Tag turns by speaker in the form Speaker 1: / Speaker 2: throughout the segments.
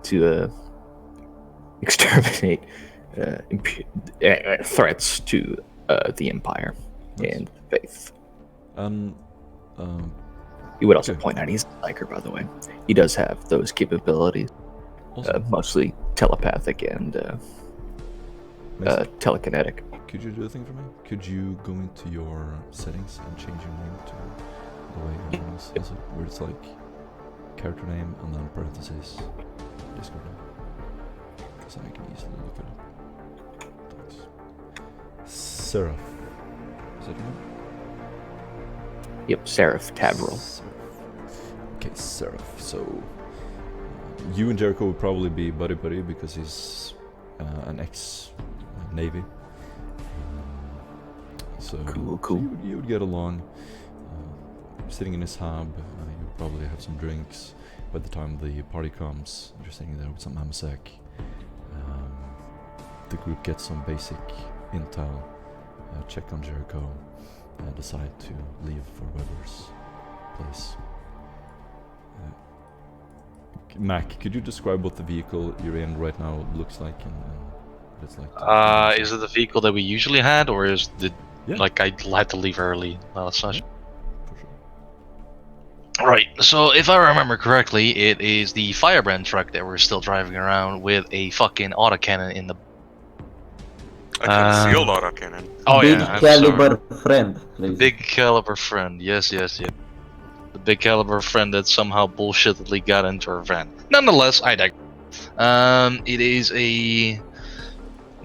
Speaker 1: to exterminate threats to the Empire and faith. You would also point out he's a psyker, by the way. He does have those capabilities, mostly telepathic and telekinetic.
Speaker 2: Could you do a thing for me? Could you go into your settings and change your name to the way everyone else has it, where it's like character name and then parentheses Discord name? Because I can easily look it up. Thanks. Seraph. Is that your name?
Speaker 1: Yep, Seraph Tavril.
Speaker 2: Okay, Seraph. So you and Jericho would probably be buddy because he's an ex-Navy. So
Speaker 1: Cool.
Speaker 2: You would get along. Sitting in his hub, you would probably have some drinks. By the time the party comes, you're sitting there with some amsec. The group gets some basic intel, check on Jericho, and decide to leave for Weber's place. Mac, could you describe what the vehicle you're in right now looks like and what it's like?
Speaker 3: Is it the vehicle that we usually had, or is the like I had to leave early last session?
Speaker 2: For sure.
Speaker 3: Right. So if I remember correctly, it is the Firebrand truck that we're still driving around with a fucking autocannon in the.
Speaker 4: A concealed autocannon.
Speaker 3: Oh
Speaker 5: Big
Speaker 3: yeah. I'm
Speaker 5: caliber
Speaker 3: sorry.
Speaker 5: friend, please.
Speaker 3: Big caliber friend. Yes. The big caliber friend that somehow bullshittedly got into our van. Nonetheless, I digress. It is a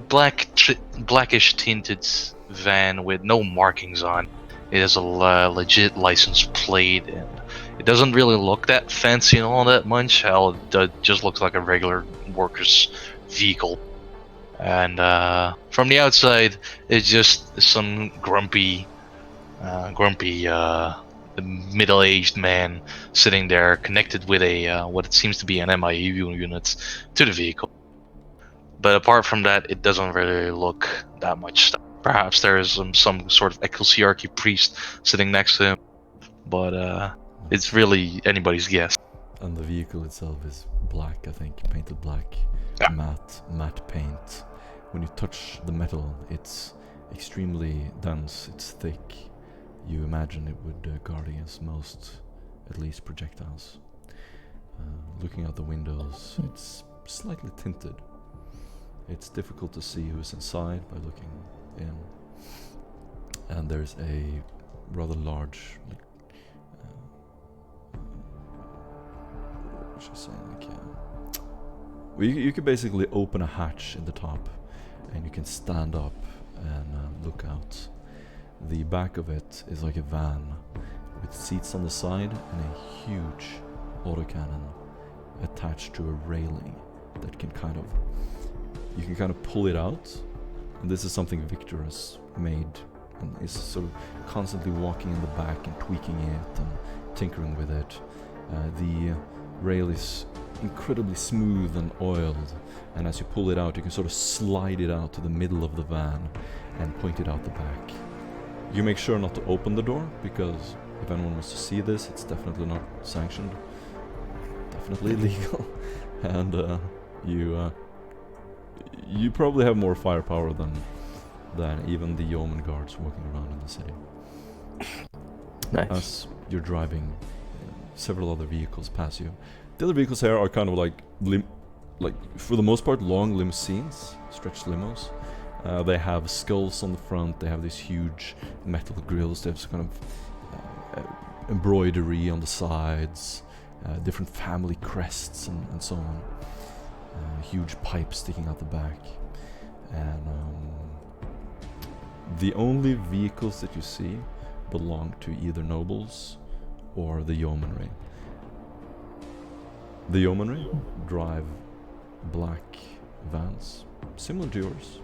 Speaker 3: blackish tinted van with no markings on. It has a legit license plate, and it doesn't really look that fancy and all that much. Hell, it just looks like a regular worker's vehicle. And from the outside, it's just some grumpy middle-aged man sitting there, connected with a what it seems to be an MIU unit to the vehicle. But apart from that, it doesn't really look that much stuff. Perhaps there is some sort of Ecclesiarchy priest sitting next to him, but it's really anybody's guess.
Speaker 2: And the vehicle itself is black, I think, painted black,
Speaker 3: Yeah.
Speaker 2: matte paint. When you touch the metal, it's extremely dense, it's thick. You imagine it would guard against most, at least, projectiles. Looking out the windows, it's slightly tinted. It's difficult to see who's inside by looking in. And there's a rather large, what should I say, well, you could basically open a hatch in the top, and you can stand up and look out. The back of it is like a van with seats on the side and a huge autocannon attached to a railing that you can kind of pull it out. And this is something Victor has made and is sort of constantly walking in the back and tweaking it and tinkering with it. The rail is incredibly smooth and oiled, and as you pull it out, you can sort of slide it out to the middle of the van and point it out the back. You make sure not to open the door, because if anyone wants to see this, it's definitely not sanctioned, definitely illegal, and you probably have more firepower than even the yeoman guards walking around in the city.
Speaker 1: Nice.
Speaker 2: As you're driving, several other vehicles pass you. The other vehicles here are kind of like for the most part, long limousines, stretched limos. They have skulls on the front, they have these huge metal grills, they have some kind of embroidery on the sides, different family crests and so on. Huge pipes sticking out the back. And the only vehicles that you see belong to either nobles or the yeomanry. The yeomanry drive black vans, similar to yours.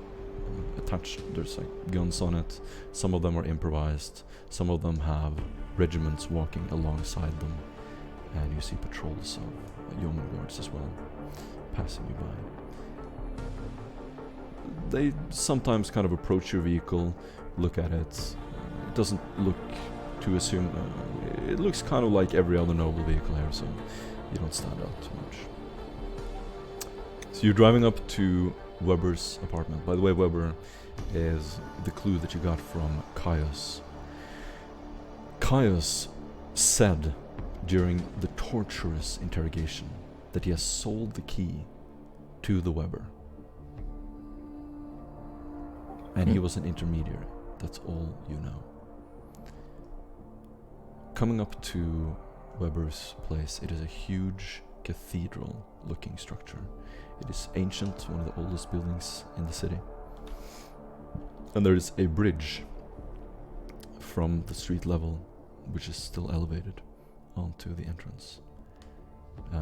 Speaker 2: Attached, there's like guns on it. Some of them are improvised. Some of them have regiments walking alongside them, and you see patrols of yeoman guards as well passing you by. They sometimes kind of approach your vehicle, look at it. It doesn't look to assume. It looks kind of like every other noble vehicle here, so you don't stand out too much. So you're driving up to Weber's apartment. By the way, Weber is the clue that you got from Caius. Caius said during the torturous interrogation that he has sold the key to the Weber. And he was an intermediary. That's all you know. Coming up to Weber's place, it is a huge cathedral-looking structure. It is ancient, one of the oldest buildings in the city. And there is a bridge from the street level, which is still elevated, onto the entrance.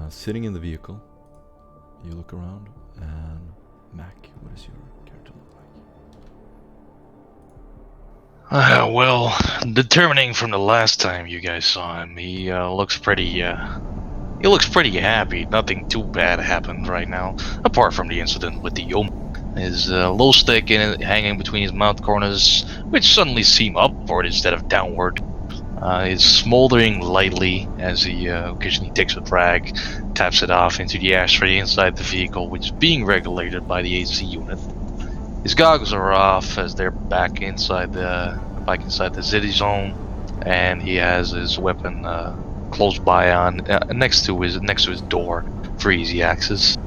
Speaker 2: Sitting in the vehicle, you look around, and Mac, what does your character look like?
Speaker 3: Well, determining from the last time you guys saw him, he looks pretty. He looks pretty happy. Nothing too bad happened right now, apart from the incident with the Yom. His low stick hanging between his mouth corners, which suddenly seem upward instead of downward. Is smoldering lightly as he occasionally takes a drag, taps it off into the ashtray inside the vehicle, which is being regulated by the AC unit. His goggles are off as they're back inside the city zone, and he has his weapon close by on next to his door for easy access.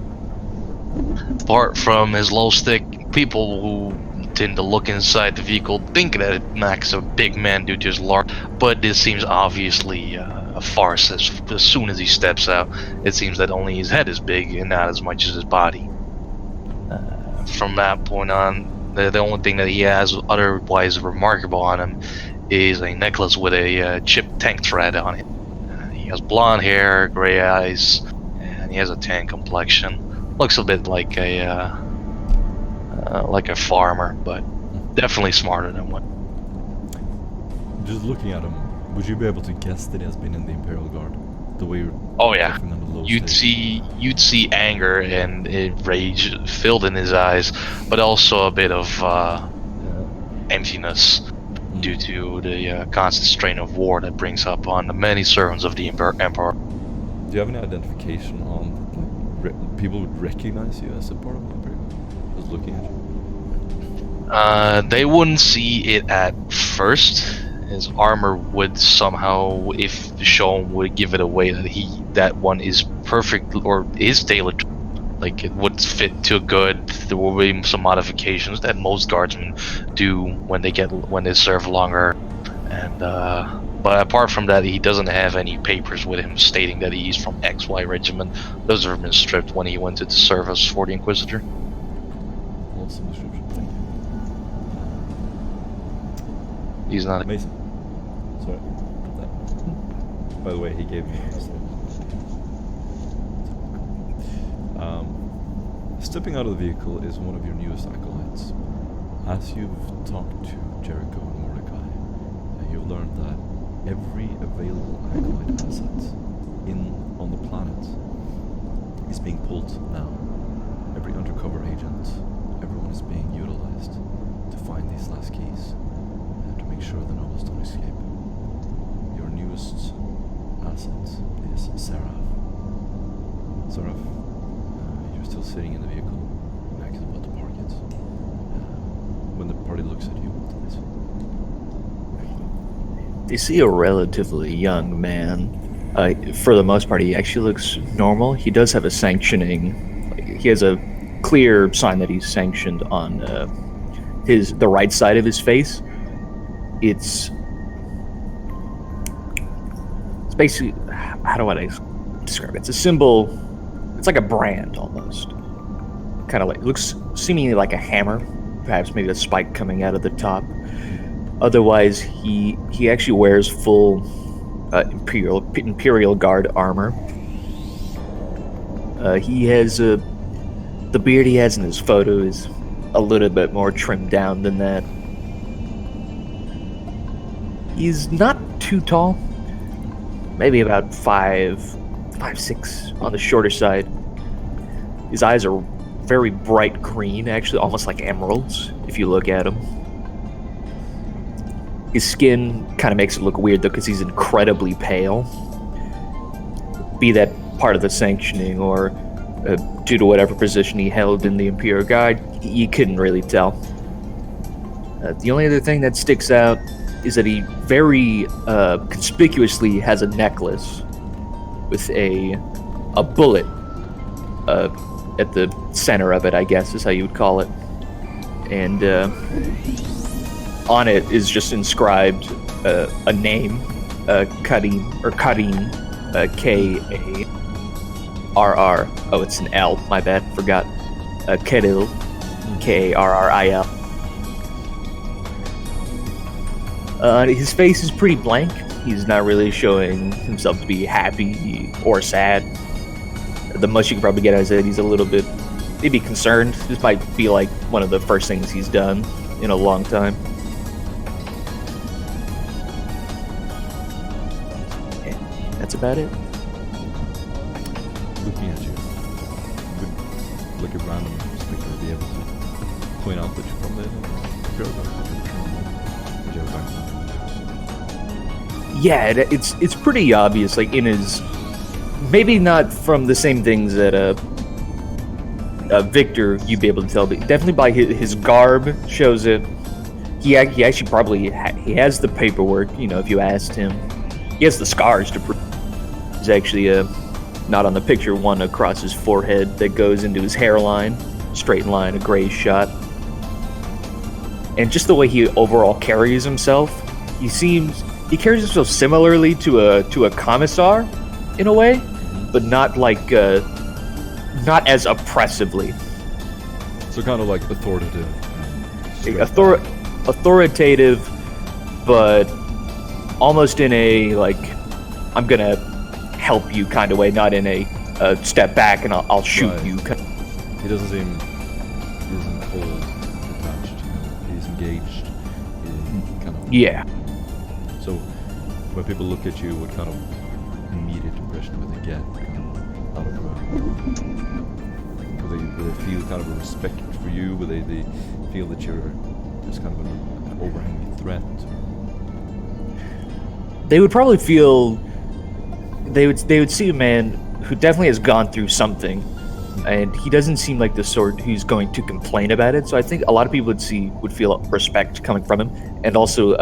Speaker 3: Apart from his low stick, people who tend to look inside the vehicle think that Mac's a big man due to his large, but this seems obviously a farce. As soon as he steps out, it seems that only his head is big and not as much as his body. From that point on, the only thing that he has otherwise remarkable on him is a necklace with a chipped tank thread on it. He has blonde hair, gray eyes, and he has a tan complexion. Looks a bit like a farmer, but definitely smarter than one.
Speaker 2: Just looking at him, would you be able to guess that he has been in the Imperial Guard? The way you're talking on the low
Speaker 3: You'd
Speaker 2: stage.
Speaker 3: see anger and rage filled in his eyes, but also a bit of emptiness due to the constant strain of war that brings up on the many servants of the Emperor.
Speaker 2: Do you have any identification on people would recognize you as a part of the Imperial? Just looking at you.
Speaker 3: They wouldn't see it at first. His armor would somehow, if shown, would give it away that one is perfect or is tailored. Like it would fit too good. There will be some modifications that most guardsmen do when they serve longer. And but apart from that, he doesn't have any papers with him stating that he's from XY regiment. Those have been stripped when he went into service for the Inquisitor.
Speaker 2: Awesome description, thank you.
Speaker 3: He's not.
Speaker 2: Mason. Sorry. By the way, he gave me this. Stepping out of the vehicle is one of your newest acolytes. As you've talked to Jericho and Mordecai, you've learned that every available acolyte asset on the planet is being pulled now. Every undercover agent, everyone is being utilized to find these last keys and to make sure the nobles don't escape. Your newest asset is Seraph. Seraph, you're still sitting in the vehicle. Mac is about to park it. When the party looks at you, what do they see?
Speaker 1: They see a relatively young man. For the most part, he actually looks normal. He does have a sanctioning. He has a clear sign that he's sanctioned on the right side of his face. It's basically, how do I describe it? It's a symbol. It's like a brand almost. Kind of like, it looks seemingly like a hammer, perhaps maybe a spike coming out of the top. Otherwise, he actually wears full Imperial Guard armor. He has the beard he has in his photo is a little bit more trimmed down than that. He's not too tall, maybe about 5'6" on the shorter side. His eyes are very bright green, actually almost like emeralds if you look at him. His skin kind of makes it look weird though, because he's incredibly pale. Be that part of the sanctioning or due to whatever position he held in the Imperial Guard, you couldn't really tell. The only other thing that sticks out is that he very conspicuously has a necklace with a bullet at the center of it, I guess is how you would call it. And on it is just inscribed a name, Karim, K-A-R-R. Oh, it's an L, my bad, forgot. Kirill, K-A-R-R-I-L. His face is pretty blank. He's not really showing himself to be happy or sad. The most you can probably get out of it, he's a little bit, maybe concerned. This might be like one of the first things he's done in a long time. And that's about it.
Speaker 2: Looking at you, would like a random speaker be able to point out that you're from the Imperial Guard? Would you have a background?
Speaker 1: Yeah, it's pretty obvious, like in his, maybe not from the same things that Victor you'd be able to tell, but definitely by his garb shows it. He actually probably he has the paperwork, you know, if you asked him. He has the scars to prove. There's actually not on the picture, one across his forehead that goes into his hairline, straight line, a gray shot. And just the way he overall carries himself, he carries himself similarly to a commissar in a way, but not like not as oppressively.
Speaker 2: So kind of like authoritative.
Speaker 1: Authoritative, but almost in a like I'm gonna help you kind of way, not in a step back and I'll shoot
Speaker 2: Right.
Speaker 1: you.
Speaker 2: He doesn't seem cold, detached. He's engaged. He kind of.
Speaker 1: Yeah.
Speaker 2: So when people look at you, what kind of immediate impression would they get? Out of would they feel kind of a respect for you? Would they feel that you're just kind of an overhanging threat?
Speaker 1: They would probably feel they would see a man who definitely has gone through something, and he doesn't seem like the sort who's going to complain about it. So I think a lot of people would feel respect coming from him, and also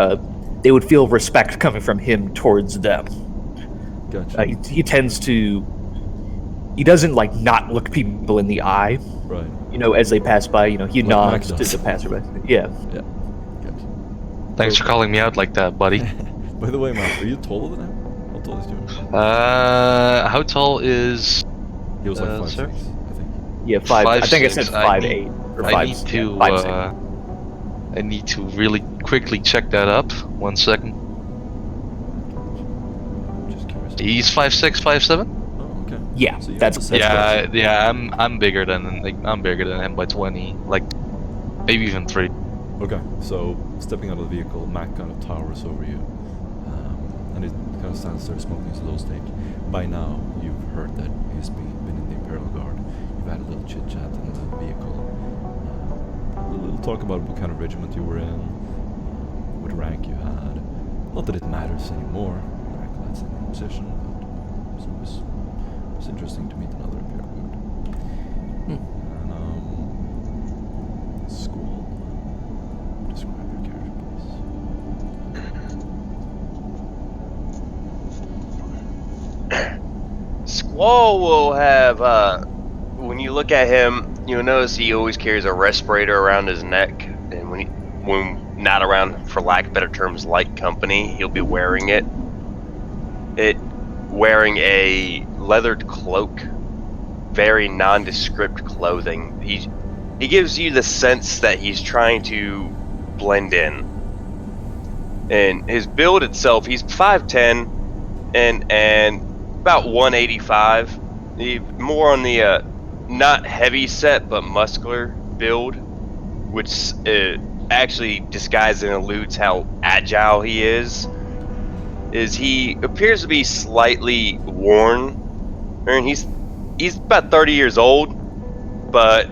Speaker 1: they would feel respect coming from him towards them.
Speaker 2: Gotcha.
Speaker 1: He tends to. He doesn't like not look people in the eye.
Speaker 2: Right.
Speaker 1: You know, as they pass by. You know, he
Speaker 2: Like
Speaker 1: nods
Speaker 2: Mac
Speaker 1: to
Speaker 2: does.
Speaker 1: the passerby. Yeah.
Speaker 2: Yeah. Gotcha.
Speaker 3: Thanks for calling me out like that, buddy.
Speaker 2: By the way, Matt, are you taller than him? How tall is you?
Speaker 3: How tall is?
Speaker 2: He was like 5'6",
Speaker 3: sir?
Speaker 2: I think.
Speaker 1: Yeah, 5. I think I
Speaker 3: 5'6".
Speaker 1: said 5'8" or 5.
Speaker 3: I need to.
Speaker 1: 5'6".
Speaker 3: I need to really quickly check that up. 1 second.
Speaker 2: Just curious.
Speaker 3: He's 5'6", 5'7".
Speaker 2: Oh, okay.
Speaker 1: Yeah,
Speaker 2: So you
Speaker 1: that's
Speaker 2: have the same
Speaker 3: Yeah,
Speaker 2: size.
Speaker 3: yeah. I'm bigger than him by 20, like maybe even 3.
Speaker 2: Okay, so stepping out of the vehicle, Mac kind of towers over you, and he kind of stands there smoking his low stake. By now, you've heard that he's been in the Imperial Guard. You've had a little chit chat in the vehicle. A little talk about what kind of regiment you were in, what rank you had. Not that it matters anymore. Mac that's in the position, but it's interesting to meet another Imperial Guard. And school. Describe your character, please.
Speaker 5: Squall will have, when you look at him, you'll notice he always carries a respirator around his neck, and when not around, for lack of better terms, light company, he'll be wearing it. Wearing a leathered cloak, very nondescript clothing. He gives you the sense that he's trying to blend in. And his build itself, he's 5'10", and about 185. More on the not heavy set but muscular build, which actually disguises and alludes how agile he is. He appears to be slightly worn, and he's about 30 years old, but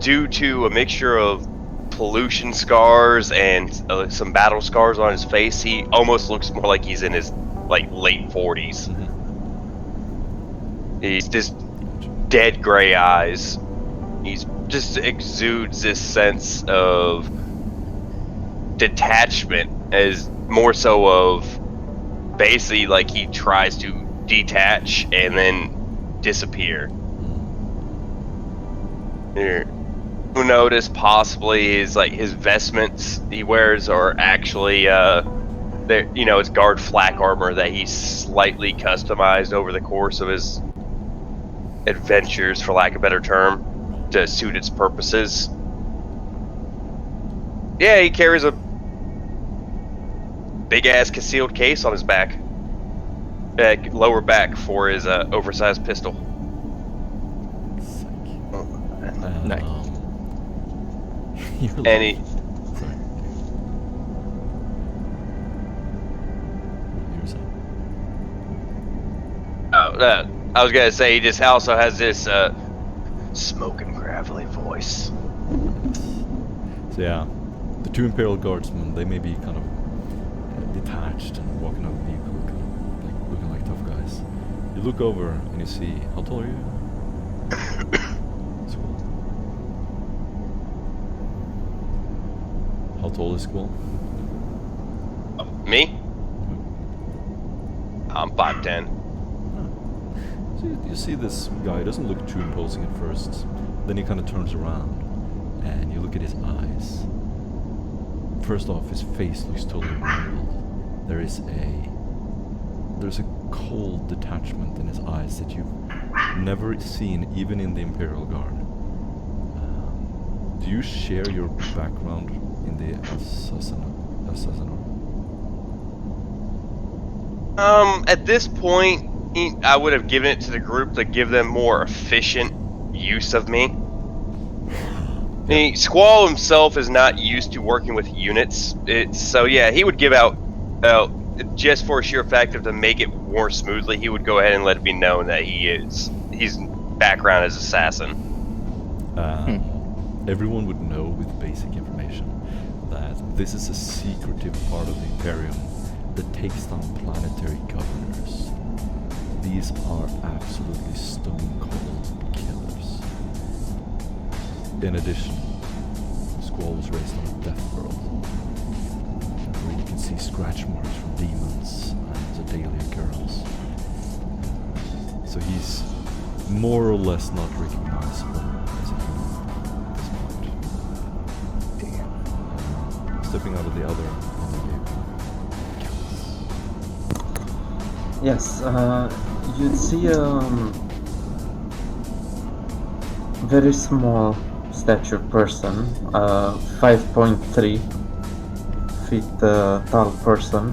Speaker 5: due to a mixture of pollution scars and some battle scars on his face, he almost looks more like he's in his late 40s. He's this dead gray eyes. He's just exudes this sense of detachment, as more so of basically like he tries to detach and then disappear. Here, who notice possibly is like his vestments he wears are actually it's guard flak armor that he's slightly customized over the course of his adventures, for lack of a better term, to suit its purposes. Yeah, he carries a big ass concealed case on his lower back for his oversized pistol.
Speaker 1: Nice.
Speaker 5: And he,
Speaker 2: Sorry. You were saying?
Speaker 5: I was gonna say he just also has this smoking gravelly voice.
Speaker 2: So yeah, the two Imperial Guardsmen, they may be kind of detached and walking out of the vehicle, looking like tough guys. You look over and you see, how tall are you? Squall. How tall is Squall?
Speaker 5: Me? I'm 5'10".
Speaker 2: So you see this guy, he doesn't look too imposing at first. Then he kind of turns around and you look at his eyes. First off, his face looks totally wrinkled. There's a cold detachment in his eyes that you've never seen even in the Imperial Guard. Do you share your background in the assassinate?
Speaker 5: At this point, I would have given it to the group to give them more efficient use of me. Squall himself is not used to working with units, so yeah, he would give out, just for sheer fact of to make it more smoothly, he would go ahead and let it be known that his background as assassin.
Speaker 2: Everyone would know with basic information that this is a secretive part of the Imperium that takes down planetary governors. These are absolutely stone-cold killers. In addition, Squall was raised on a death world, where you can see scratch marks from demons and a daily occurrence. So he's more or less not recognizable as a human at this point. Stepping out of the other
Speaker 6: Yes, you'd see a very small stature person, 5.3 feet tall person,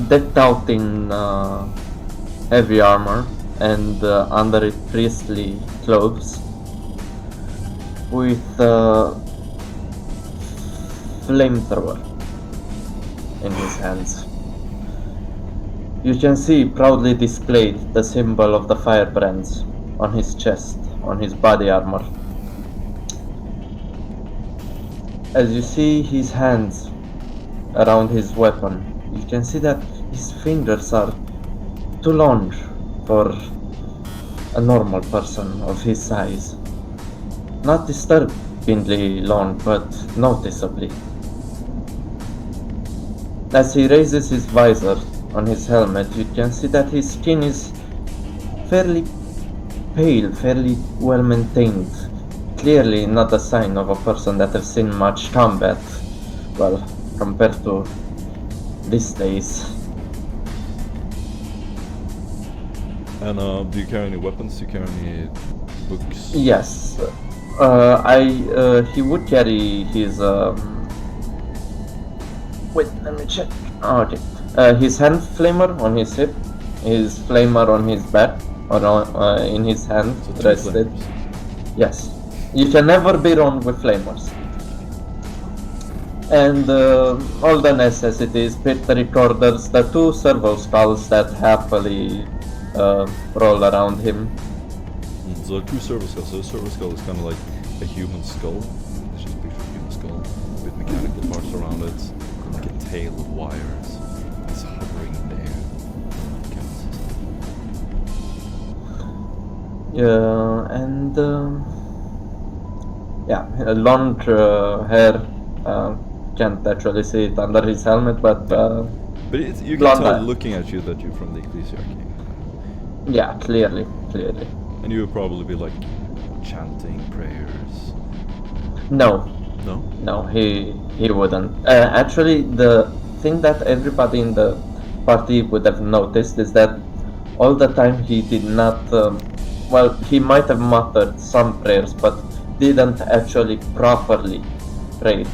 Speaker 6: decked out in heavy armor and under it priestly clothes, with flamethrower in his hands. You can see proudly displayed the symbol of the firebrands on his chest, on his body armor. As you see his hands around his weapon, you can see that his fingers are too long for a normal person of his size. Not disturbingly long, but noticeably. As he raises his visor on his helmet, you can see that his skin is fairly pale, fairly well maintained. Clearly not a sign of a person that has seen much combat, well, compared to these days.
Speaker 2: And do you carry any weapons? Do you carry any books?
Speaker 6: Yes, he would carry his wait, let me check. Oh, okay. His hand flamer on his hip, his flamer on his back, or in his hand,
Speaker 2: So two
Speaker 6: rested.
Speaker 2: flames.
Speaker 6: Yes, you can never be wrong with flamers. And all the necessities, pit recorders, the two servo skulls that happily roll around him.
Speaker 2: So two servo skulls. So a servo skull is kind of like a human skull. It's just a picture of a human skull with mechanical parts around it, like a tail of wires. It's hovering in the air.
Speaker 6: And yeah, long hair. Can't actually see it under his helmet, but
Speaker 2: But you can
Speaker 6: blonde
Speaker 2: tell
Speaker 6: eye.
Speaker 2: looking at you that you're from the Ecclesiarchy.
Speaker 6: Yeah, clearly.
Speaker 2: And you would probably be like chanting prayers.
Speaker 6: No,
Speaker 2: No?
Speaker 6: he wouldn't. Actually, the thing that everybody in the party would have noticed is that all the time he did not. Well, he might have muttered some prayers, but didn't actually properly pray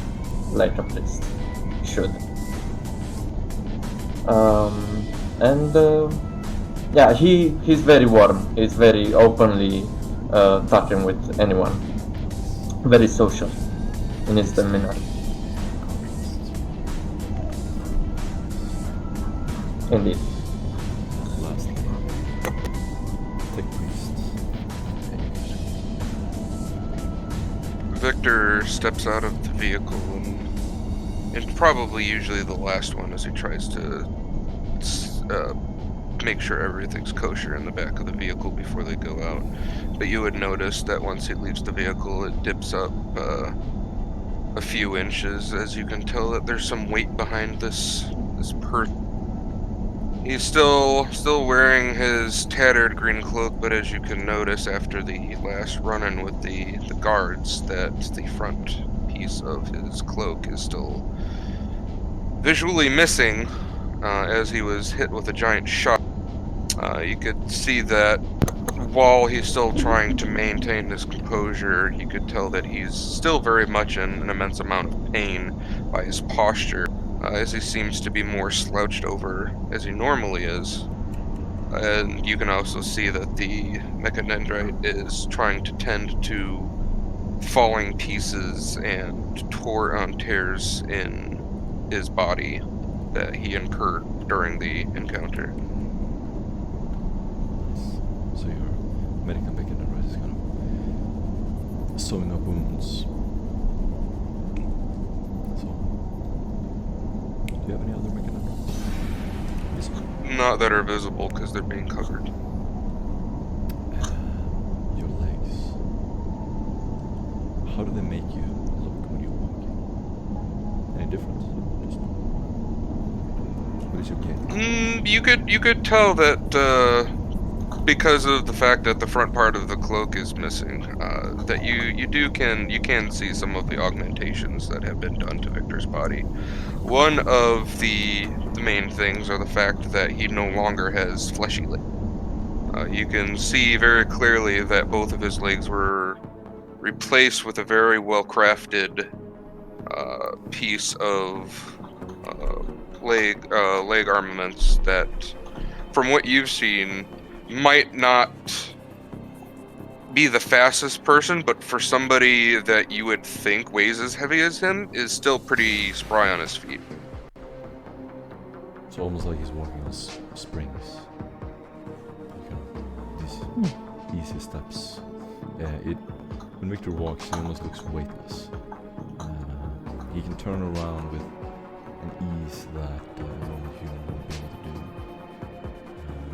Speaker 6: like a priest should. And yeah, he's very warm. He's very openly talking with anyone. Very social in his demeanor. Indeed.
Speaker 2: Lastly, tech priest.
Speaker 4: Victor steps out of the vehicle and probably usually the last one as he tries to make sure everything's kosher in the back of the vehicle before they go out. But you would notice that once he leaves the vehicle, it dips up a few inches, as you can tell that there's some weight behind this person. He's still wearing his tattered green cloak, but as you can notice after the last run-in with the guards, that the front piece of his cloak is still visually missing, as he was hit with a giant shot. You could see that while he's still trying to maintain his composure, you could tell that he's still very much in an immense amount of pain by his posture, as he seems to be more slouched over as he normally is. And you can also see that the mechadendrite is trying to tend to falling pieces and tears in his body that he incurred during the encounter.
Speaker 2: So your medical mechanic is kind of sewing up wounds. So, do you have any other mechanic?
Speaker 4: Not that are visible because they're being covered.
Speaker 2: Your legs. How do they make you look when you walk? Any difference? Just what is your gait?
Speaker 4: You could tell that because of the fact that the front part of the cloak is missing, that you can see some of the augmentations that have been done to Victor's body. One of the main things are the fact that he no longer has fleshy legs. You can see very clearly that both of his legs were replaced with a very well-crafted piece of leg armaments that, from what you've seen, might not be the fastest person, but for somebody that you would think weighs as heavy as him, is still pretty spry on his feet.
Speaker 2: It's almost like he's walking on springs. These easy steps. When Victor walks, he almost looks weightless. He can turn around with an ease that a normal human wouldn't be able to do.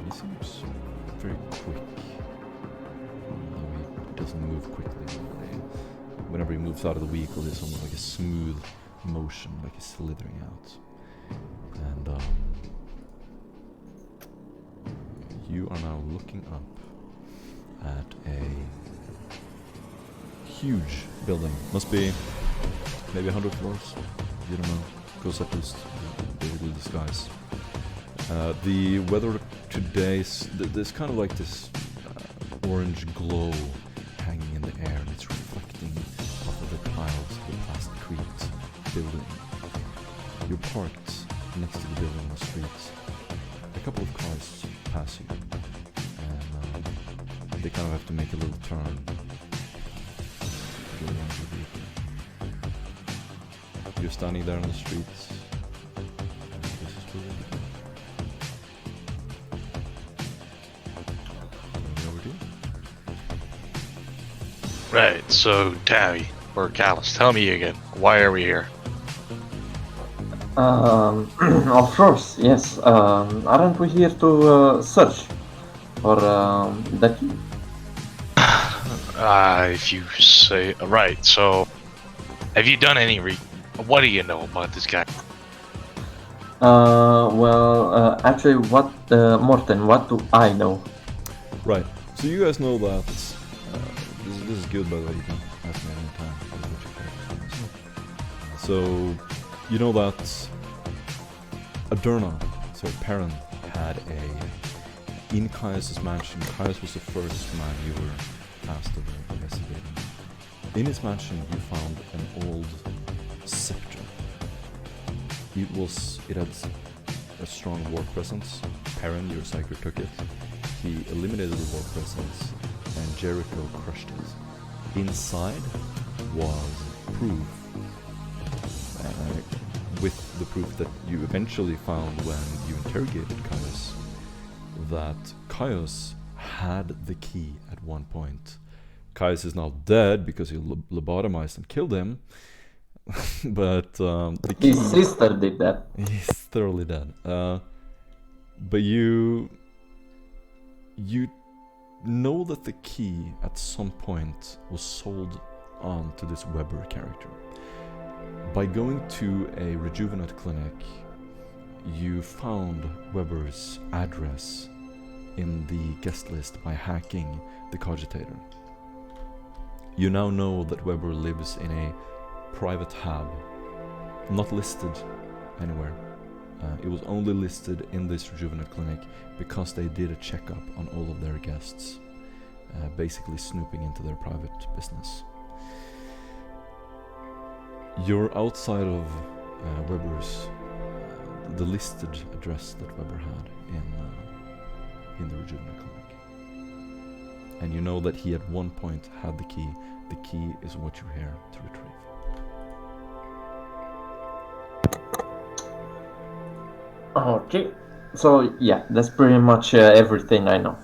Speaker 2: He seems very quick, though he doesn't move quickly. Whenever he moves out of the vehicle, it's almost like a smooth motion, like he's slithering out. And you are now looking up at a huge building. Must be maybe 100 floors. You don't know. Goes up to the skies. The weather today, there's kind of like this orange glow hanging in the air, and it's reflecting off of the tiles of the plasticrete building. You're parked next to the building on the streets. A couple of cars pass you, and they kind of have to make a little turn. You're standing there on the streets. And this is where we begin. Over to you.
Speaker 3: Right, so Tavi, or Callus, tell me again, why are we here?
Speaker 6: Of course, yes. Aren't we here to search for the key?
Speaker 3: If you say right. So, have you done any what do you know about this guy?
Speaker 6: Actually, Morten, what do I know?
Speaker 2: Right. So you guys know that this is good, by the way. You can ask me anytime. So you know that Adurna, so Perrin, had in Caius' mansion. Caius was the first man you were tasked with investigating. In his mansion, you found an old scepter. It had a strong war presence. Perrin, your psyker, took it. He eliminated the war presence, and Jericho crushed it. Inside was proof, with the proof that you eventually found when you interrogated Caius, that Caius had the key at one point. Caius is now dead because you lobotomized and killed him, but the key...
Speaker 6: His sister did that.
Speaker 2: He's thoroughly dead. But you know that the key at some point was sold on to this Weber character. By going to a Rejuvenate clinic, you found Weber's address in the guest list by hacking the Cogitator. You now know that Weber lives in a private hab, not listed anywhere. It was only listed in this Rejuvenate clinic because they did a checkup on all of their guests, basically snooping into their private business. You're outside of Weber's, the listed address that Weber had in the Rejuvenate clinic. And you know that he at one point had the key. The key is what you're here to retrieve.
Speaker 6: Okay, so yeah, that's pretty much everything I know.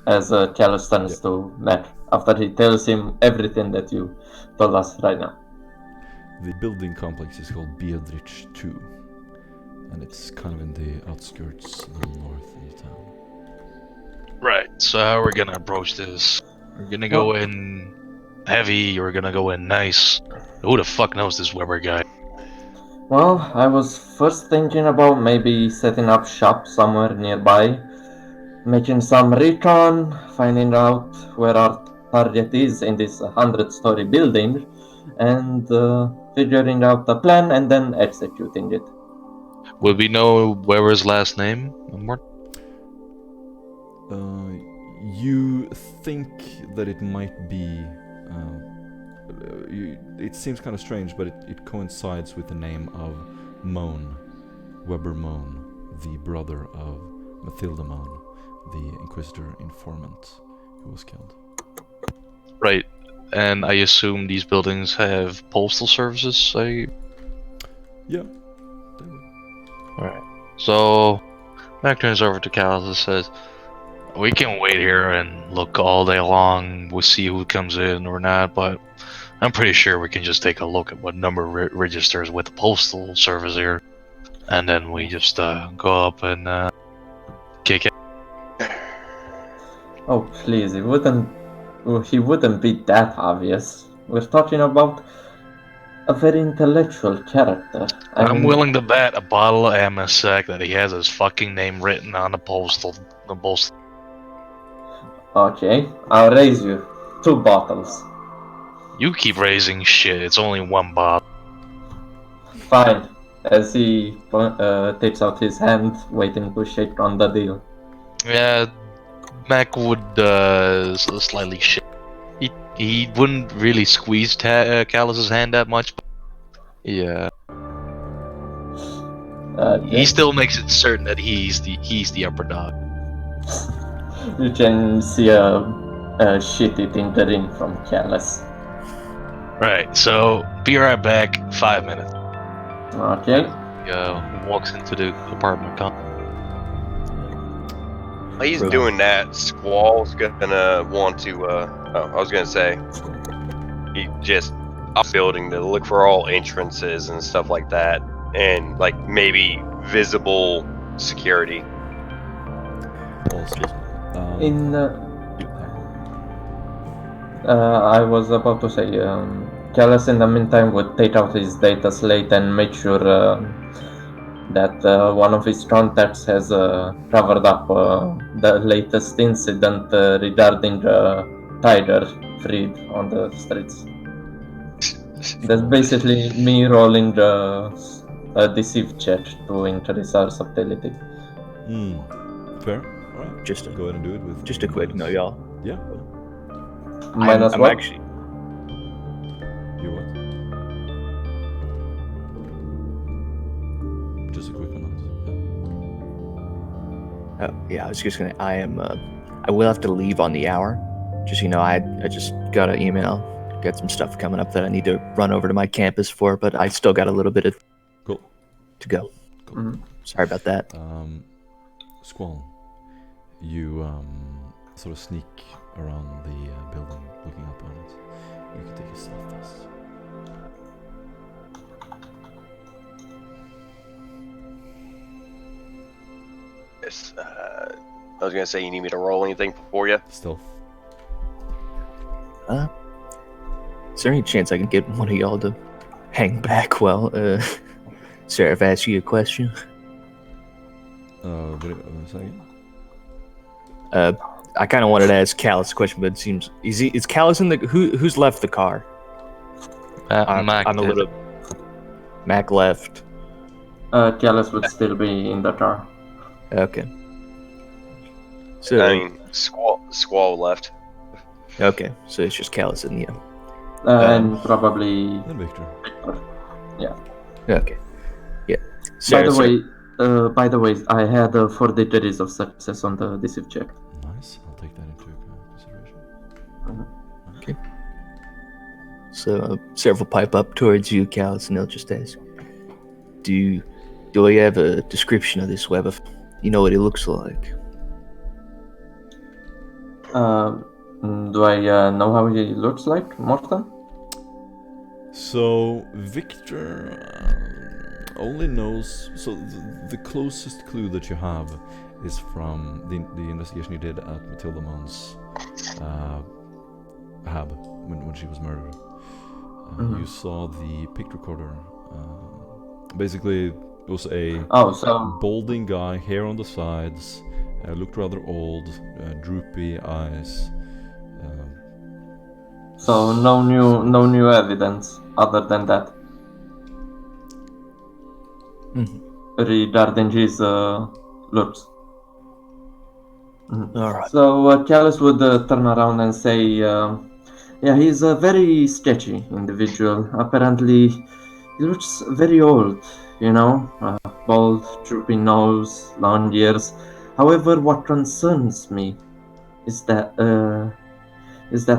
Speaker 6: As Callus turns to Matt after he tells him everything that you told us right now.
Speaker 2: The building complex is called Beatrix 2, and it's kind of in the outskirts, a little north of the town.
Speaker 3: Right. So how are we gonna approach this? We're gonna go in heavy, or we're gonna go in nice. Who the fuck knows this Weber guy?
Speaker 6: Well, I was first thinking about maybe setting up shop somewhere nearby, making some recon, finding out where our target is in this 100-story building, and figuring out the plan and then executing it.
Speaker 3: Would we know Weber's last name?
Speaker 2: You think that it might be... it seems kind of strange, but it coincides with the name of Moan, Weber Moan, the brother of Mathilda Moan, the Inquisitor informant who was killed.
Speaker 3: Right. And I assume these buildings have postal services,
Speaker 2: Yeah, they would.
Speaker 3: Alright. So, Mac turns over to Callus and says, we can wait here and look all day long. We'll see who comes in or not, but I'm pretty sure we can just take a look at what number registers with the postal service here. And then we just go up and kick it.
Speaker 6: Oh, please, he wouldn't be that obvious. We're talking about a very intellectual character.
Speaker 3: I'm willing to bet a bottle of MSEC that he has his fucking name written on the postal.
Speaker 6: Okay, I'll raise you 2 bottles.
Speaker 3: You keep raising shit. It's only 1 bottle.
Speaker 6: Fine. As he takes out his hand, waiting to shake on the deal.
Speaker 3: Yeah, Mac would slightly shit. He wouldn't really squeeze Callus's hand that much. But yeah. He still makes it certain that he's the upper dog.
Speaker 6: You can see a shit-eating grin from Callus.
Speaker 3: Right, so be right back. 5 minutes.
Speaker 6: Okay.
Speaker 3: He walks into the apartment.
Speaker 5: While he's doing that, Squall's gonna want to, I was gonna say, he just up building to look for all entrances and stuff like that, and like maybe visible security.
Speaker 6: I was about to say, Callas in the meantime would take out his data slate and make sure that one of his contacts has covered up the latest incident regarding Tiger freed on the streets. That's basically me rolling a deceive check to increase our subtlety.
Speaker 2: Fair. Alright.
Speaker 1: Just a
Speaker 2: Go ahead and do it with.
Speaker 1: just a quick note, y'all.
Speaker 2: Yeah.
Speaker 6: Minus
Speaker 1: I'm
Speaker 6: what?
Speaker 1: actually
Speaker 2: You what? Just a quick one.
Speaker 1: yeah, I was just gonna. I am. I will have to leave on the hour. Just I just got an email. Got some stuff coming up that I need to run over to my campus for, but I still got a little bit of
Speaker 2: Cool.
Speaker 1: to go.
Speaker 2: Cool.
Speaker 6: Mhm.
Speaker 1: Sorry about that.
Speaker 2: Squall, you sort of sneak around the building, looking up on it. You can take a stealth test.
Speaker 5: Yes, I was gonna say, you need me to roll anything for you?
Speaker 2: Stealth.
Speaker 1: Is there any chance I can get one of y'all to hang back while Seraph asks you a question?
Speaker 2: One second.
Speaker 1: I kind of wanted to ask Callus a question, but it seems is Callus in the who's left the car?
Speaker 3: Mac
Speaker 1: I'm a
Speaker 3: did.
Speaker 1: little. Mac left.
Speaker 6: Callas would still be in the car.
Speaker 1: Okay. So
Speaker 5: I mean, Squall left.
Speaker 1: okay, so it's just Callus and
Speaker 6: And probably
Speaker 2: Then Victor.
Speaker 6: Victor.
Speaker 1: okay, yeah.
Speaker 6: By the way, I had 4 degrees of success on the deceive check.
Speaker 2: Nice. I'll take that into consideration.
Speaker 1: So Seraph will pipe up towards you, Callus, and he'll just ask, "Do you have a description of this web? You know what it looks like?"
Speaker 6: Do I know how he looks like, Morton?
Speaker 2: So Victor only knows. So the closest clue that you have is from the investigation you did at Matilda Mons' hab when she was murdered. You saw the pic recorder. Basically, it was a balding guy, hair on the sides, looked rather old, droopy eyes.
Speaker 6: So no new evidence other than that regarding his looks.
Speaker 1: All right.
Speaker 6: So Callus would turn around and say, "Yeah, he's a very sketchy individual. Apparently, he looks very old. Bald, droopy nose, long ears. However, what concerns me is that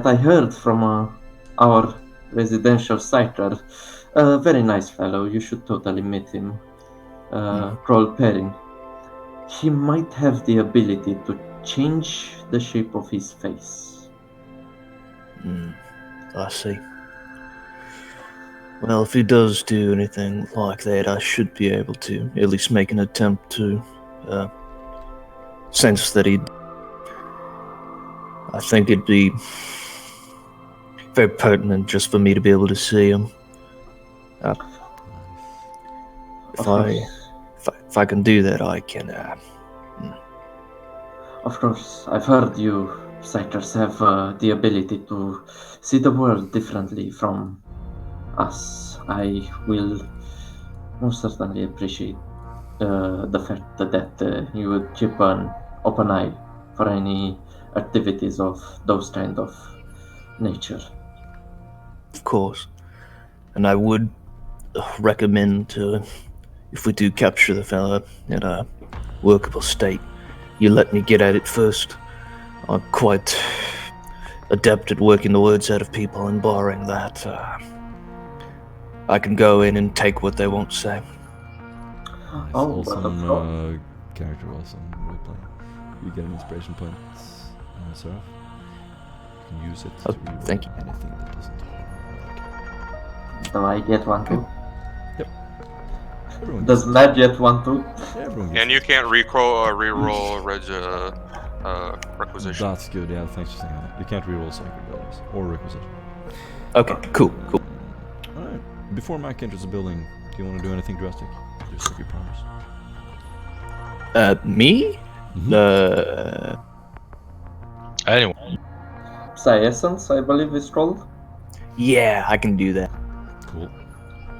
Speaker 6: I heard from our residential sighter, a very nice fellow. You should totally meet him. Kroll Perrin. He might have the ability to change the shape of his face."
Speaker 1: I see. Well, if he does do anything like that, I should be able to at least make an attempt to sense that he'd. I think it'd be very pertinent just for me to be able to see him. If I can do that, I can.
Speaker 6: Of course, I've heard you sighters have the ability to see the world differently from us. I will most certainly appreciate the fact that you would keep an open eye for any activities of those kind of nature.
Speaker 1: Of course. And I would recommend if we do capture the fella in a workable state, you let me get at it first. I'm quite adept at working the words out of people, and barring that, I can go in and take what they won't say.
Speaker 2: Nice.
Speaker 6: Oh,
Speaker 2: Awesome character, awesome roleplay. You get an inspiration point, Seraph. You can use it to
Speaker 1: thank you.
Speaker 2: anything that doesn't like.
Speaker 6: Do I get one too?
Speaker 2: Yep. Everyone
Speaker 6: Does
Speaker 2: gets
Speaker 6: Matt get one too?
Speaker 2: it. Everyone gets
Speaker 4: And you
Speaker 2: it.
Speaker 4: can't reroll requisition.
Speaker 2: That's good, yeah, thanks for saying that. You can't reroll sacred abilities or requisite.
Speaker 1: Okay, cool.
Speaker 2: Alright. Before Mac enters the building, do you want to do anything drastic? Just like your promise.
Speaker 1: Me?
Speaker 2: Mhm.
Speaker 3: Anyway,
Speaker 6: Psi Essence, I believe is called.
Speaker 1: Yeah, I can do that.
Speaker 2: Cool.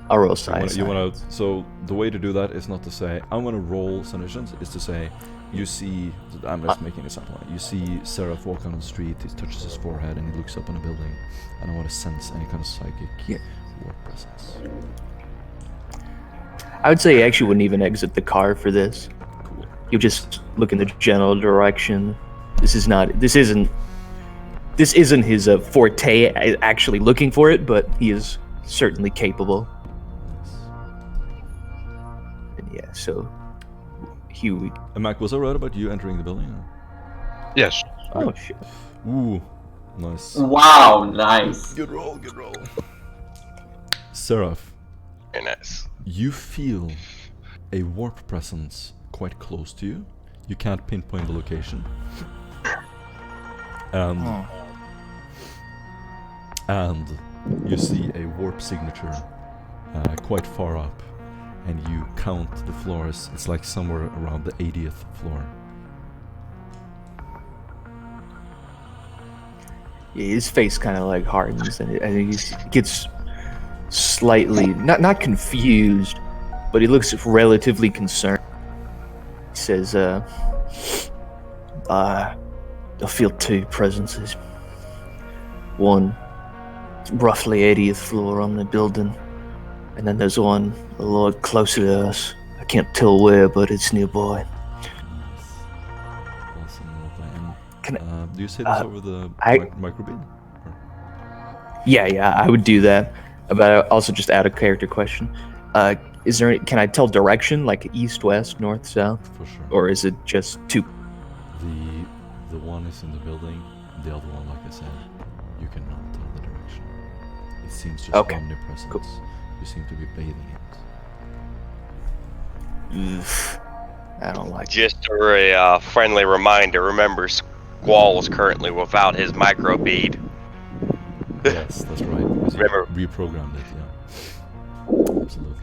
Speaker 1: I'll roll
Speaker 2: So you wanna, so the way to do that is not to say I'm gonna roll suggestions. It's to say you see. I'm just making an example. You see Seraph walk on the street. He touches his forehead and he looks up on a building. And I want to sense any kind of psychic warp presence.
Speaker 1: I would say he actually wouldn't even exit the car for this.
Speaker 2: Cool.
Speaker 1: He'll just look in the general direction. This isn't his forte, actually looking for it, but he is certainly capable. And yeah, so Huey.
Speaker 2: And Mac, was I right about you entering the building? Or?
Speaker 3: yes.
Speaker 1: Oh shit.
Speaker 2: Ooh, nice.
Speaker 6: Wow, nice.
Speaker 2: Good roll, good roll. Seraph,
Speaker 5: Very nice.
Speaker 2: you feel a warp presence quite close to you. You can't pinpoint the location. And you see a warp signature quite far up, and you count the floors. It's like somewhere around the 80th floor.
Speaker 1: Yeah, his face kind of like hardens, and he gets slightly not confused, but he looks relatively concerned. He says, I feel two presences. One, roughly 80th floor on the building, and then there's one a lot closer to us. I can't tell where, but it's nearby. Can
Speaker 2: do you say this over the microbeat?
Speaker 1: Yeah, I would do that. But I also just add a character question. Is there? Can I tell direction, like east, west, north, south,
Speaker 2: For sure.
Speaker 1: or is it just two?
Speaker 2: The one is in the building. The other one, like I said, you cannot tell the direction. It seems just omnipresent.
Speaker 1: Cool.
Speaker 2: You seem to be bathing it.
Speaker 1: Oof, I don't like.
Speaker 5: Just a friendly reminder, remember Squall is currently without his micro bead.
Speaker 2: Yes, that's right. Because
Speaker 5: Remember-
Speaker 2: you reprogrammed it, yeah. Absolutely.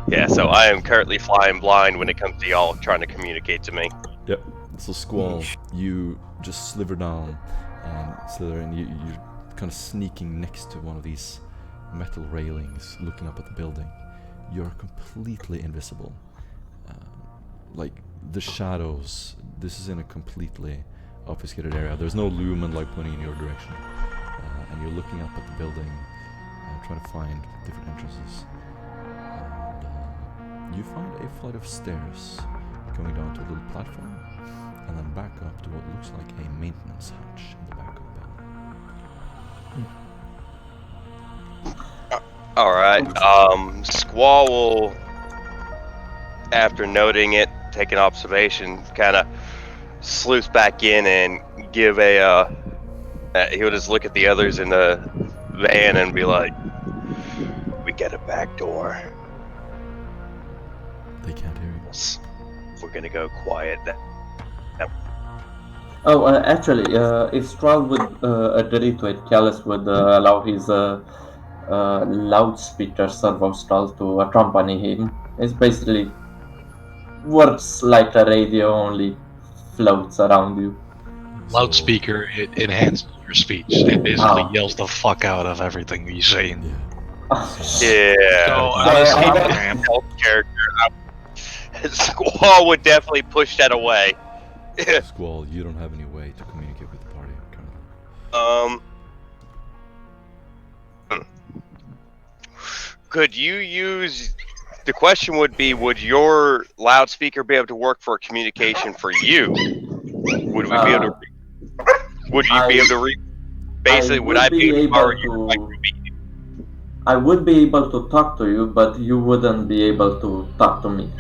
Speaker 5: Yeah, so I am currently flying blind when it comes to y'all trying to communicate to me.
Speaker 2: Yep. So Squall, you just sliver down and slither, and you're kind of sneaking next to one of these metal railings, looking up at the building. You're completely invisible. Like the shadows. This is in a completely obfuscated area. There's no lumen like pointing in your direction, and you're looking up at the building, trying to find different entrances. And you find a flight of stairs going down to a little platform, and then back up to what looks like a maintenance hatch in the back of the building.
Speaker 5: Alright, Squall will, after noting it, take an observation, kind of sleuth back in and give he'll just look at the others in the van and be like, we got a back door.
Speaker 2: They can't hear you.
Speaker 5: We're gonna go quiet.
Speaker 6: Oh, actually, if Strahl would agree to it, Callus would allow his loudspeaker servo Strahl to accompany him. It's basically works like a radio, only floats around you.
Speaker 3: Loudspeaker, it enhances your speech. It basically yells the fuck out of everything you're saying.
Speaker 5: Yeah.
Speaker 3: So,
Speaker 5: character, Squall would definitely push that away.
Speaker 2: Squall, you don't have any way to communicate with the party currently.
Speaker 5: Could you use? The question would be: would your loudspeaker be able to work for communication for you? Would we be able to? Would you be able to read? Basically, would I be able to?
Speaker 6: I would be able to talk to you, but you wouldn't be able to talk to me.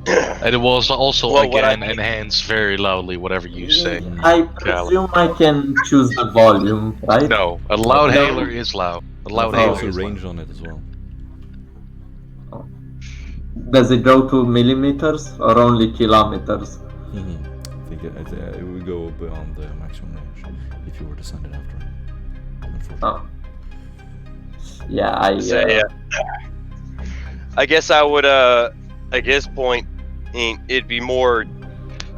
Speaker 3: And it was also
Speaker 5: Well,
Speaker 3: again enhanced very loudly whatever you say.
Speaker 6: I presume I can choose the volume, right?
Speaker 3: No, a loud hailer is loud. A loud
Speaker 2: There's
Speaker 3: hailer
Speaker 2: also
Speaker 3: is
Speaker 2: range
Speaker 3: loud.
Speaker 2: on it as well.
Speaker 6: Does it go to millimeters or only kilometers?
Speaker 2: think it would go beyond the maximum range if you were to send it after him. Unfortunately.
Speaker 6: Oh. Yeah,
Speaker 5: So, yeah. I guess I would, at this point, it'd be more,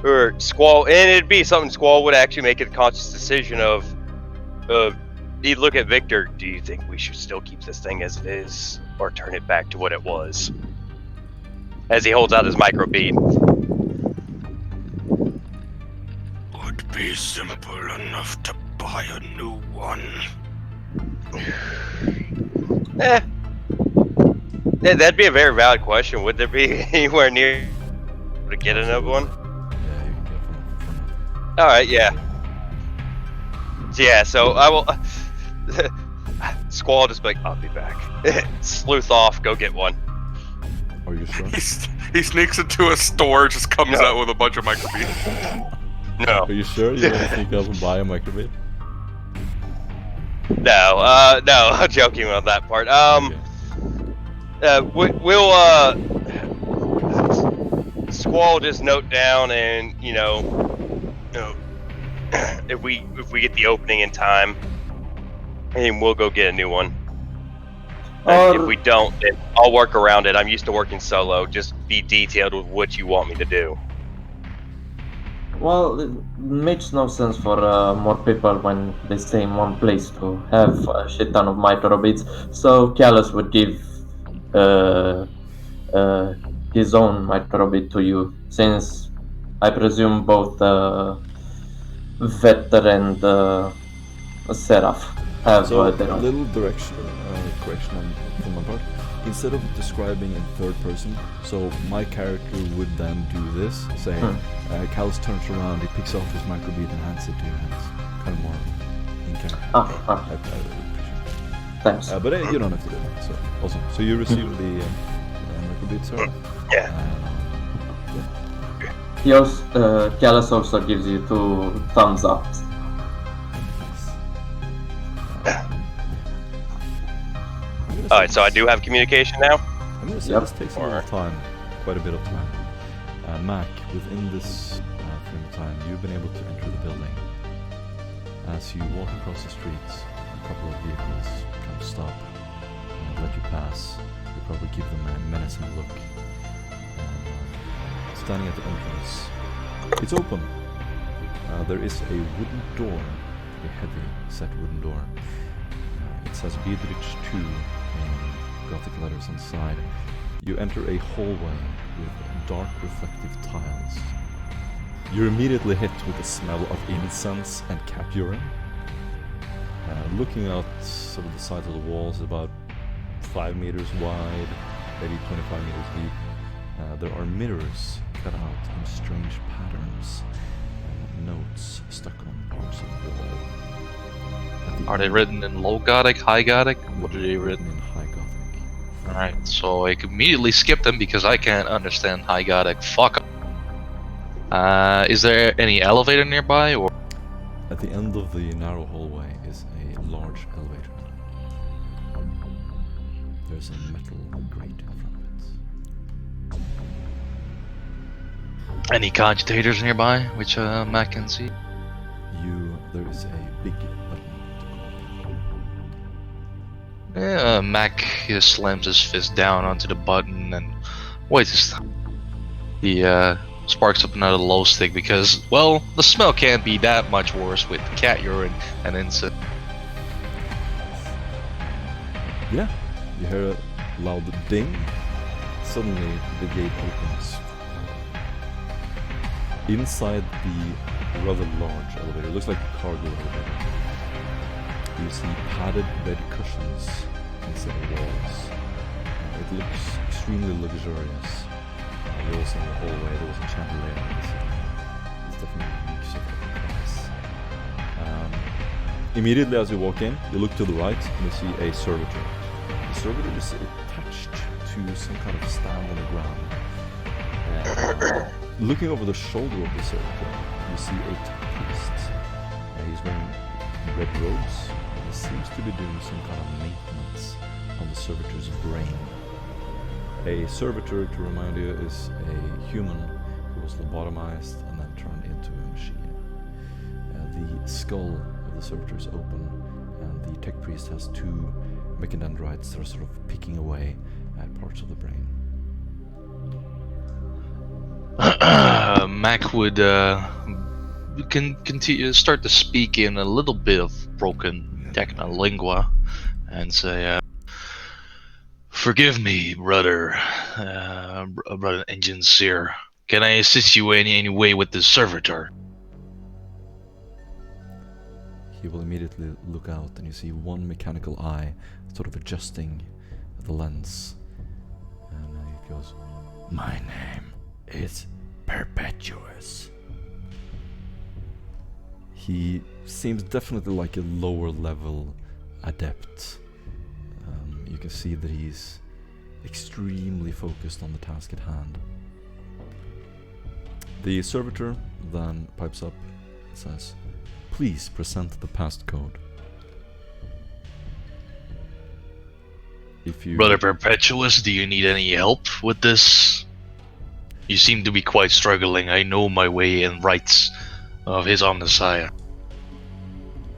Speaker 5: or Squall, and it'd be something Squall would actually make a conscious decision of, he'd look at Victor, do you think we should still keep this thing as it is, or turn it back to what it was? As he holds out his micro bead.
Speaker 4: Would be simple enough to buy a new one.
Speaker 5: Yeah, that'd be a very valid question. Would there be anywhere near to get another one?
Speaker 2: Yeah, you can get from nothing.
Speaker 5: Alright, yeah. Yeah, so I will... Squall just be like, I'll be back. Sleuth off, go get one.
Speaker 2: Are you sure?
Speaker 4: He sneaks into a store, just comes out with a bunch of microbeads.
Speaker 5: No.
Speaker 2: Are you sure you want to sneak up and buy a microbit?
Speaker 5: No, no, I'm joking about that part. We'll Squall just note down, and if we get the opening in time, and we'll go get a new one. If we don't, then I'll work around it. I'm used to working solo. Just be detailed with what you want me to do.
Speaker 6: Well, it makes no sense for more people when they stay in one place to have a shit ton of microbeads. So Callus would give his own microbead to you, since I presume both Vetter and Seraph have
Speaker 2: So
Speaker 6: their
Speaker 2: a
Speaker 6: own.
Speaker 2: little correction from my part. Instead of describing in third person, so my character would then do this, say, Callus turns around, he picks off his microbead and hands it to your hands. Kind of more in character. I would appreciate it.
Speaker 6: Thanks.
Speaker 2: But you don't have to do that, so awesome. So you receive the microbead, sir?
Speaker 5: Yeah.
Speaker 6: He also, Callus also gives you 2 thumbs up.
Speaker 5: Alright, so I do have communication now?
Speaker 2: I'm going to say this takes a little time, quite a bit of time. Mac, within this frame of time, you've been able to enter the building. As you walk across the streets, a couple of vehicles kind of stop and let you pass. You probably give them a menacing look. And standing at the entrance, it's open. There is a wooden door, a heavy set wooden door. It says Beadridge 2 in Gothic letters on the side. You enter a hallway with dark reflective tiles. You're immediately hit with the smell of incense and cat urine. Looking out some of the sides of the walls, about 5 meters wide, maybe 25 meters deep, there are mirrors cut out in strange patterns and notes stuck on parts of the wall.
Speaker 3: Are they written in Low Gothic, High Gothic? What are they written?
Speaker 2: In High Gothic.
Speaker 3: Alright, so I can immediately skip them because I can't understand High Gothic. Fuck. Is there any elevator nearby, or?
Speaker 2: At the end of the narrow hallway is a large elevator. There's a metal grate in front of it.
Speaker 3: Any cogitators nearby, which Mac can see?
Speaker 2: There is a big button.
Speaker 3: Yeah, Mac slams his fist down onto the button and waits. He sparks up another glow stick because, well, the smell can't be that much worse with cat urine and incense.
Speaker 2: Yeah, you hear a loud ding. Suddenly, the gate opens. Inside the rather large elevator, it looks like a cargo elevator. You see padded red cushions instead of walls. It looks extremely luxurious. Also in the hallway there was a chandelier. It's definitely reeks of price. Immediately as you walk in, you look to the right and you see a servitor. The servitor is attached to some kind of stand on the ground. Looking over the shoulder of the servitor, you see a priest. He's wearing red robes. He seems to be doing some kind of maintenance on the servitor's brain. A servitor, to remind you, is a human who was lobotomized and then turned into into a machine. The skull of the servitor is open, and the tech priest has two mechadendrites that are sort of picking away at parts of the brain.
Speaker 3: Mac would can continue start to speak in a little bit of broken technolingua and say, "Forgive me, brother, brother Engine Seer. Can I assist you in any way with this servitor?"
Speaker 2: He will immediately look out, and you see one mechanical eye sort of adjusting the lens. And he goes, "My name is Perpetuous." He seems definitely like a lower level adept. You can see that he's extremely focused on the task at hand. The servitor then pipes up and says, "Please present the passcode." If you
Speaker 3: Brother Perpetuous, do you need any help with this? You seem to be quite struggling. I know my way and rights of his Omnissiah.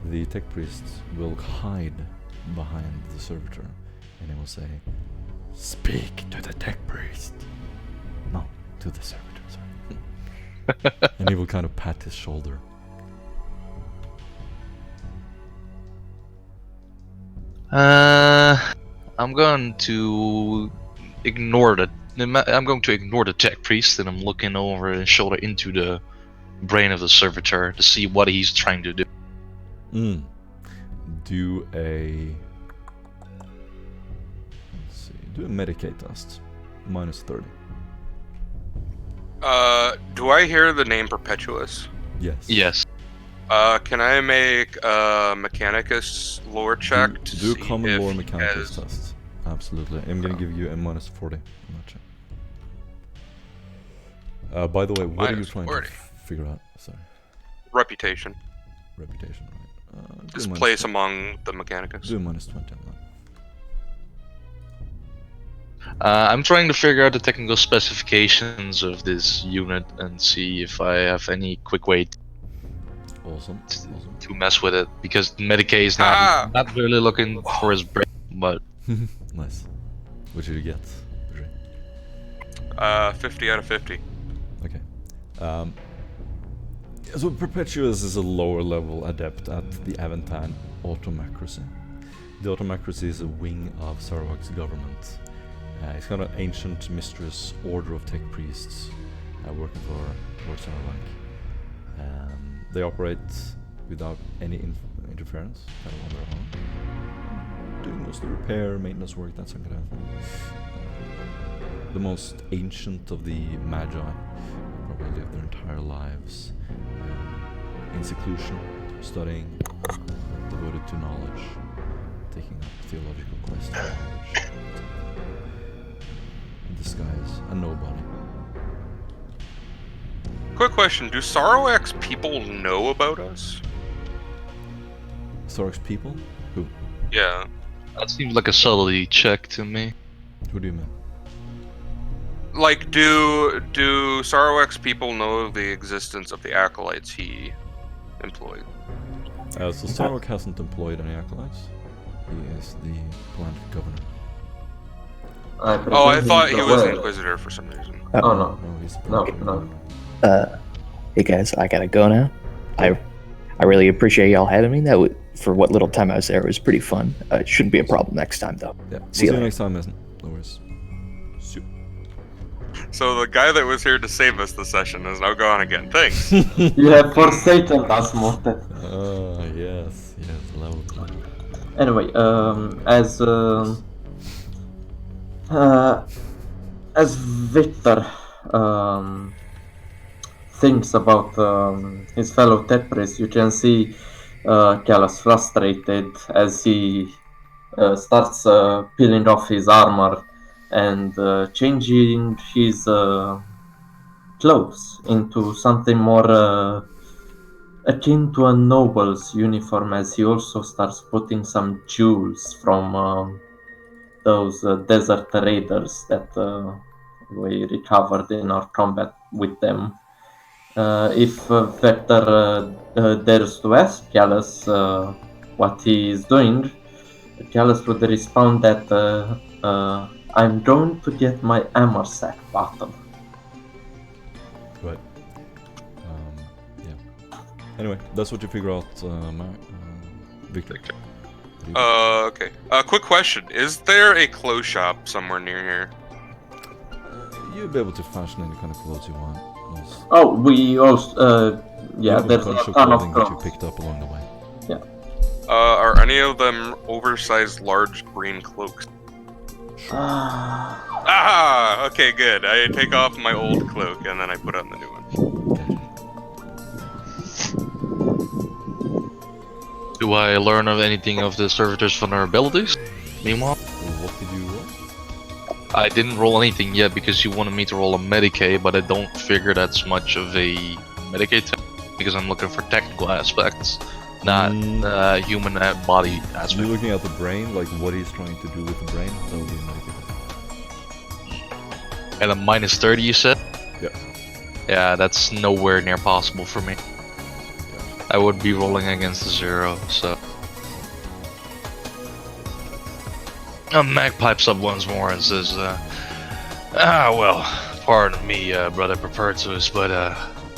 Speaker 2: The tech priest will hide behind the servitor, and he will say, "Speak to the tech priest." No, to the servitor, sorry. And he will kind of pat his shoulder.
Speaker 3: I'm going to ignore the tech priest, and I'm looking over his shoulder into the brain of the servitor to see what he's trying to do.
Speaker 2: Do a... let's see, do a Medicaid test. -30.
Speaker 4: Do I hear the name Perpetuous?
Speaker 2: Yes.
Speaker 3: Yes.
Speaker 4: Can I make a Mechanicus lore check to
Speaker 2: Do a
Speaker 4: see
Speaker 2: common
Speaker 4: if
Speaker 2: lore
Speaker 4: he
Speaker 2: mechanicus
Speaker 4: has-
Speaker 2: test. Absolutely. I'm gonna give you a -40 on that check. By the way, what are you trying to
Speaker 4: -40.
Speaker 2: figure out? Sorry.
Speaker 4: Reputation.
Speaker 2: Reputation, right? Do
Speaker 4: His
Speaker 2: a
Speaker 4: place
Speaker 2: -20.
Speaker 4: among the Mechanicus.
Speaker 2: Do a -20 on that.
Speaker 3: I'm trying to figure out the technical specifications of this unit and see if I have any quick way
Speaker 2: Awesome.
Speaker 3: to mess with it, because Medicaid is not really looking for his brain, but
Speaker 2: Nice. What should you get?
Speaker 4: 50 out of 50.
Speaker 2: Okay. So Perpetuous is a lower level adept at the Aventine Automacracy. The Automacracy is a wing of Sarawak's government. It's kind of an ancient, mistress order of tech priests working for Lord Sarawak. They operate without any interference, kind of on their own, doing most of the repair, maintenance work, that sort of thing. The most ancient of the Magi probably live their entire lives in seclusion, studying, devoted to knowledge, taking up theological quests for knowledge. In disguise, a nobody.
Speaker 4: Quick question, do Sarawak's people know about us?
Speaker 2: Sarawak's people? Who?
Speaker 4: Yeah.
Speaker 3: that seems like a subtlety check to me.
Speaker 2: Who do you mean?
Speaker 4: Like, do Sarawak's people know the existence of the acolytes he employed?
Speaker 2: So Sarawak hasn't employed any acolytes. He is the planned governor.
Speaker 4: Oh, I thought he was Inquisitor for some reason.
Speaker 6: Oh no.
Speaker 2: No, he's the
Speaker 6: No,
Speaker 2: planned
Speaker 6: no.
Speaker 2: governor.
Speaker 1: Hey guys, I gotta go now. I really appreciate y'all having me. For what little time I was there, it was pretty fun. It shouldn't be a problem next time though.
Speaker 2: Yeah, we'll
Speaker 1: See you later.
Speaker 2: next time, isn't? No worries. Shoot.
Speaker 4: So the guy that was here to save us this session is now gone again. Thanks.
Speaker 6: You have forsaken us, Morten.
Speaker 2: Ah, yes, lovely.
Speaker 6: Anyway, as Victor thinks about his fellow tech priest, you can see Callus frustrated as he starts peeling off his armor and changing his clothes into something more akin to a noble's uniform, as he also starts putting some jewels from those desert raiders that we recovered in our combat with them If Vector dares to ask Gallus what he is doing, Gallus would respond that I'm going to get my armor sack bottle.
Speaker 2: Right. Yeah. Anyway, that's what you figure out, Victor.
Speaker 4: Okay. Quick question. Is there a clothes shop somewhere near here?
Speaker 2: You'll be able to fashion any kind of clothes you want.
Speaker 6: Oh, we also,
Speaker 2: You have
Speaker 6: there's
Speaker 2: a bunch
Speaker 6: a
Speaker 2: of
Speaker 6: ton of
Speaker 2: clothing that you
Speaker 6: clothes.
Speaker 2: picked up along the way.
Speaker 4: Are any of them oversized large green cloaks? Ah, okay, good. I take off my old cloak and then I put on the new one.
Speaker 3: Do I learn of anything of the servitors' vulnerabilities? Meanwhile,
Speaker 2: What did you roll?
Speaker 3: I didn't roll anything yet because you wanted me to roll a Medicaid, but I don't figure that's much of a Medicaid because I'm looking for technical aspects, not human body
Speaker 2: You're
Speaker 3: aspect.
Speaker 2: looking at the brain, like what he's trying to do with the brain. That would be a medical.
Speaker 3: At a minus 30, you said?
Speaker 2: Yeah.
Speaker 3: Yeah, that's nowhere near possible for me. I would be rolling against a 0, so. Mac pipes up once more and says, well, pardon me, Brother Perpetuous, but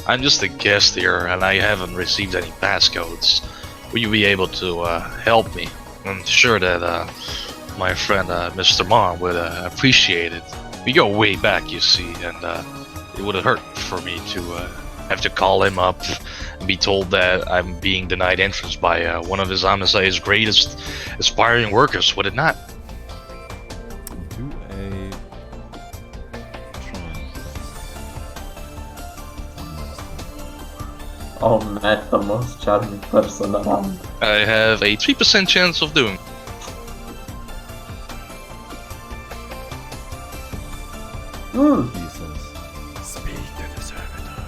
Speaker 3: I'm just a guest here and I haven't received any passcodes. Will you be able to help me? I'm sure that my friend Mr. Mon would appreciate it. We go way back, you see, and it would have hurt for me to have to call him up and be told that I'm being denied entrance by one of his Omnisci's greatest aspiring workers, would it not?
Speaker 2: Do a charm test.
Speaker 6: Oh, Matt, the most charming person around.
Speaker 3: I have a 3% chance of doing.
Speaker 6: Hmm.
Speaker 2: He says, "Speak to the servitor."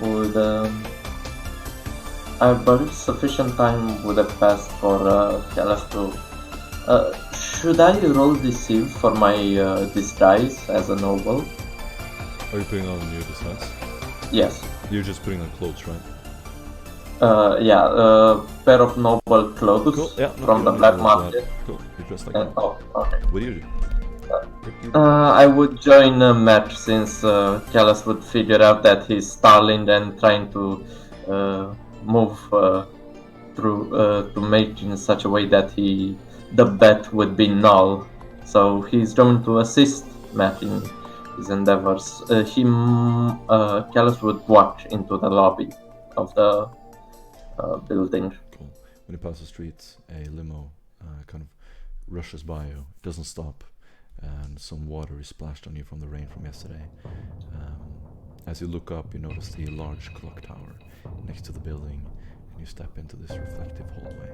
Speaker 6: Would I believe sufficient time would have passed for Gallus to. Should I roll deceive for my disguise as a noble?
Speaker 2: Are you putting on a new disguise?
Speaker 6: Yes.
Speaker 2: You're just putting on clothes, right?
Speaker 6: Pair of noble clothes
Speaker 2: Cool. Yeah. no,
Speaker 6: from the
Speaker 2: you
Speaker 6: black
Speaker 2: don't need to
Speaker 6: market.
Speaker 2: add- Cool. You're dressed like
Speaker 6: And,
Speaker 2: that.
Speaker 6: oh, okay.
Speaker 2: What do you do?
Speaker 6: I would join a match since Gallus would figure out that he's stalling and trying to move through to make in such a way that the bet would be null. So he's going to assist Matt in his endeavors. Gallus would walk into the lobby of the building.
Speaker 2: Cool. When you pass the street, a limo kind of rushes by you. It doesn't stop, and some water is splashed on you from the rain from yesterday. As you look up, you notice the large clock tower next to the building, and you step into this reflective hallway.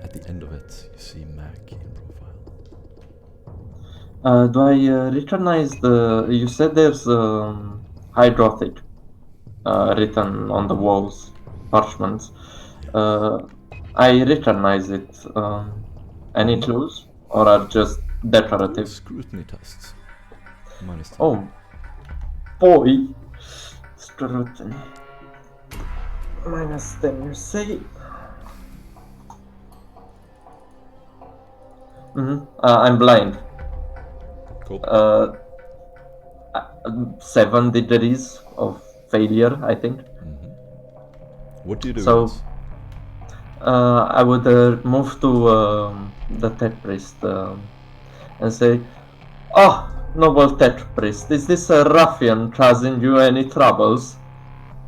Speaker 2: At the end of it, you see Mac in profile.
Speaker 6: Do I recognize the? You said there's hydrotic written on the walls, parchments. I recognize it. Any clues, or are just decorative?
Speaker 2: Scrutiny tests. -10.
Speaker 6: Oh, boy, scrutiny. -10, you say? I'm blind.
Speaker 2: Cool.
Speaker 6: 7 degrees of failure, I think.
Speaker 2: What do you do?
Speaker 6: So-
Speaker 2: Vince?
Speaker 6: I would move to the tech priest and say, "Oh, noble tech priest, is this a ruffian causing you any troubles?"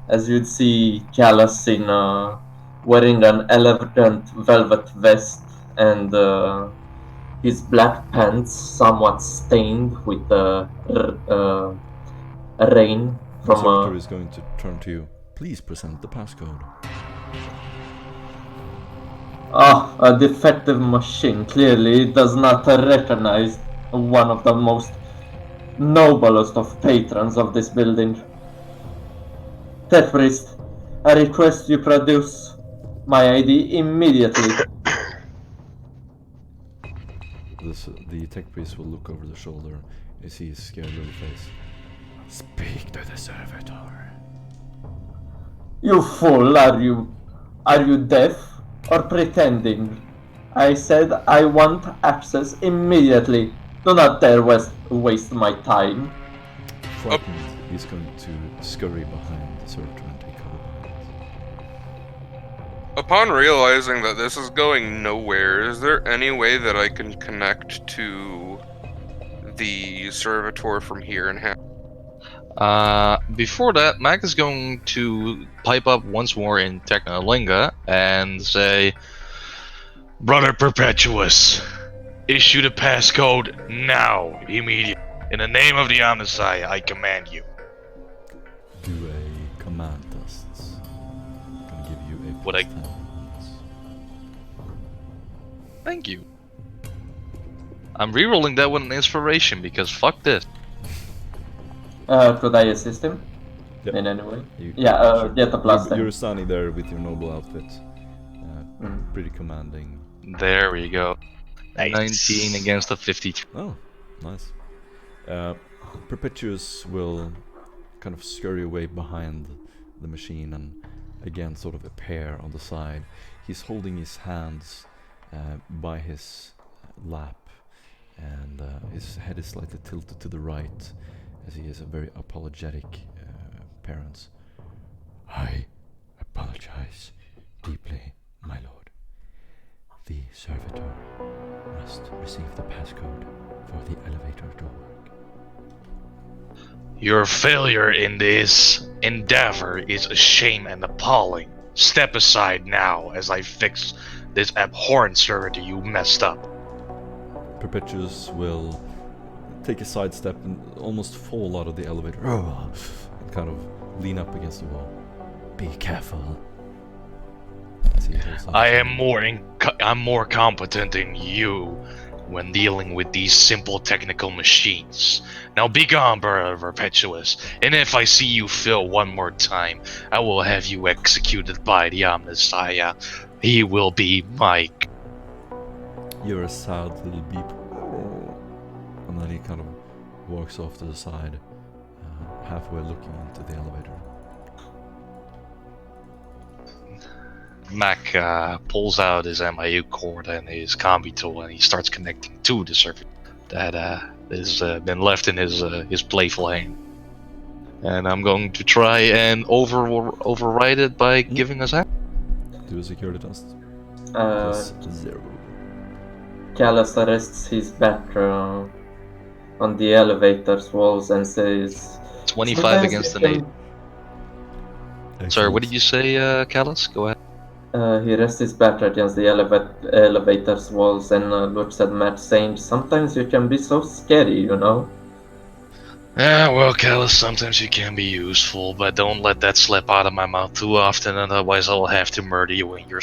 Speaker 6: As you'd see Gallus in wearing an elegant velvet vest and his black pants somewhat stained with rain
Speaker 2: The
Speaker 6: from
Speaker 2: servitor is going to turn to you. Please present the passcode.
Speaker 6: a defective machine. Clearly, it does not recognize one of the most noblest of patrons of this building. Tech priest, I request you produce my ID immediately.
Speaker 2: The the tech priest will look over the shoulder. You see his scared little face. Speak to the servitor.
Speaker 6: You fool, are you deaf or pretending? I said I want access immediately. Do not dare waste my time.
Speaker 2: Frightened, he's going to scurry behind the servitor and take cover behind it.
Speaker 4: Upon realizing that this is going nowhere, is there any way that I can connect to the servitor from here and have...
Speaker 3: Before that, Mac is going to pipe up once more in Technolinga and say, Brother Perpetuous, issue the passcode now, immediately. In the name of the Omnisci, I command you.
Speaker 2: Do a command test. I'm gonna give you a
Speaker 3: Would I-
Speaker 2: +10 on this.
Speaker 3: Thank you. I'm rerolling that with an inspiration because fuck this.
Speaker 6: Could I assist him
Speaker 2: Yep.
Speaker 6: in any way?
Speaker 2: You-
Speaker 6: Yeah,
Speaker 2: sure.
Speaker 6: get a plus 10.
Speaker 2: You're standing there with your noble outfit.
Speaker 6: Mm.
Speaker 2: Pretty commanding.
Speaker 3: There we go.
Speaker 5: Nice.
Speaker 3: 19 against a 53.
Speaker 2: Oh, nice. Perpetuous will kind of scurry away behind the machine and again sort of appear on the side. He's holding his hands by his lap, and his head is slightly tilted to the right as he is a very apologetic parent. I apologize deeply, my lord. The servitor must receive the passcode for the elevator door.
Speaker 3: Your failure in this endeavor is a shame and appalling. Step aside now as I fix this abhorrent servitor you messed up.
Speaker 2: Perpetuous will take a sidestep and almost fall out of the elevator and kind of lean up against the wall. Be careful. As he holds out
Speaker 3: I
Speaker 2: his
Speaker 3: am
Speaker 2: hand.
Speaker 3: I'm more competent than you when dealing with these simple technical machines. Now be gone, Brother Perpetuous, and if I see you fail one more time, I will have you executed by the Omnisci. He will be my...
Speaker 2: You're a sad little beep. And then he kind of walks off to the side, halfway looking into the elevator.
Speaker 3: Mac pulls out his MIU cord and his combi tool and he starts connecting to the circuit that has been left in his playful hand. And I'm going to try and override it by giving us that.
Speaker 2: Do a security test.
Speaker 6: Uh,
Speaker 2: +0.
Speaker 6: Callus arrests his back on the elevator's walls and says,
Speaker 3: 25
Speaker 6: "Sometimes
Speaker 3: against
Speaker 6: you
Speaker 3: an 8. Sorry, what did you say, Callus? Go ahead.
Speaker 6: He rests his back against the elevator's walls and looks at Matt, saying, "Sometimes you can be so scary, you know."
Speaker 3: Yeah, well, Callus, sometimes you can be useful, but don't let that slip out of my mouth too often, otherwise I'll have to murder you in your...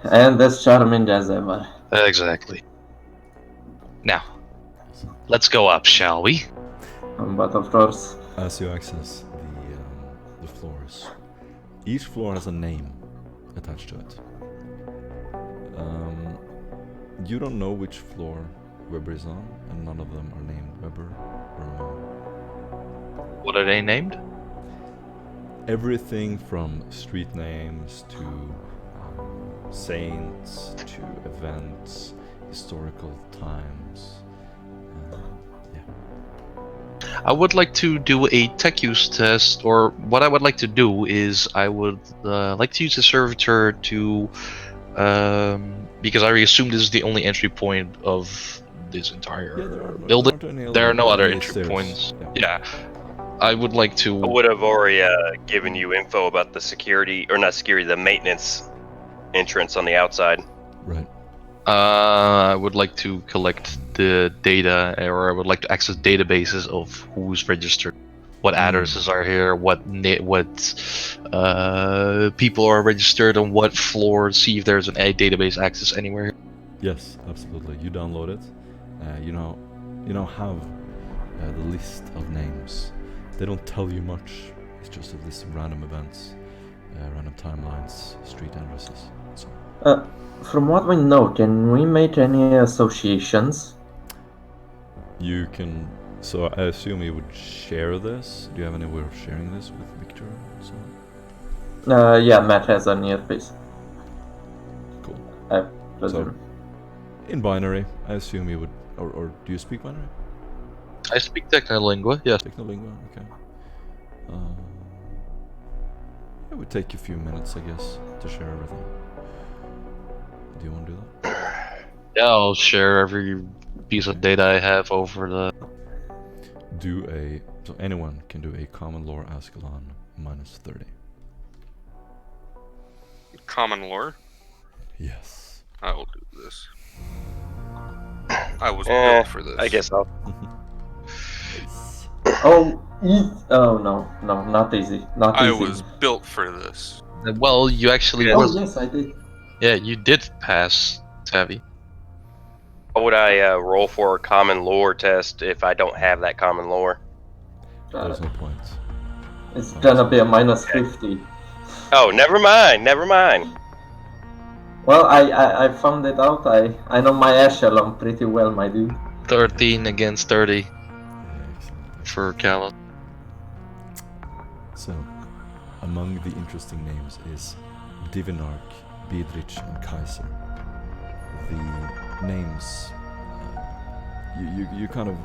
Speaker 6: And as charming as ever.
Speaker 3: Exactly. Now, let's go up, shall we?
Speaker 6: But of course,
Speaker 2: As you access the floors, each floor has a name attached to it. You don't know which floor Weber is on, and none of them are named Weber or
Speaker 3: What are they named?
Speaker 2: everything from street names to saints to events, historical times.
Speaker 3: I would like to do a tech use test, or what I would like to do is I would like to use the servitor to, because I assume this is the only entry point of this entire building. There are no other entry points. Yeah. I would like to...
Speaker 5: I would have already given you info about the security, or not security, the maintenance entrance on the outside.
Speaker 2: Right.
Speaker 3: I would like to collect the data, or I would like to access databases of who's registered, what addresses are here, what people are registered on what floor, see if there's an database access anywhere.
Speaker 2: Yes, absolutely. You download it. You now have the list of names. They don't tell you much. It's just a list of random events, random timelines, street addresses, and so on.
Speaker 6: From what we know, can we make any associations?
Speaker 2: You can. So I assume you would share this. Do you have any way of sharing this with Victor? Or so?
Speaker 6: Yeah, Matt has an earpiece.
Speaker 2: Cool.
Speaker 6: I presume.
Speaker 2: In binary, I assume you would. Or do you speak binary?
Speaker 3: I speak Technolingua, yes.
Speaker 2: Technolingua, okay. It would take you a few minutes, I guess, to share everything. Do you want to do that?
Speaker 3: Yeah, I'll share every piece of data I have over the...
Speaker 2: So anyone can do a common lore Askellon -30.
Speaker 4: Common lore?
Speaker 2: Yes.
Speaker 4: I will do this. I was built for this.
Speaker 5: I guess I'll.
Speaker 6: Oh, oh no, not easy. Not
Speaker 4: I
Speaker 6: easy.
Speaker 4: was built for this.
Speaker 3: Well, you actually
Speaker 6: Oh
Speaker 3: was...
Speaker 6: yes, I did.
Speaker 3: Yeah, you did pass, Savvy.
Speaker 5: What would I roll for a common lore test if I don't have that common lore?
Speaker 2: There's no point.
Speaker 6: It's gonna be a -50.
Speaker 5: Oh, never mind. Never mind.
Speaker 6: Well, I found it out. I know my Askellon pretty well, my dude.
Speaker 3: 13 against 30
Speaker 2: Excellent.
Speaker 3: for Callum.
Speaker 2: So, among the interesting names is Divinark, Biedrich, and Kaiser. The names, you kind of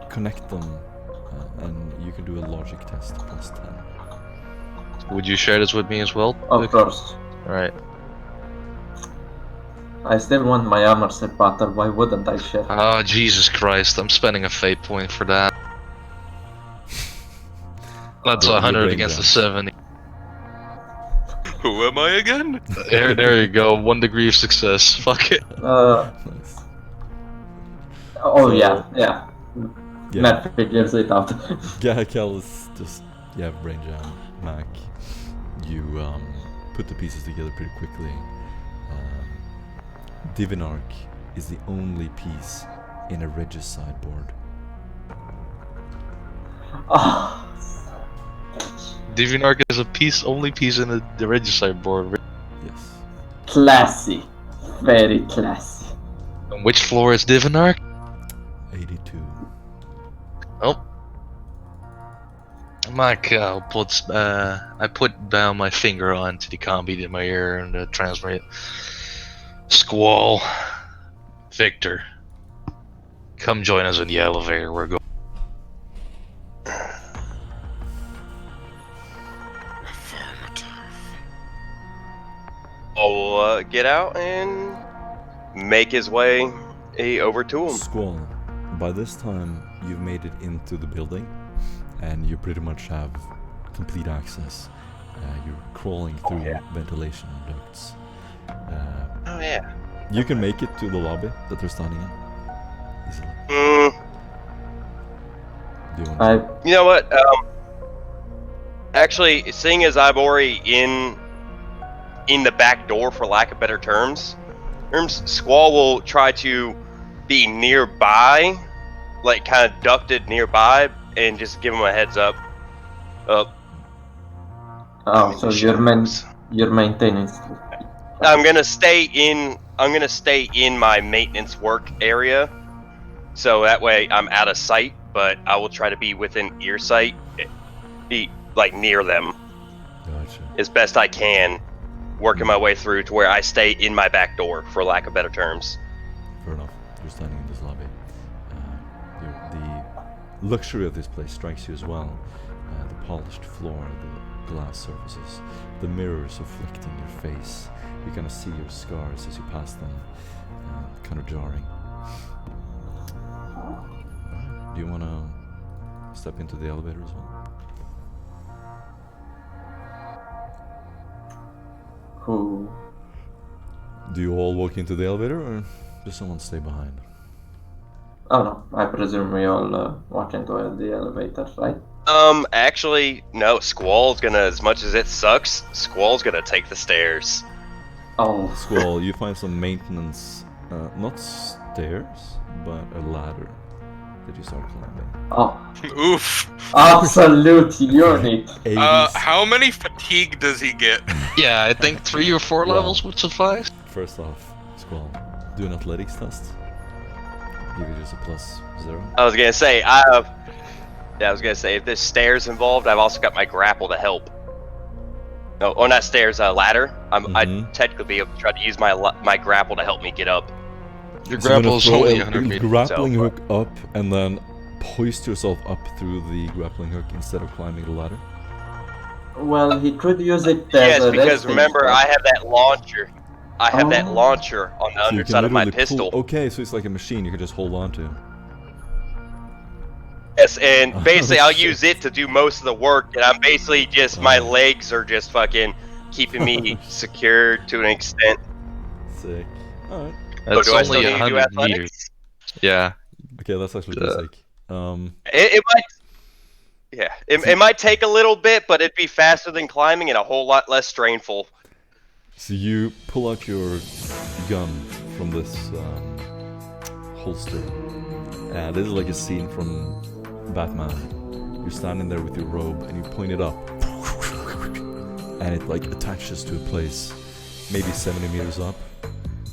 Speaker 2: connect them, and you can do a logic test +10.
Speaker 3: Would you share this with me as well?
Speaker 6: Of course.
Speaker 3: Alright.
Speaker 6: I still want my armor set butter. Why wouldn't I share?
Speaker 3: Oh, Jesus Christ, I'm spending a fate point for that. That's
Speaker 2: Your
Speaker 3: 100
Speaker 2: brain
Speaker 3: against a
Speaker 2: jumps.
Speaker 3: 70.
Speaker 4: Who am I again?
Speaker 3: There you go, 1 degree of success. Fuck it.
Speaker 2: Nice.
Speaker 6: Oh
Speaker 2: So-
Speaker 6: yeah.
Speaker 2: Yeah.
Speaker 6: Matt figures it out.
Speaker 2: Gahakel is just, brain jam. Mac, you put the pieces together pretty quickly. Divinark is the only piece in a regicide board.
Speaker 6: Ah,
Speaker 3: Divinark is a piece, only piece in the regicide board.
Speaker 2: Yes.
Speaker 6: classy. Very classy.
Speaker 3: On which floor is Divinark?
Speaker 2: 82.
Speaker 3: Oh. Mike, I put down my finger onto the combi in my ear and transmit. Squall. Victor. Come join us in the elevator, we're going.
Speaker 5: I'll get out and make his way over to him.
Speaker 2: Squall, by this time you've made it into the building and you pretty much have complete access. You're crawling through ventilation ducts.
Speaker 5: Oh yeah.
Speaker 2: You can make it to the lobby that they're standing in easily. Do you want to?
Speaker 5: You know what? Actually, seeing as I'm already in the back door, for lack of better terms, Squall will try to be nearby, like kind of ducted nearby, and just give him a heads up.
Speaker 6: Oh, so you're maintaining.
Speaker 5: I'm gonna stay in my maintenance work area, so that way I'm out of sight. But I will try to be within ear sight, be like near them
Speaker 2: Gotcha.
Speaker 5: as best I can, working my way through to where I stay in my back door, for lack of better terms.
Speaker 2: Fair enough. You're standing in this lobby. The luxury of this place strikes you as well. The polished floor, the glass surfaces, the mirrors reflecting your face. You kind of see your scars as you pass them, kind of jarring. Do you want to step into the elevator as well?
Speaker 6: Who?
Speaker 2: Do you all walk into the elevator, or does someone stay behind?
Speaker 6: Oh no, I presume we all walk into the elevator, right?
Speaker 5: Actually, no. Squall's gonna, as much as it sucks, Squall's gonna take the stairs.
Speaker 6: Oh,
Speaker 2: Squall, you find some maintenance, not stairs, but a ladder did you start climbing?
Speaker 6: Oh,
Speaker 4: Oof.
Speaker 6: absolute unit.
Speaker 2: 80s.
Speaker 4: How many fatigue does he get?
Speaker 3: Yeah, I think 3 or 4
Speaker 2: Wow.
Speaker 3: levels would suffice.
Speaker 2: First off, Squall, do an athletics test. Give you just a +0.
Speaker 5: I was gonna say if there's stairs involved, I've also got my grapple to help. No, or not stairs, ladder. I'd technically be able to try to use my grapple to help me get up.
Speaker 3: Your
Speaker 2: So you're
Speaker 3: grapple
Speaker 2: gonna
Speaker 3: is
Speaker 2: throw
Speaker 3: only
Speaker 2: a
Speaker 3: 100 meters.
Speaker 2: grappling
Speaker 5: So,
Speaker 2: hook up and then hoist yourself up through the grappling hook instead of climbing the ladder?
Speaker 6: Well, he could use it as
Speaker 5: Yes,
Speaker 6: a
Speaker 5: because
Speaker 6: resting
Speaker 5: remember,
Speaker 6: spot.
Speaker 5: I have that launcher. I have that
Speaker 6: Oh.
Speaker 5: launcher on the
Speaker 2: So you can
Speaker 5: underside of my
Speaker 2: literally
Speaker 5: pistol.
Speaker 2: pull. Okay, so it's like a machine you can just hold on to.
Speaker 5: Yes, and
Speaker 2: Oh,
Speaker 5: basically I'll
Speaker 2: shit.
Speaker 5: use it to do most of the work, and I'm basically just my
Speaker 2: Oh.
Speaker 5: legs are just fucking keeping me secured to an extent.
Speaker 2: Sick. Alright.
Speaker 3: It's
Speaker 5: do I still
Speaker 3: only
Speaker 5: need to do
Speaker 3: 100
Speaker 5: athletics?
Speaker 3: meters. Yeah.
Speaker 2: Okay, that's actually pretty sick.
Speaker 5: It might. Yeah, it might take a little bit, but it'd be faster than climbing and a whole lot less strainful.
Speaker 2: So you pull out your gun from this holster. And this is like a scene from Batman. You're standing there with your robe and you point it up. And it like attaches to a place maybe 70 meters up.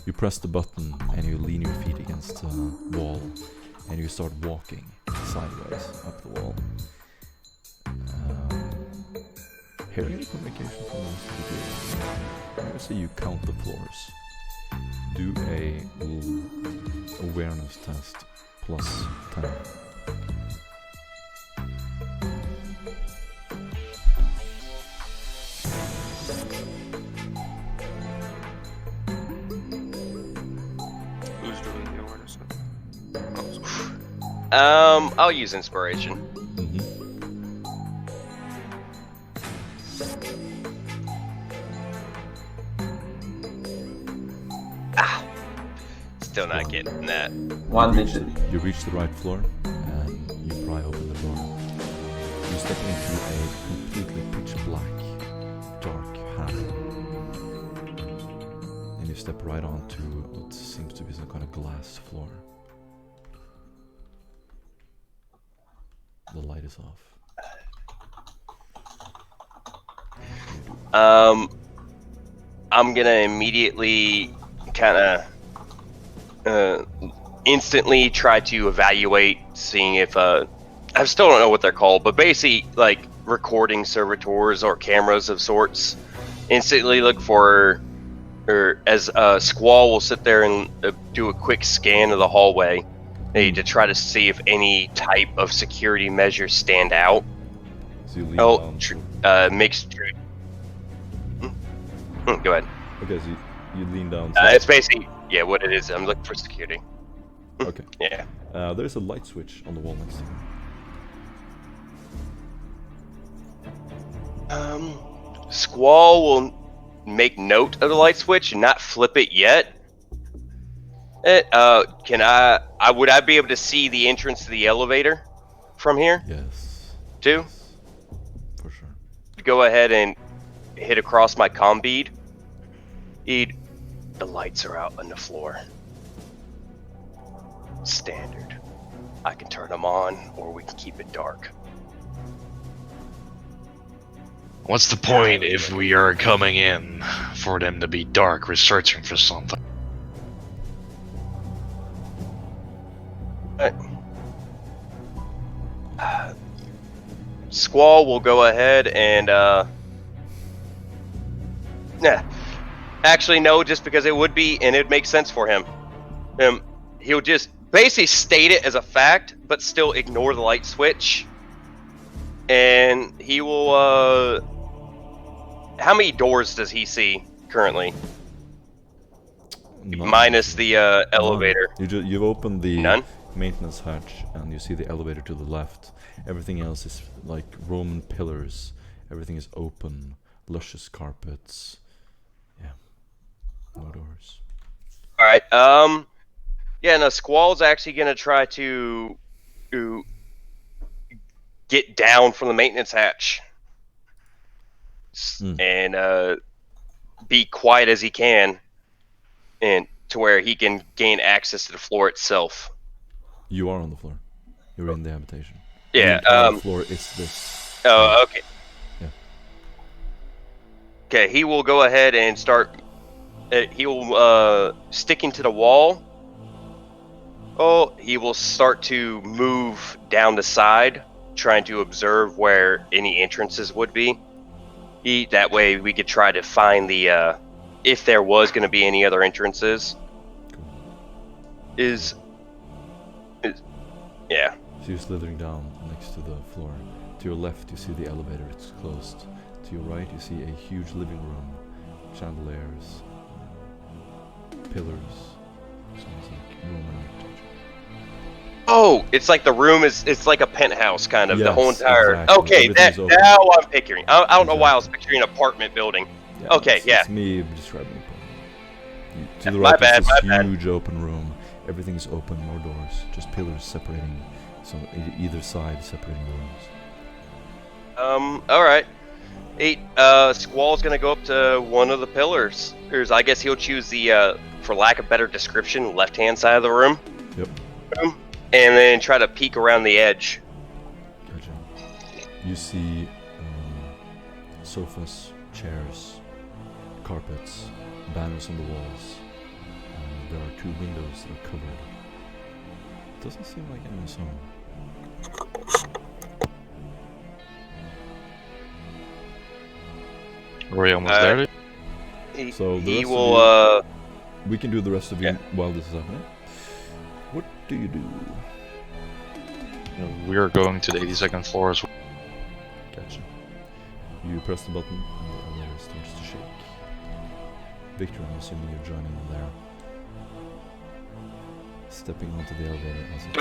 Speaker 2: You press the button and you lean your feet against a wall. And you start walking sideways up the wall. Hearing communication from us would be good. I'm gonna say you count the floors. Do a awareness test +10.
Speaker 4: Who's doing the awareness?
Speaker 5: I'll use inspiration. Still not getting that.
Speaker 6: One digit.
Speaker 2: You reach the right floor and you pry open the door. You step into a completely pitch black, dark hall. And you step right onto what seems to be some kind of glass floor. The light is off.
Speaker 5: I'm gonna immediately kind of instantly try to evaluate, seeing if I still don't know what they're called, but basically like recording servitors or cameras of sorts. Instantly look for, or as Squall will sit there and do a quick scan of the hallway to try to see if any type of security measures stand out.
Speaker 2: So you lean down.
Speaker 5: Mixed. Go ahead.
Speaker 2: Okay, so you lean down.
Speaker 5: It's basically, yeah, what it is. I'm looking for security.
Speaker 2: Okay.
Speaker 5: Yeah.
Speaker 2: There's a light switch on the wall next to you.
Speaker 5: Squall will make note of the light switch and not flip it yet. Would I be able to see the entrance to the elevator from here
Speaker 2: Yes.
Speaker 5: too?
Speaker 2: Yes. For sure.
Speaker 5: Go ahead and hit across my comm bead. The lights are out on the floor. Standard. I can turn them on, or we can keep it dark.
Speaker 3: What's the point if we are coming in for them to be dark, researching for something?
Speaker 5: Squall will go ahead and actually no, just because it would be, and it'd make sense for him. He'll just basically state it as a fact, but still ignore the light switch. And he will how many doors does he see currently?
Speaker 2: None.
Speaker 5: Minus the elevator.
Speaker 2: You've opened the
Speaker 5: None?
Speaker 2: maintenance hatch and you see the elevator to the left. Everything else is like Roman pillars. Everything is open, luscious carpets. Yeah, no doors.
Speaker 5: All right. Yeah. No. Squall's actually gonna try to get down from the maintenance hatch and be quiet as he can, and to where he can gain access to the floor itself.
Speaker 2: You are on the floor. You're in the habitation.
Speaker 5: Yeah.
Speaker 2: The entire floor is this.
Speaker 5: Oh, okay.
Speaker 2: Yeah.
Speaker 5: Okay, he will go ahead and start. He will sticking to the wall. Oh, he will start to move down the side, trying to observe where any entrances would be. That way we could try to find the if there was going to be any other entrances. Yeah.
Speaker 2: So you're slithering down next to the floor. To your left, you see the elevator. It's closed. To your right, you see a huge living room, chandeliers, pillars. Sounds like Roman architecture.
Speaker 5: Oh, it's like the room is. It's like a penthouse kind of. The whole
Speaker 2: Yes,
Speaker 5: entire.
Speaker 2: exactly.
Speaker 5: Okay,
Speaker 2: Everything's open.
Speaker 5: now I'm picturing. I don't know why I was
Speaker 2: Exactly.
Speaker 5: picturing an apartment building.
Speaker 2: Yeah,
Speaker 5: Okay, yeah.
Speaker 2: It's me describing it. To the
Speaker 5: My
Speaker 2: right,
Speaker 5: bad,
Speaker 2: is
Speaker 5: my
Speaker 2: this
Speaker 5: bad.
Speaker 2: huge open room. Everything is open, no doors, just pillars separating. So either side separating the rooms.
Speaker 5: All right. Squall's gonna go up to one of the pillars. I guess he'll choose the, for lack of better description, left-hand side of the room.
Speaker 2: Yep.
Speaker 5: And then try to peek around the edge.
Speaker 2: Gotcha. You see sofas, chairs, carpets, banners on the walls. There are 2 windows that are covered. Doesn't seem like anyone's home.
Speaker 3: Are we almost there?
Speaker 2: So the
Speaker 5: He
Speaker 2: rest
Speaker 5: will.
Speaker 2: of we can do the rest of you
Speaker 5: Yeah.
Speaker 2: while this is happening. What do you do?
Speaker 3: We're going to the 82nd floor as well.
Speaker 2: Gotcha. You press the button and the elevator starts to shake. Victor, I'm assuming you're joining them there. Stepping onto the elevator as it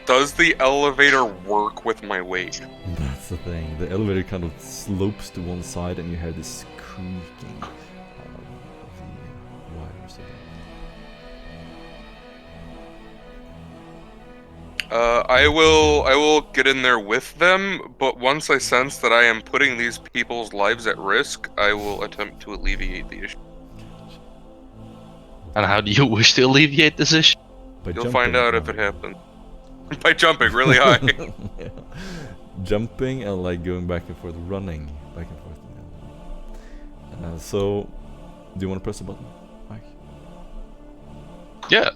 Speaker 4: Does the elevator work with my weight?
Speaker 2: That's the thing. The elevator kind of slopes to one side and you hear this creaking of the wires of it.
Speaker 4: I will get in there with them, but once I sense that I am putting these people's lives at risk, I will attempt to alleviate the issue.
Speaker 3: And how do you wish to alleviate this issue?
Speaker 2: By
Speaker 4: You'll
Speaker 2: jumping
Speaker 4: find out if
Speaker 2: on
Speaker 4: it happens. By jumping really high.
Speaker 2: Yeah. Jumping and like going back and forth, running back and forth. So, do you want to press the button, Mike?
Speaker 3: Yeah.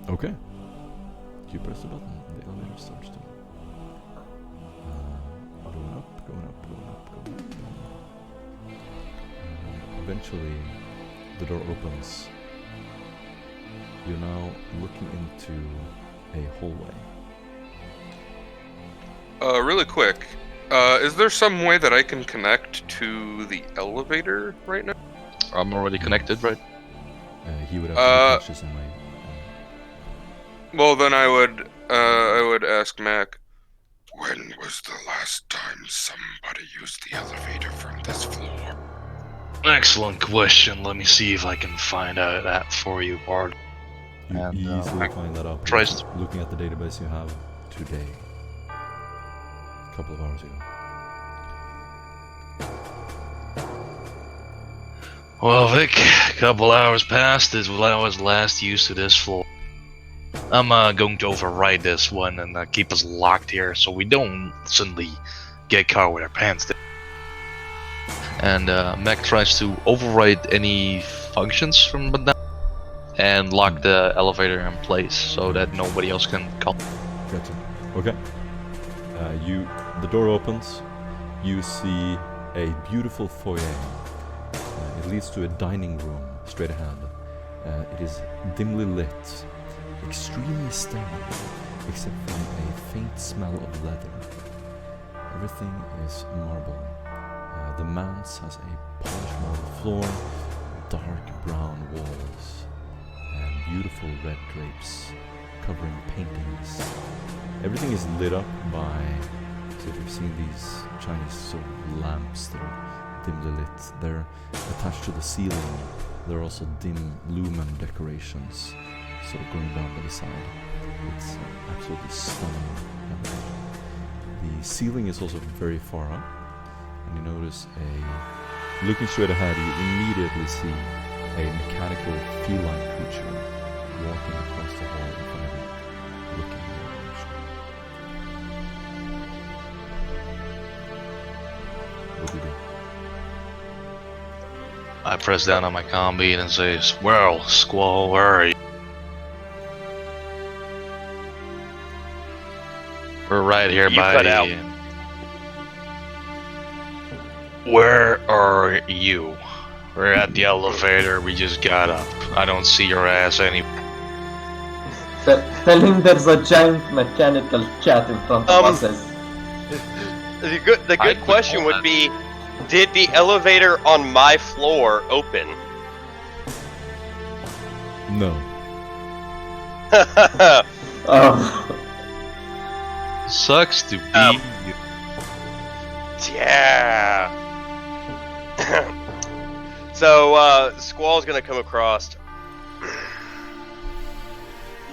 Speaker 2: Okay. You press the button, and the elevator starts to going up, going up, going up, going up. Eventually, the door opens. You're now looking into a hallway.
Speaker 4: Really quick. Is there some way that I can connect to the elevator right now?
Speaker 3: I'm already connected, right?
Speaker 2: He would have to touch his MI.
Speaker 4: Well, then I would ask Mac. When was the last time somebody used the elevator from this floor?
Speaker 3: Excellent question. Let me see if I can find out that for you, Bard.
Speaker 2: You
Speaker 3: And,
Speaker 2: easily find that out
Speaker 3: tries
Speaker 2: looking at the database you have today. A couple of hours ago.
Speaker 3: Well, Vic, a couple hours passed is when I was last used to this floor. I'm going to override this one and keep us locked here so we don't suddenly get caught with our pants down. And Mac tries to override any functions from the down and lock the elevator in place so that nobody else can come.
Speaker 2: Gotcha. Okay. The door opens. You see a beautiful foyer. It leads to a dining room straight ahead. It is dimly lit, extremely stunning, except for a faint smell of leather. Everything is marble. The manse has a polished marble floor, dark brown walls, and beautiful red drapes covering paintings. Everything is lit up by, so if you've seen these Chinese sort of lamps that are dimly lit, they're attached to the ceiling. There are also dim lumen decorations sort of going down by the side. It's absolutely stunning. The ceiling is also very far up, and you notice looking straight ahead, you immediately see a mechanical feline creature walking across the hall in front of you, looking at you
Speaker 3: I press down on my comm bead and says, "Well, Squall, where are you?" We're right here
Speaker 5: You
Speaker 3: by
Speaker 5: cut
Speaker 3: the
Speaker 5: out.
Speaker 3: inn. Where are you? We're at the elevator. We just got up. I don't see your ass anywhere.
Speaker 6: Tell him there's a giant mechanical cat in front of us.
Speaker 5: The good
Speaker 3: I could
Speaker 5: question
Speaker 3: pull
Speaker 5: would
Speaker 3: that.
Speaker 5: be, did the elevator on my floor open?
Speaker 2: No.
Speaker 6: Oh,
Speaker 3: Sucks to be
Speaker 5: Um,
Speaker 3: you.
Speaker 5: Yeah. So, Squall's gonna come across.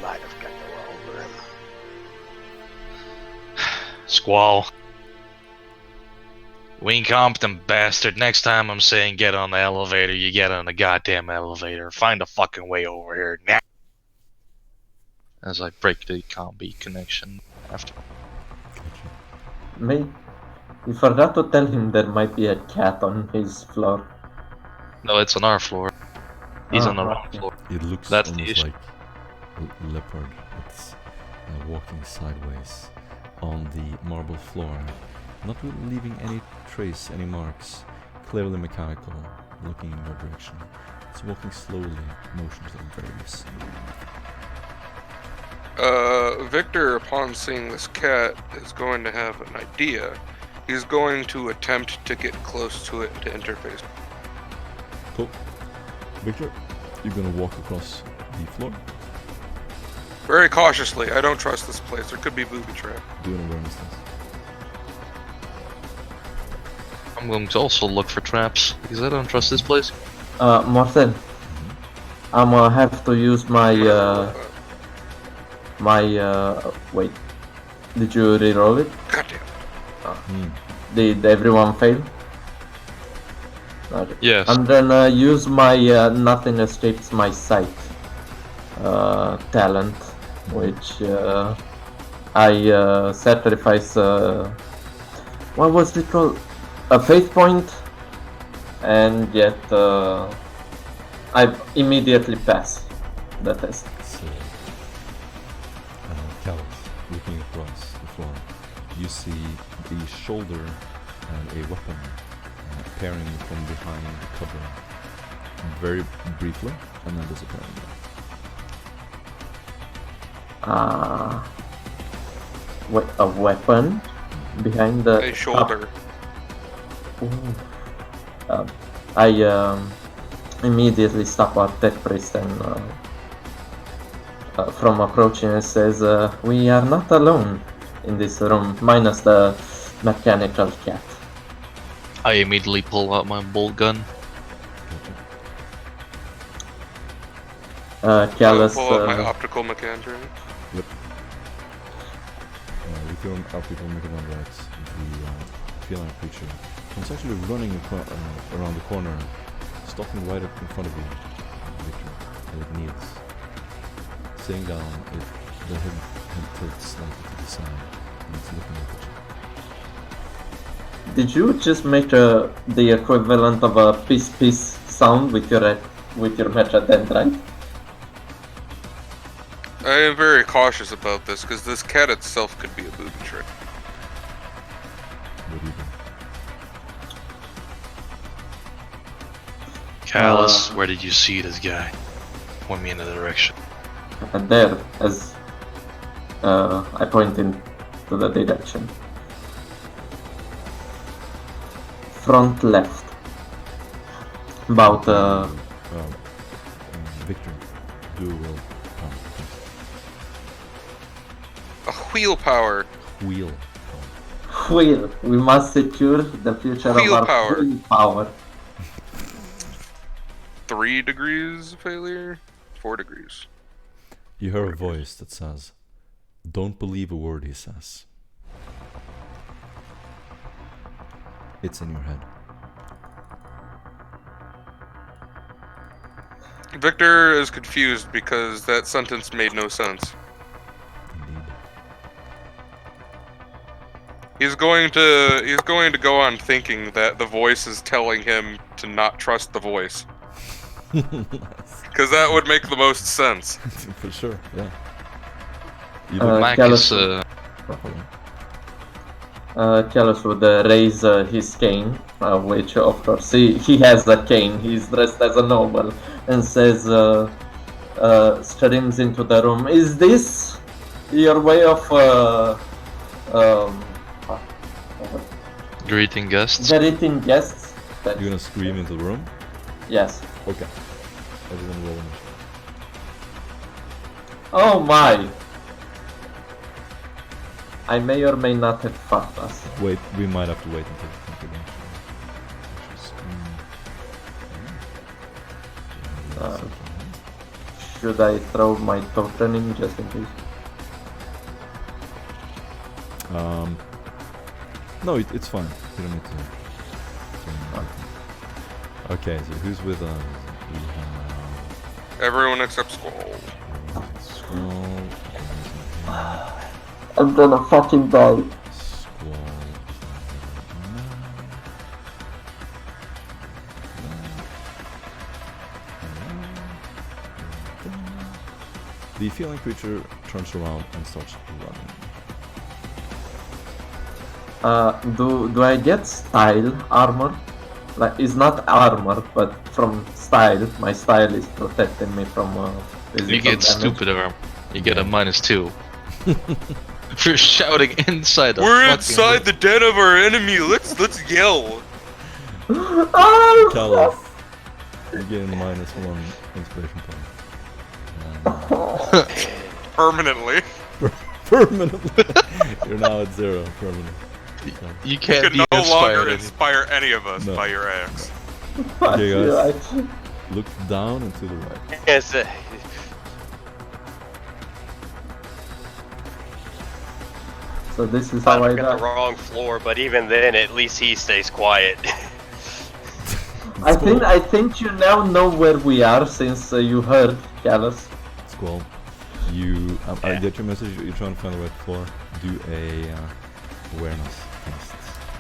Speaker 5: Might have got the wrong room.
Speaker 3: Squall. You incompetent bastard. Next time I'm saying get on the elevator, you get on the goddamn elevator. Find a fucking way over here now. As I break the comm bead connection after.
Speaker 6: mate, you forgot to tell him there might be a cat on his floor.
Speaker 3: No, it's on our floor. He's on the wrong
Speaker 6: Okay.
Speaker 3: floor.
Speaker 2: It looks
Speaker 3: That's the
Speaker 2: almost
Speaker 3: issue.
Speaker 2: like a leopard. It's walking sideways on the marble floor, not leaving any trace, any marks. Clearly mechanical, looking in your direction. It's walking slowly, motions are very slow.
Speaker 4: Victor, upon seeing this cat, is going to have an idea. He's going to attempt to get close to it to interface.
Speaker 2: Cool. Victor, you're gonna walk across the floor.
Speaker 4: Very cautiously. I don't trust this place. There could be booby trap.
Speaker 2: Do an awareness test.
Speaker 3: I'm going to also look for traps because I don't trust this place.
Speaker 6: Morten, I'm gonna have to use my wait. Did you reroll it?
Speaker 4: Goddamn.
Speaker 6: Did everyone fail? Okay.
Speaker 3: Yes.
Speaker 6: I'm gonna use my nothing escapes my sight talent, which I sacrifice. What was it called? A faith point, and yet I immediately pass the test.
Speaker 2: So, Callus, looking across the floor, you see the shoulder and a weapon appearing from behind the cover very briefly and then disappearing.
Speaker 6: Wait, a weapon behind the
Speaker 4: A shoulder.
Speaker 6: I immediately stop our tech priest and from approaching and says, "We are not alone in this room, minus the mechanical cat."
Speaker 3: I immediately pull out my bolt gun.
Speaker 6: Callus,
Speaker 4: Pull out my optical mechanism.
Speaker 2: With your optical mechanism right, the feline creature comes actually running around the corner, stopping right up in front of you, Victor, and it kneels. Sitting down, the head tilts slightly to the side, and it's looking up at you.
Speaker 6: did you just make the equivalent of a piece sound with your metadendrite?
Speaker 4: I am very cautious about this because this cat itself could be a booby trap.
Speaker 2: What do you do?
Speaker 3: Callus, where did you see this guy? Point me in the direction.
Speaker 6: And there, as I point in to the direction. Front left. About
Speaker 2: Victor, do a will.
Speaker 4: A wheel power.
Speaker 2: Wheel.
Speaker 6: wheel. We must secure the future
Speaker 4: Wheel
Speaker 6: of our
Speaker 4: power.
Speaker 6: wheel power.
Speaker 4: 3 degrees failure? 4 degrees.
Speaker 2: You hear a voice that says, "Don't believe a word he says." It's in your head.
Speaker 4: Victor is confused because that sentence made no sense.
Speaker 2: Indeed.
Speaker 4: He's going to go on thinking that the voice is telling him to not trust the voice.
Speaker 2: Nice.
Speaker 4: Because that would make the most sense.
Speaker 2: For sure, yeah.
Speaker 3: Mac
Speaker 6: Callus,
Speaker 3: is
Speaker 6: Callus would raise his cane, which of course he has a cane, he's dressed as a noble, and says, streams into the room, is this your way of
Speaker 3: greeting guests.
Speaker 6: greeting guests?
Speaker 2: You're gonna scream into the room?
Speaker 6: Yes.
Speaker 2: Okay. Everyone roll initiative.
Speaker 6: Oh my! I may or may not have fucked us.
Speaker 2: Wait, we might have to wait until the again.
Speaker 6: Should I throw my token in just in case?
Speaker 2: No, it's fine. You don't need to. Okay, so who's with us? We have
Speaker 4: Everyone except Squall.
Speaker 2: Skull.
Speaker 6: I'm gonna fucking die.
Speaker 2: Squall. The feeling creature turns around and starts running.
Speaker 6: Do I get style armor? Like, it's not armor, but from style. My style is protecting me from physical
Speaker 3: You get
Speaker 6: damage.
Speaker 3: stupid arm. You get a -2. For shouting inside the
Speaker 4: We're
Speaker 3: fucking
Speaker 4: inside the den of our enemy. Let's yell.
Speaker 6: Oh,
Speaker 2: Callus, you gain -1 inspiration point.
Speaker 4: Permanently.
Speaker 2: Permanently. You're now at 0 permanently. So.
Speaker 3: You
Speaker 4: You
Speaker 3: can't
Speaker 4: can
Speaker 3: be
Speaker 4: no longer
Speaker 3: inspired anymore.
Speaker 4: inspire any of us
Speaker 2: No.
Speaker 4: by your axe.
Speaker 2: Okay, guys.
Speaker 6: right.
Speaker 2: Look down and to the right.
Speaker 5: Yes,
Speaker 6: So this is how I
Speaker 5: I got
Speaker 6: die.
Speaker 5: the wrong floor, but even then, at least he stays quiet.
Speaker 6: I think you now know where we are since you heard Callus.
Speaker 2: Squall. You, I get your message. You're trying to find the right floor. Do a awareness test.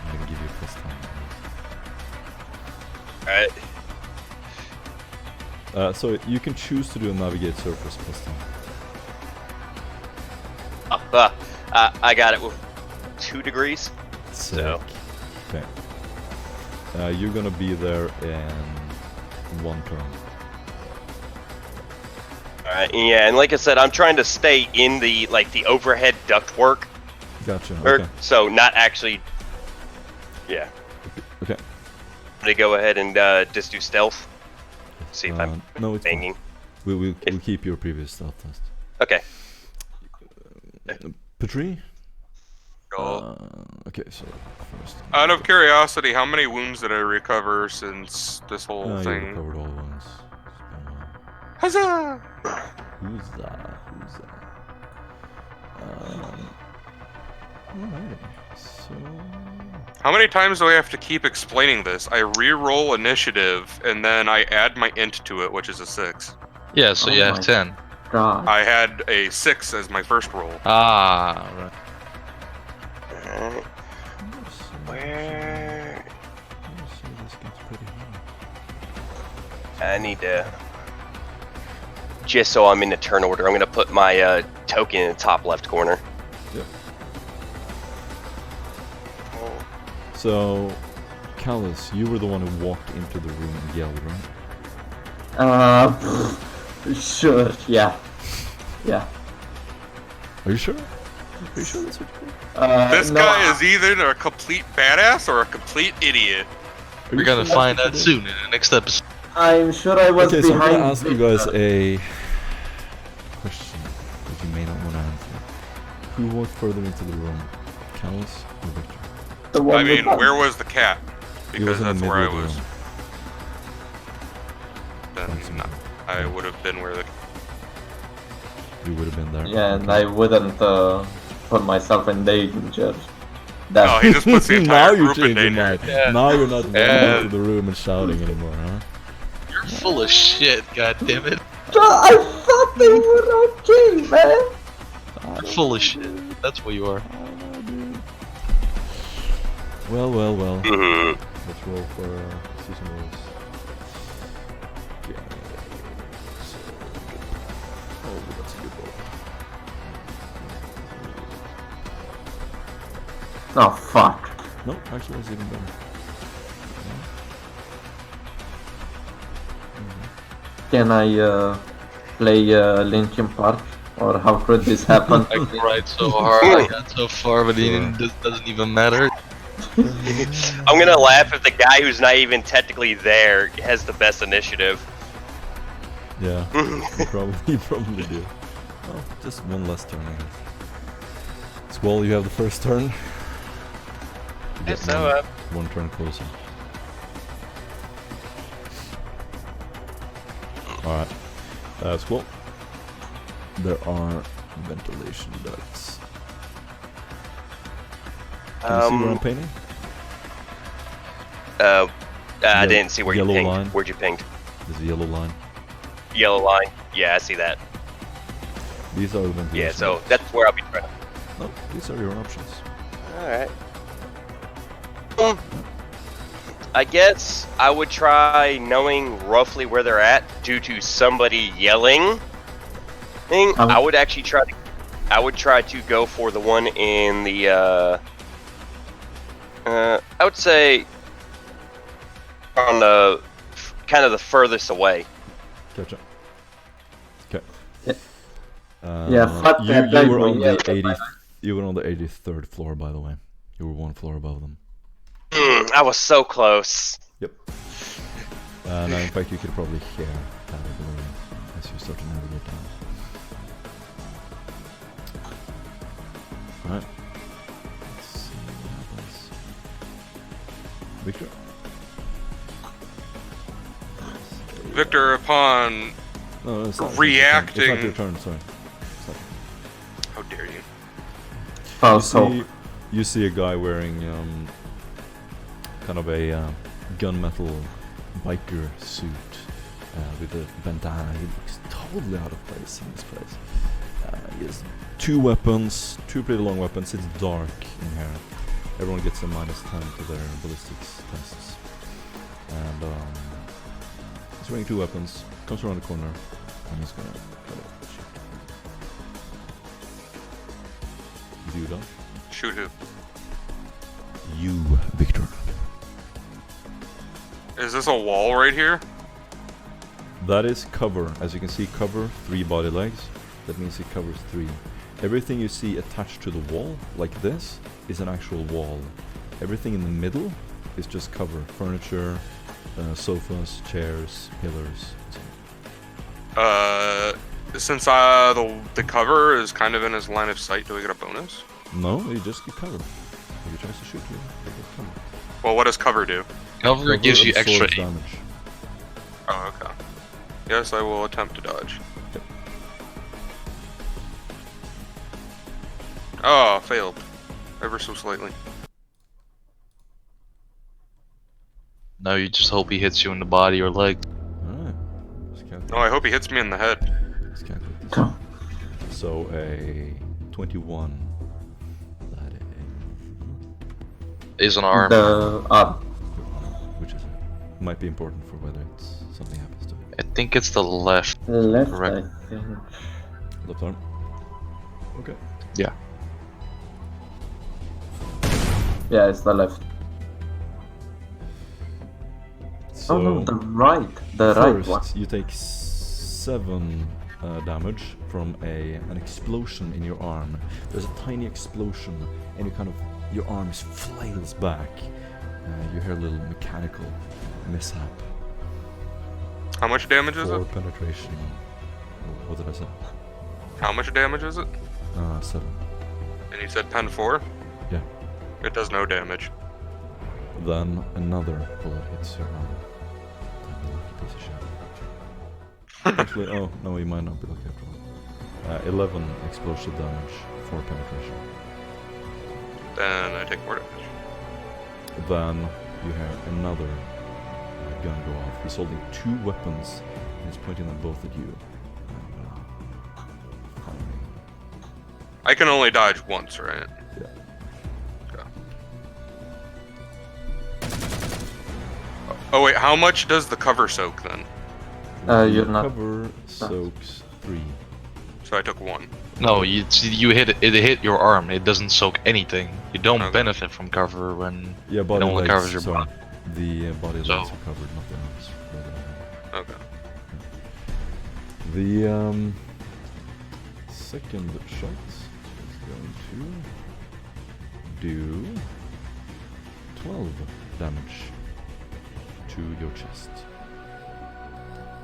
Speaker 2: I'm gonna give you a +10.
Speaker 5: Alright.
Speaker 2: So you can choose to do a navigate surface +10.
Speaker 5: I got it with 2 degrees.
Speaker 2: Sick.
Speaker 5: So.
Speaker 2: Okay. You're gonna be there in 1 turn.
Speaker 5: Alright, yeah, and like I said, I'm trying to stay in the overhead ductwork.
Speaker 2: Gotcha.
Speaker 5: Or,
Speaker 2: Okay.
Speaker 5: so not actually. Yeah.
Speaker 2: Okay.
Speaker 5: I'm gonna go ahead and just do stealth. See if I'm
Speaker 2: No, it's fine.
Speaker 5: banging.
Speaker 2: We'll keep your previous stealth test.
Speaker 5: Okay.
Speaker 2: Petrie?
Speaker 4: Cool.
Speaker 2: Okay, so first.
Speaker 4: Out of curiosity, how many wounds did I recover since this whole
Speaker 2: You
Speaker 4: thing?
Speaker 2: recovered all ones.
Speaker 4: Huzzah!
Speaker 2: Who's that? Alrighty. So.
Speaker 4: How many times do I have to keep explaining this? I re-roll initiative, and then I add my int to it, which is a 6.
Speaker 3: Yeah, so
Speaker 6: Oh
Speaker 3: you have
Speaker 6: my
Speaker 3: 10.
Speaker 6: God.
Speaker 4: I had a 6 as my first roll.
Speaker 3: Ah, right.
Speaker 5: Alright. Where?
Speaker 2: So this gets pretty hard.
Speaker 5: I need to. Just so I'm in the turn order, I'm gonna put my token in the top left corner.
Speaker 2: Yep. So, Callus, you were the one who walked into the room and yelled, right?
Speaker 6: Sure, yeah. Yeah.
Speaker 2: Are you sure? Are you sure that's what you did?
Speaker 4: This
Speaker 6: no,
Speaker 4: guy is either a complete badass or a complete idiot.
Speaker 2: Are
Speaker 3: We're
Speaker 2: you
Speaker 3: gonna
Speaker 2: sure
Speaker 3: find
Speaker 2: that's
Speaker 3: out
Speaker 2: what
Speaker 3: soon in the next episode.
Speaker 6: I'm sure I was
Speaker 2: Okay, so I'm
Speaker 6: behind.
Speaker 2: gonna ask you guys a question that you may not want to answer. Who walked further into the room? Callus or Victor?
Speaker 6: The one
Speaker 4: I mean,
Speaker 6: with-
Speaker 4: where was the cat?
Speaker 2: He
Speaker 4: Because
Speaker 2: was in the
Speaker 4: that's
Speaker 2: middle
Speaker 4: where I
Speaker 2: of the
Speaker 4: was.
Speaker 2: room.
Speaker 4: Then
Speaker 2: Approximately.
Speaker 4: I would have been where the.
Speaker 2: You would have been there.
Speaker 6: Yeah, and I wouldn't put myself in danger.
Speaker 4: Oh, he just puts the
Speaker 2: Now
Speaker 4: entire
Speaker 2: you
Speaker 4: group in
Speaker 2: change your
Speaker 4: danger.
Speaker 2: mind.
Speaker 3: Yeah.
Speaker 2: Now you're not running
Speaker 3: Yeah.
Speaker 2: into the room and shouting anymore, huh?
Speaker 3: You're full of shit, goddammit.
Speaker 6: I thought they were okay, man.
Speaker 3: You're full of shit. That's what you are.
Speaker 2: Well.
Speaker 5: Mhm.
Speaker 2: Let's roll for season rules.
Speaker 6: Oh fuck.
Speaker 2: No, actually, it's even better.
Speaker 6: Can I play Linkin Park? Or how could this happen?
Speaker 3: I cried so hard, I got so far, but this doesn't even matter.
Speaker 5: I'm gonna laugh if the guy who's not even technically there has the best initiative.
Speaker 2: Yeah, you probably do. Oh, just one less turn, I guess. Squall, you have the first turn. You get
Speaker 5: So,
Speaker 2: one turn closer. Alright. Squall. There are ventilation ducts. Can you see what I'm painting?
Speaker 5: I didn't see where you
Speaker 2: yellow
Speaker 5: pinged.
Speaker 2: line.
Speaker 5: Where'd you pinged?
Speaker 2: There's a yellow line.
Speaker 5: Yellow line. Yeah, I see that.
Speaker 2: These are the ventilation
Speaker 5: Yeah, so
Speaker 2: ducts.
Speaker 5: that's where I'll be trying.
Speaker 2: No, these are your options.
Speaker 5: Alright. I guess I would try knowing roughly where they're at due to somebody yelling. I would actually try to go for the one in the I would say on the kind of the furthest away.
Speaker 2: Gotcha. Okay.
Speaker 6: Yeah, fuck
Speaker 2: you,
Speaker 6: that guy
Speaker 2: you were
Speaker 6: who
Speaker 2: on
Speaker 6: yelled
Speaker 2: the
Speaker 6: at
Speaker 2: 80.
Speaker 6: my-
Speaker 2: You were on the 83rd floor, by the way. You were one floor above them.
Speaker 5: I was so close.
Speaker 2: Yep. Now, in fact, you could probably hear that below as you start to navigate down. Alright. Let's see what happens. Victor?
Speaker 4: Victor, upon
Speaker 2: No, it's not,
Speaker 4: reacting.
Speaker 2: It's not your turn, sorry.
Speaker 4: How dare you?
Speaker 6: Also,
Speaker 2: You see a guy wearing kind of a gunmetal biker suit with a bandana. He looks totally out of place in this place. He has two weapons, two pretty long weapons. It's dark in here. Everyone gets a -10 to their ballistics tests. And he's wearing two weapons. Comes around the corner, and he's gonna try to shoot. Do you dodge?
Speaker 4: Shoot who?
Speaker 2: You, Victor.
Speaker 4: Is this a wall right here?
Speaker 2: That is cover. As you can see, cover 3 body legs. That means it covers 3. Everything you see attached to the wall, like this, is an actual wall. Everything in the middle is just cover. Furniture, sofas, chairs, pillars.
Speaker 4: Since the cover is kind of in his line of sight, do we get a bonus?
Speaker 2: No, you just get cover. If he tries to shoot you, you get cover.
Speaker 4: Well, what does cover do?
Speaker 3: Cover gives you
Speaker 2: absorbs
Speaker 3: extra aim.
Speaker 2: damage.
Speaker 4: Oh, okay. Yes, I will attempt to dodge.
Speaker 2: Yep.
Speaker 4: Oh, failed. Ever so slightly.
Speaker 3: No, you just hope he hits you in the body or leg.
Speaker 2: Alright.
Speaker 4: No, I hope he hits me in the head.
Speaker 2: Let's calculate this. So a 21. That
Speaker 3: Is an arm.
Speaker 6: the arm.
Speaker 2: which is might be important for whether it's something happens to it.
Speaker 3: I think it's the left.
Speaker 6: Left,
Speaker 3: Correct.
Speaker 6: I think.
Speaker 2: Left arm. Okay.
Speaker 3: Yeah.
Speaker 6: Yeah, it's the left.
Speaker 2: So
Speaker 6: Oh no, the right. The right
Speaker 2: first,
Speaker 6: one.
Speaker 2: you take 7 damage from an explosion in your arm. There's a tiny explosion, and your arm flails back. You hear a little mechanical mishap.
Speaker 4: How much damage is
Speaker 2: 4
Speaker 4: it?
Speaker 2: penetration. What did I say?
Speaker 4: How much damage is it?
Speaker 2: 7.
Speaker 4: And you said pen 4?
Speaker 2: Yeah.
Speaker 4: It does no damage.
Speaker 2: Then another bullet hits your arm. Tiny lucky piece of shit. Actually, oh no, you might not be lucky after all. 11 explosive damage, 4 penetration.
Speaker 4: Then I take more damage.
Speaker 2: Then you hear another gun go off. He's holding 2 weapons and he's pointing them both at you.
Speaker 4: I can only dodge once, right?
Speaker 2: Yeah.
Speaker 4: Okay. Oh wait, how much does the cover soak then?
Speaker 6: You're not.
Speaker 2: Cover soaks 3.
Speaker 4: So I took 1.
Speaker 3: No, you hit it. It hit your arm. It doesn't soak anything. You don't
Speaker 4: Okay.
Speaker 3: benefit from cover when
Speaker 2: Yeah,
Speaker 3: it
Speaker 2: body
Speaker 3: only
Speaker 2: legs.
Speaker 3: covers your
Speaker 2: Sorry.
Speaker 3: body.
Speaker 2: The body
Speaker 3: So-
Speaker 2: legs are covered, not the arms.
Speaker 4: Okay.
Speaker 2: The second shot is going to do 12 damage to your chest.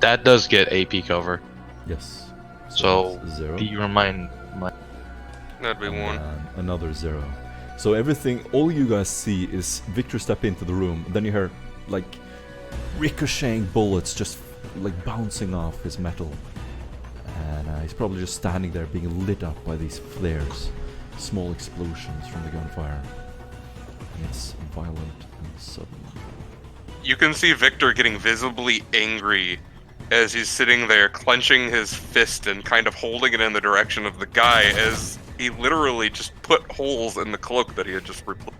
Speaker 3: That does get AP cover.
Speaker 2: Yes.
Speaker 3: So
Speaker 2: that's 0.
Speaker 3: do you remind my
Speaker 4: That'd be
Speaker 2: and
Speaker 4: one.
Speaker 2: then another 0. So everything, all you guys see is Victor step into the room, and then you hear like ricocheting bullets just like bouncing off his metal. And he's probably just standing there being lit up by these flares, small explosions from the gunfire. And it's violent and sudden.
Speaker 4: You can see Victor getting visibly angry as he's sitting there clenching his fist and kind of holding it in the direction of the guy as he literally just put holes in the cloak that he had just replaced.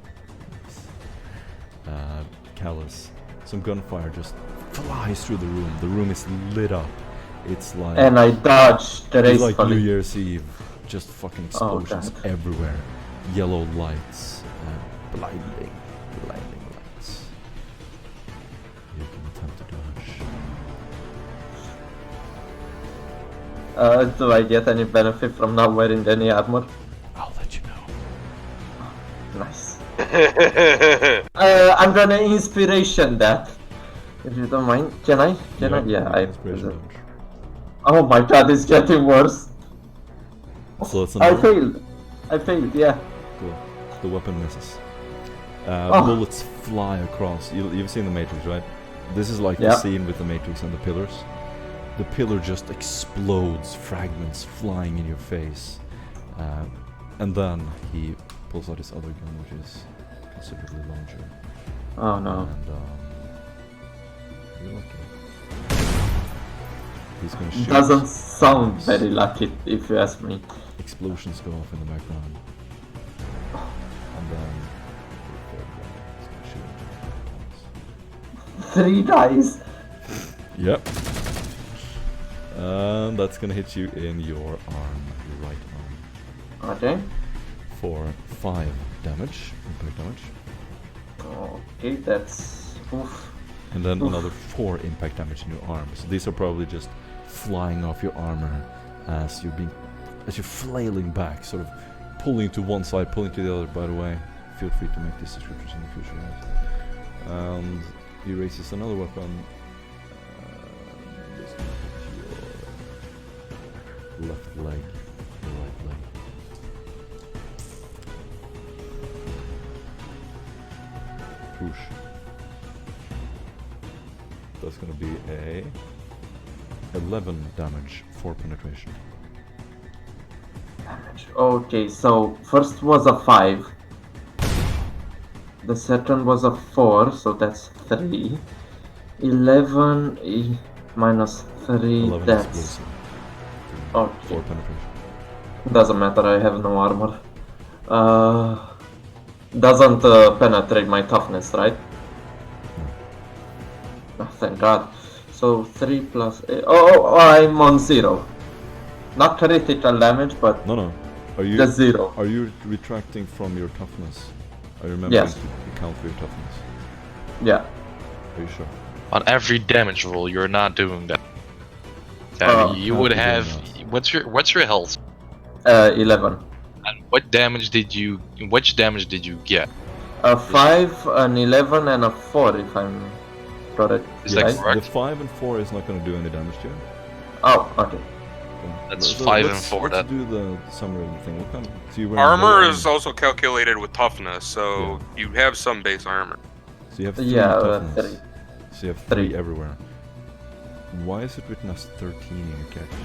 Speaker 2: Callus, some gunfire just flies through the room. The room is lit up. It's like
Speaker 6: And I dodged
Speaker 2: it's like New
Speaker 6: gracefully.
Speaker 2: Year's Eve. Just fucking explosions
Speaker 6: God.
Speaker 2: everywhere. Yellow lights, blinding lights. You can attempt to dodge.
Speaker 6: Do I get any benefit from not wearing any armor?
Speaker 2: I'll let you know.
Speaker 6: Nice. I'm gonna inspiration that. If you don't mind, can I? Can I? Yeah, I.
Speaker 2: Inspiration dodge.
Speaker 6: Oh my god, it's getting worse.
Speaker 2: So it's
Speaker 6: I
Speaker 2: another.
Speaker 6: failed. I failed. Yeah.
Speaker 2: Cool. The weapon misses.
Speaker 6: Oh.
Speaker 2: Bullets fly across. You've seen the Matrix, right? This is like the
Speaker 6: Yeah.
Speaker 2: scene with the Matrix and the pillars. The pillar just explodes, fragments flying in your face. And then he pulls out his other gun, which is considerably larger.
Speaker 6: Oh no.
Speaker 2: And you're lucky. He's gonna shoot.
Speaker 6: Doesn't sound very lucky, if you ask me.
Speaker 2: Explosions go off in the background. And then he's gonna shoot him
Speaker 6: 3 dice.
Speaker 2: Yep. And that's gonna hit you in your arm, your right arm,
Speaker 6: Okay.
Speaker 2: for 5 damage, impact damage.
Speaker 6: Okay, that's. Oof.
Speaker 2: And then
Speaker 6: Oof.
Speaker 2: another 4 impact damage in your arm. So these are probably just flying off your armor as you're flailing back, sort of pulling to one side, pulling to the other. By the way, feel free to make these descriptors in the future, guys. And he raises another weapon. This one hits your left leg, your right leg. Push. That's gonna be a 11 damage for penetration.
Speaker 6: Okay, so first was a 5. The second was a 4, so that's 3. 11 minus 3,
Speaker 2: 11
Speaker 6: that's.
Speaker 2: explosive.
Speaker 6: Okay.
Speaker 2: For penetration.
Speaker 6: Doesn't matter, I have no armor. Doesn't penetrate my toughness, right? Oh, thank god. So 3 plus 8. Oh, I'm on 0. Not critical damage, but
Speaker 2: No. Are you
Speaker 6: just 0.
Speaker 2: Are you retracting from your toughness? I remember
Speaker 6: Yes.
Speaker 2: to count for your toughness.
Speaker 6: Yeah.
Speaker 2: Are you sure?
Speaker 3: on every damage roll? You're not doing that. You
Speaker 2: Can't
Speaker 3: would
Speaker 2: be doing
Speaker 3: have.
Speaker 2: that.
Speaker 3: What's your health?
Speaker 6: 11.
Speaker 3: And what damage did you? Which damage did you get?
Speaker 6: A 5, an 11, and a 4, if I'm correct.
Speaker 3: Is that
Speaker 6: right?
Speaker 3: correct?
Speaker 2: The 5 and 4 is not going to do any damage to you.
Speaker 6: Oh, okay.
Speaker 2: Okay.
Speaker 3: That's 5 and
Speaker 2: let's-
Speaker 3: 4,
Speaker 2: Let's
Speaker 3: that-
Speaker 2: do the summary of the thing. What kind of, so you wear
Speaker 4: Armor
Speaker 2: no
Speaker 4: is also calculated with toughness, so you have some base armor.
Speaker 2: So you have 3
Speaker 6: Yeah,
Speaker 2: toughness.
Speaker 6: 3.
Speaker 2: So you have 3
Speaker 6: 3.
Speaker 2: everywhere. Why is it written as 13 in your character?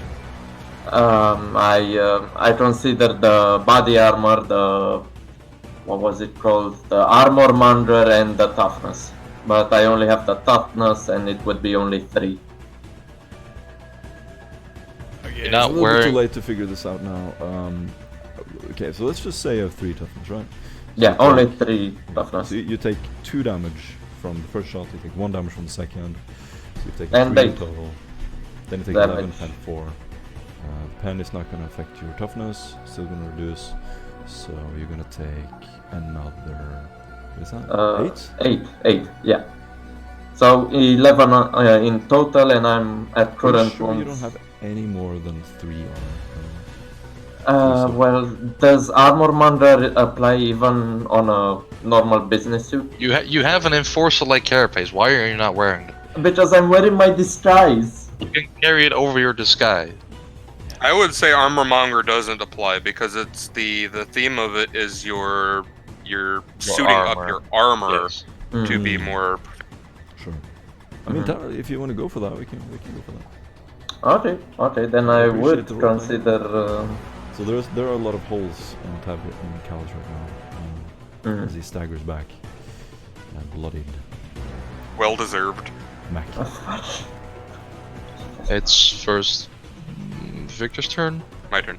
Speaker 6: I consider the body armor, the what was it called, the armor monger, and the toughness. But I only have the toughness, and it would be only 3.
Speaker 3: You're
Speaker 2: It's
Speaker 3: not
Speaker 2: a little bit
Speaker 3: wearing.
Speaker 2: too late to figure this out now. Okay, so let's just say you have 3 toughness, right?
Speaker 6: Yeah,
Speaker 2: So you
Speaker 6: only
Speaker 2: take-
Speaker 6: 3 toughness.
Speaker 2: So you take 2 damage from the first shot, you take 1 damage from the second, so you take
Speaker 6: And
Speaker 2: 3 in
Speaker 6: eight
Speaker 2: total. Then you take
Speaker 6: damage.
Speaker 2: 11 and 4. The pen is not going to affect your toughness, still going to reduce. So you're going to take another. What is that? 8?
Speaker 6: 8, yeah. So 11 in total, and I'm at
Speaker 2: Are you
Speaker 6: current
Speaker 2: sure you don't
Speaker 6: ones.
Speaker 2: have any more than 3 armor?
Speaker 6: Well, does armor mander apply even on a normal business suit?
Speaker 3: You have an enforcer-like carapace. Why are you not wearing it?
Speaker 6: Because I'm wearing my disguise.
Speaker 3: You can carry it over your disguise.
Speaker 4: I would say armormonger doesn't apply because it's the theme of it is you're suiting up
Speaker 3: armor.
Speaker 4: your armor
Speaker 3: Yes.
Speaker 4: to be more.
Speaker 2: Sure. I mean, if you want to go for that, we can go for that.
Speaker 6: Okay, then
Speaker 2: I
Speaker 6: I
Speaker 2: appreciate
Speaker 6: would
Speaker 2: the role-playing.
Speaker 6: consider.
Speaker 2: So there are a lot of holes in Cal's right now, as he staggers back, bloodied.
Speaker 4: Well deserved.
Speaker 2: Mac.
Speaker 3: It's first Victor's turn,
Speaker 4: My turn.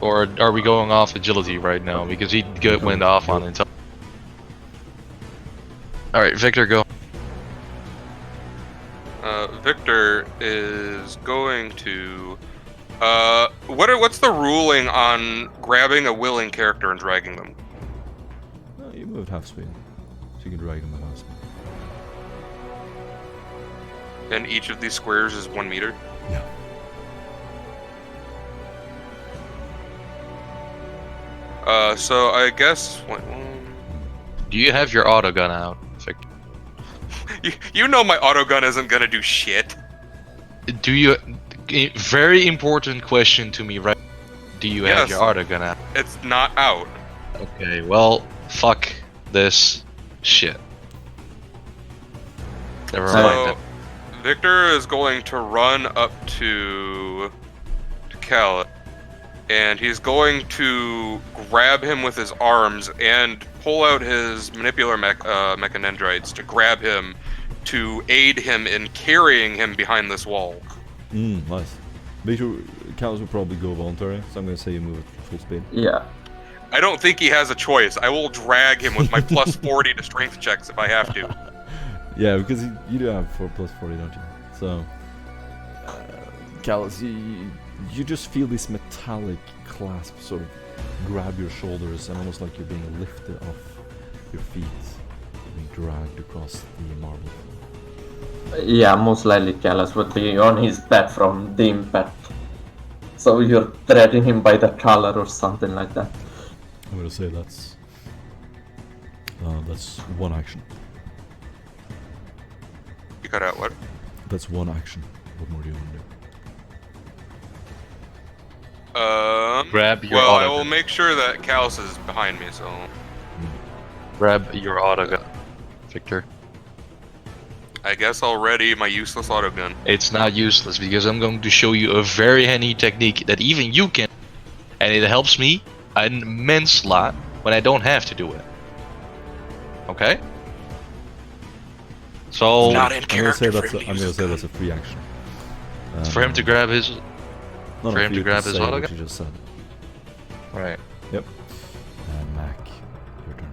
Speaker 3: or are we going off agility right now? Because he went off on intel. All right, Victor, go.
Speaker 4: Victor is going to. What's the ruling on grabbing a willing character and dragging them?
Speaker 2: No, you moved half speed, so you can drag them at half speed.
Speaker 4: And each of these squares is 1 meter.
Speaker 2: Yeah.
Speaker 4: So I guess.
Speaker 3: Do you have your auto gun out, Victor?
Speaker 4: You know my autogun isn't gonna do shit.
Speaker 3: Do you? Very important question to me, right? Do you have
Speaker 4: Yes.
Speaker 3: your auto gun out?
Speaker 4: It's not out.
Speaker 3: Okay, well, fuck this shit. Never mind
Speaker 4: So
Speaker 3: then.
Speaker 4: Victor is going to run up to Cal, and he's going to grab him with his arms and pull out his manipular mechanendrites to grab him to aid him in carrying him behind this wall.
Speaker 2: Nice. Victor, Cal's will probably go voluntary, so I'm going to say you move at full speed.
Speaker 6: Yeah.
Speaker 4: I don't think he has a choice. I will drag him with my plus 40 to strength checks if I have to.
Speaker 2: Yeah, because you do have 4 plus 40, don't you? So, Callus, you just feel this metallic clasp sort of grab your shoulders, and almost like you're being lifted off your feet, being dragged across the marble floor.
Speaker 6: Yeah, most likely Callus would be on his back from the impact. So you're dragging him by the collar or something like that.
Speaker 2: I'm gonna say that's one action.
Speaker 4: You cut out what?
Speaker 2: That's one action. What more do you want to do?
Speaker 3: Grab your
Speaker 4: Well, I
Speaker 3: auto
Speaker 4: will
Speaker 3: gun.
Speaker 4: make sure that Callus is behind me, so.
Speaker 3: Grab your auto gun, Victor.
Speaker 4: I guess I'll ready my useless autogun.
Speaker 3: It's not useless because I'm going to show you a very handy technique that even you can, and it helps me an immense lot when I don't have to do it. Okay? So
Speaker 4: Not in
Speaker 2: I'm gonna say
Speaker 4: character
Speaker 2: that's
Speaker 4: for him to
Speaker 2: I'm
Speaker 4: use
Speaker 2: gonna
Speaker 4: his
Speaker 2: say
Speaker 4: gun.
Speaker 2: that's a free action.
Speaker 3: for him to grab his
Speaker 2: No,
Speaker 3: for him to
Speaker 2: you
Speaker 3: grab his
Speaker 2: say
Speaker 3: autogun?
Speaker 2: what you just said.
Speaker 3: right.
Speaker 2: Yep. Mac, your turn.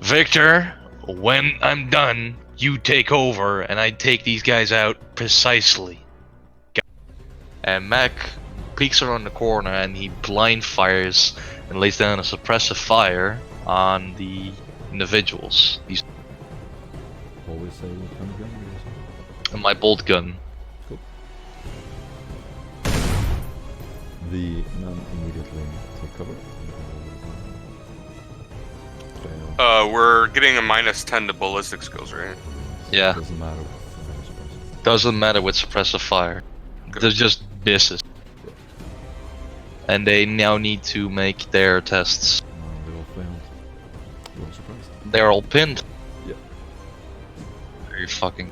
Speaker 3: Victor, when I'm done, you take over and I take these guys out precisely. And Mac peeks around the corner and he blind fires and lays down a suppressive fire on the individuals. These
Speaker 2: Always say what kind of gun you're using.
Speaker 3: and my bolt gun.
Speaker 2: The men immediately take cover.
Speaker 4: We're getting a minus 10 to ballistic skills, right?
Speaker 3: Yeah,
Speaker 2: Doesn't matter what the suppressive.
Speaker 3: doesn't matter with suppressive fire. They're just misses. And they now need to make their tests.
Speaker 2: No, they all failed. They're all suppressed.
Speaker 3: They're all pinned.
Speaker 2: Yep.
Speaker 3: Very fucking.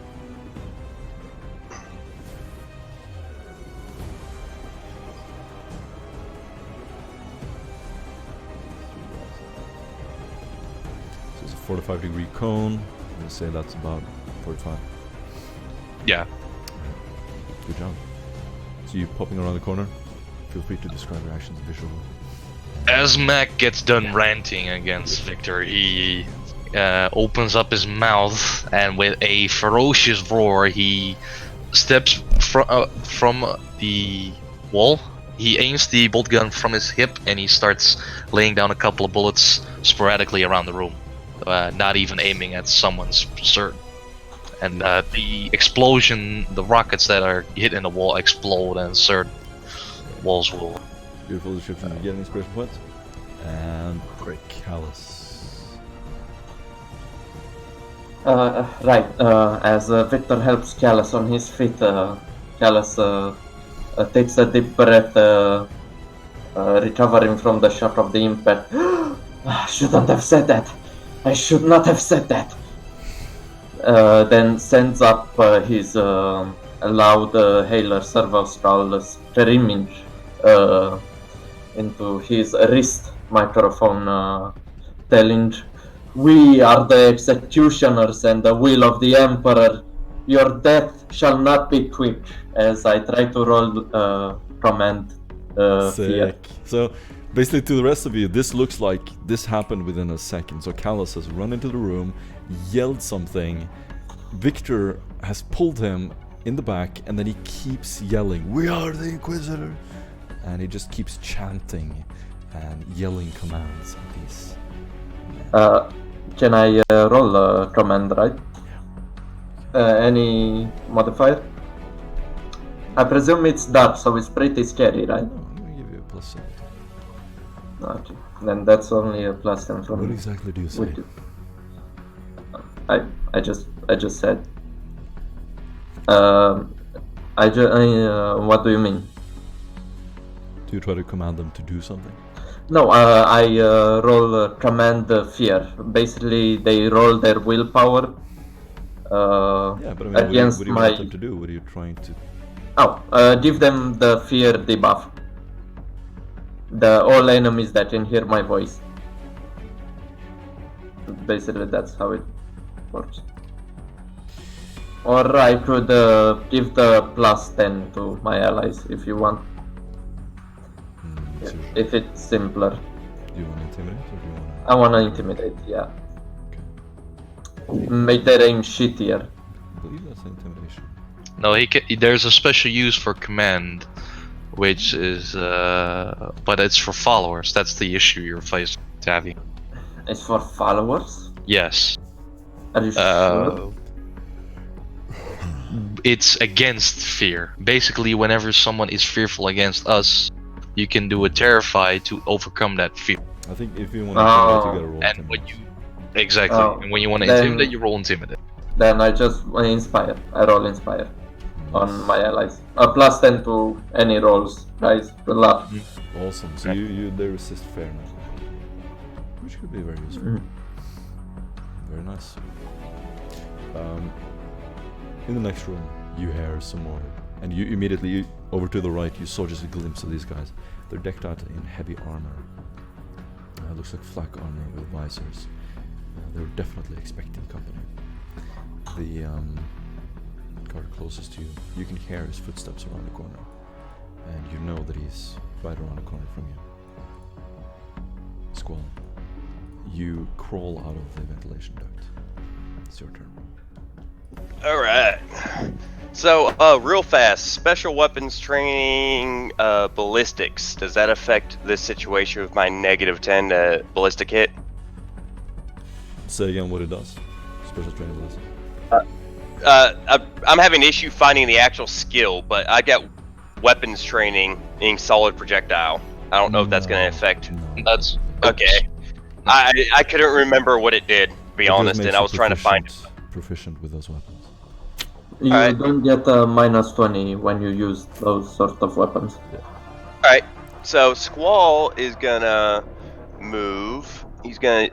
Speaker 2: So it's a 45-degree cone. I'm gonna say that's about 45.
Speaker 3: Yeah.
Speaker 2: Good job. So you popping around the corner. Feel free to describe your actions visually.
Speaker 3: As Mac gets done ranting against Victor, he opens up his mouth and with a ferocious roar, he steps from the wall. He aims the bolt gun from his hip and he starts laying down a couple of bullets sporadically around the room, not even aiming at someone's certain. And the explosion, the rockets that are hit in the wall explode, and certain walls will.
Speaker 2: Beautiful description. You get an inspiration point. And great Callus.
Speaker 6: Right. As Victor helps Callus on his feet, Callus takes a deep breath, recovering from the shock of the impact. I shouldn't have said that. I should not have said that. Then sends up his loud hailer servo skull screaming into his wrist microphone, telling, "We are the executioners and the will of the Emperor. Your death shall not be quick." As I try to roll command fear.
Speaker 2: Sick. So basically, to the rest of you, this looks like this happened within a second. So Callus has run into the room, yelled something. Victor has pulled him in the back, and then he keeps yelling, "We are the Inquisitor!" And he just keeps chanting and yelling commands at these.
Speaker 6: Can I roll command, right? Any modifier? I presume it's dark, so it's pretty scary, right?
Speaker 2: No, I'm gonna give you a +7.
Speaker 6: Okay, then that's only a +10 from
Speaker 2: What
Speaker 6: me.
Speaker 2: exactly do you say?
Speaker 6: I just said. What do you mean?
Speaker 2: Do you try to command them to do something?
Speaker 6: No, I roll command fear. Basically, they roll their willpower.
Speaker 2: Yeah, but I mean,
Speaker 6: against
Speaker 2: what do you
Speaker 6: my.
Speaker 2: want them to do? What are you trying to?
Speaker 6: Give them the fear debuff. All enemies that can hear my voice. Basically, that's how it works. Or I could give the +10 to my allies if you want. If it's simpler.
Speaker 2: Do you want to intimidate or do you want
Speaker 6: I wanna intimidate, yeah.
Speaker 2: Okay.
Speaker 6: Make their aim shittier.
Speaker 2: I believe that's intimidation.
Speaker 3: No, there's a special use for command, which is, but it's for followers. That's the issue you're facing, Tavi.
Speaker 6: It's for followers?
Speaker 3: Yes.
Speaker 6: Are you sure?
Speaker 3: It's against fear. Basically, whenever someone is fearful against us, you can do a terrify to overcome that fear.
Speaker 2: I think if you want to intimidate, you gotta roll.
Speaker 3: And when you exactly, and when you want to
Speaker 6: then-
Speaker 3: intimidate, you roll intimidate.
Speaker 6: Then I just inspire. I roll inspire on my allies. +10 to any rolls, guys. Good luck.
Speaker 2: Awesome. So they resist fear now, which could be very useful. Very nice. In the next room, you hear some more, and you immediately over to the right. You saw just a glimpse of these guys. They're decked out in heavy armor. It looks like flak armor with visors. They're definitely expecting company. The guard closest to you, you can hear his footsteps around the corner, and you know that he's right around the corner from you. Squall, you crawl out of the ventilation duct. It's your turn.
Speaker 5: Alright. So, real fast, special weapons training, ballistics. Does that affect this situation with my -10 ballistic hit?
Speaker 2: Say again what it does. Special training ballistic.
Speaker 5: I'm having an issue finding the actual skill, but I got weapons training in solid projectile. I don't know if that's going to affect.
Speaker 2: No.
Speaker 3: That's
Speaker 5: Okay. I couldn't remember what it did, to be honest, and I was trying to find it.
Speaker 2: Proficient with those weapons.
Speaker 6: You
Speaker 5: Alright.
Speaker 6: don't get a -20 when you use those sort of weapons.
Speaker 5: Alright, so Squall is gonna move. He's gonna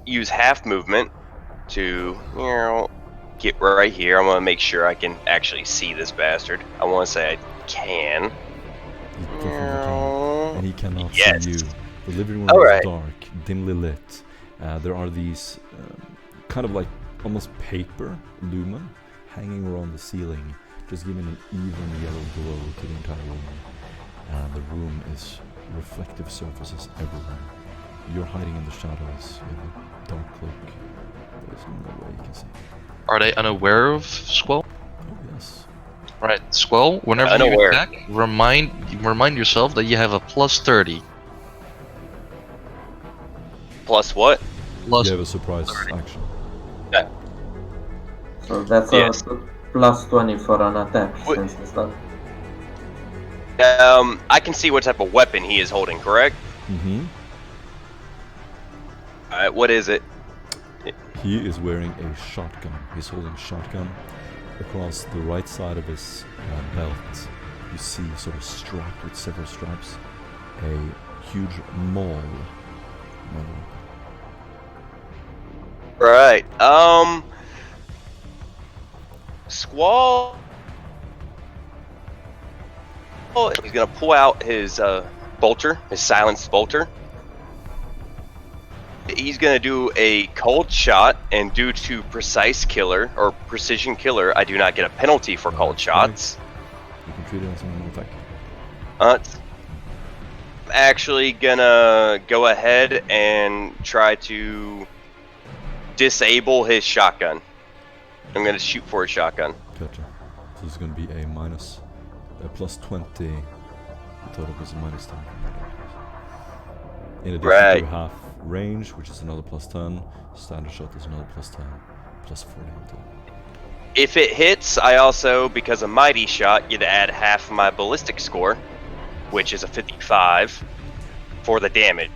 Speaker 5: use half movement to, get right here. I'm gonna make sure I can actually see this bastard. I want to say I can.
Speaker 2: You definitely can. And he cannot
Speaker 5: Yes.
Speaker 2: see you. The living room
Speaker 5: Alright.
Speaker 2: is dark, dimly lit. There are these kind of like almost paper lumen hanging around the ceiling, just giving an even yellow glow to the entire room. And the room is reflective surfaces everywhere. You're hiding in the shadows. You have a dark cloak. There's no way you can see.
Speaker 3: Are they unaware of Squall?
Speaker 2: Oh yes.
Speaker 3: Right, Squall. Whenever you
Speaker 5: Unaware.
Speaker 3: attack, remind yourself that you have a plus 30.
Speaker 5: Plus what?
Speaker 3: Plus
Speaker 2: You have a surprise action.
Speaker 6: So that's
Speaker 5: Yes.
Speaker 6: a plus 20 for an attack
Speaker 5: What-
Speaker 6: since it's done.
Speaker 5: I can see what type of weapon he is holding, correct?
Speaker 2: Mm-hmm.
Speaker 5: Alright, what is it?
Speaker 2: He is wearing a shotgun. He's holding a shotgun. Across the right side of his belt, you see sort of striped with several stripes, a huge maul.
Speaker 5: Right. Squall. He's gonna pull out his bolter, his silenced bolter. He's gonna do a cold shot, and due to precise killer or precision killer, I do not get a penalty for cold shots.
Speaker 2: You can treat it as a normal attack.
Speaker 5: I'm actually gonna go ahead and try to disable his shotgun. I'm gonna shoot for his shotgun.
Speaker 2: Gotcha. So this is going to be a plus 20. The total was a minus 10. In addition
Speaker 5: Right.
Speaker 2: to half range, which is another plus 10. Standard shot is another plus 10. Plus 40 on top.
Speaker 5: If it hits, I also, because a mighty shot, get to add half my ballistic score, which is a 55, for the damage.